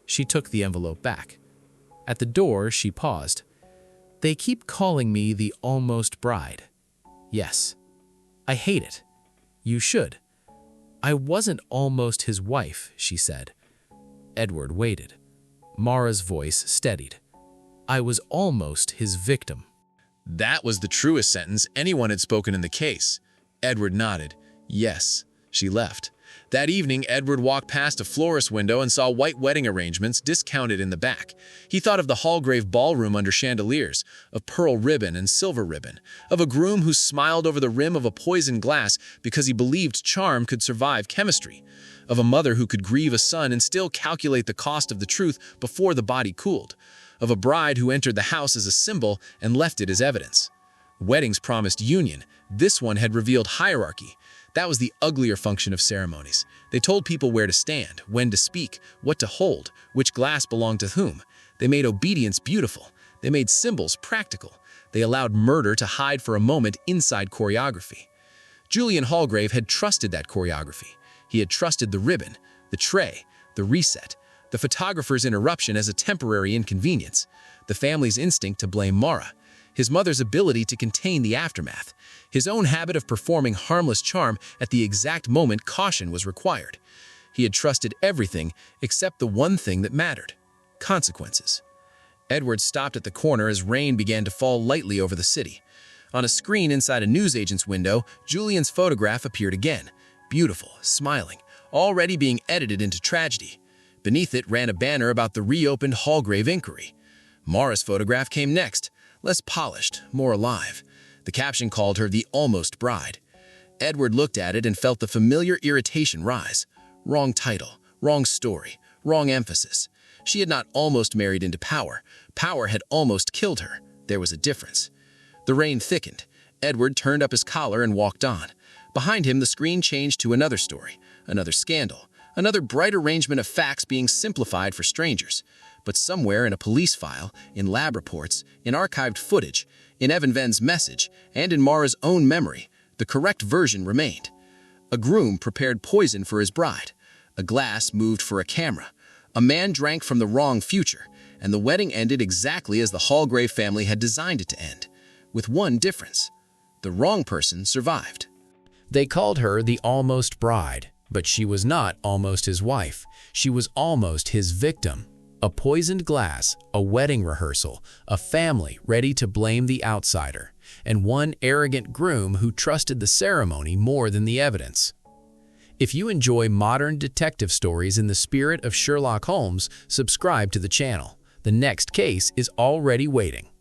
She took the envelope back. At the door, she paused. They keep calling me the almost bride. Yes. I hate it. You should. I wasn't almost his wife, she said. Edward waited. Mara's voice steadied. I was almost his victim. That was the truest sentence anyone had spoken in the case. Edward nodded. Yes. She left. That evening, Edward walked past a florist window and saw white wedding arrangements discounted in the back. He thought of the Hallgrave ballroom under chandeliers, of pearl ribbon and silver ribbon, of a groom who smiled over the rim of a poisoned glass because he believed charm could survive chemistry, of a mother who could grieve a son and still calculate the cost of the truth before the body cooled, of a bride who entered the house as a symbol and left it as evidence. Weddings promised union. This one had revealed hierarchy. That was the uglier function of ceremonies. They told people where to stand, when to speak, what to hold, which glass belonged to whom. They made obedience beautiful. They made symbols practical. They allowed murder to hide for a moment inside choreography. Julian Hallgrave had trusted that choreography. He had trusted the ribbon, the tray, the reset, the photographer's interruption as a temporary inconvenience, the family's instinct to blame Mara, his mother's ability to contain the aftermath, his own habit of performing harmless charm at the exact moment caution was required. He had trusted everything except the one thing that mattered: consequences. Edward stopped at the corner as rain began to fall lightly over the city. On a screen inside a newsagent's window, Julian's photograph appeared again, beautiful, smiling, already being edited into tragedy. Beneath it ran a banner about the reopened Hallgrave inquiry. Mara's photograph came next, less polished, more alive. The caption called her the almost bride. Edward looked at it and felt the familiar irritation rise. Wrong title, wrong story, wrong emphasis. She had not almost married into power. Power had almost killed her. There was a difference. The rain thickened. Edward turned up his collar and walked on. Behind him, the screen changed to another story, another scandal, another bright arrangement of facts being simplified for strangers. But somewhere in a police file, in lab reports, in archived footage, in Evan Venn's message, and in Mara's own memory, the correct version remained. A groom prepared poison for his bride. A glass moved for a camera. A man drank from the wrong future, and the wedding ended exactly as the Hallgrave family had designed it to end, with one difference. The wrong person survived. They called her the almost bride, but she was not almost his wife. She was almost his victim. A poisoned glass, a wedding rehearsal, a family ready to blame the outsider, and one arrogant groom who trusted the ceremony more than the evidence. If you enjoy modern detective stories in the spirit of Sherlock Holmes, subscribe to the channel. The next case is already waiting.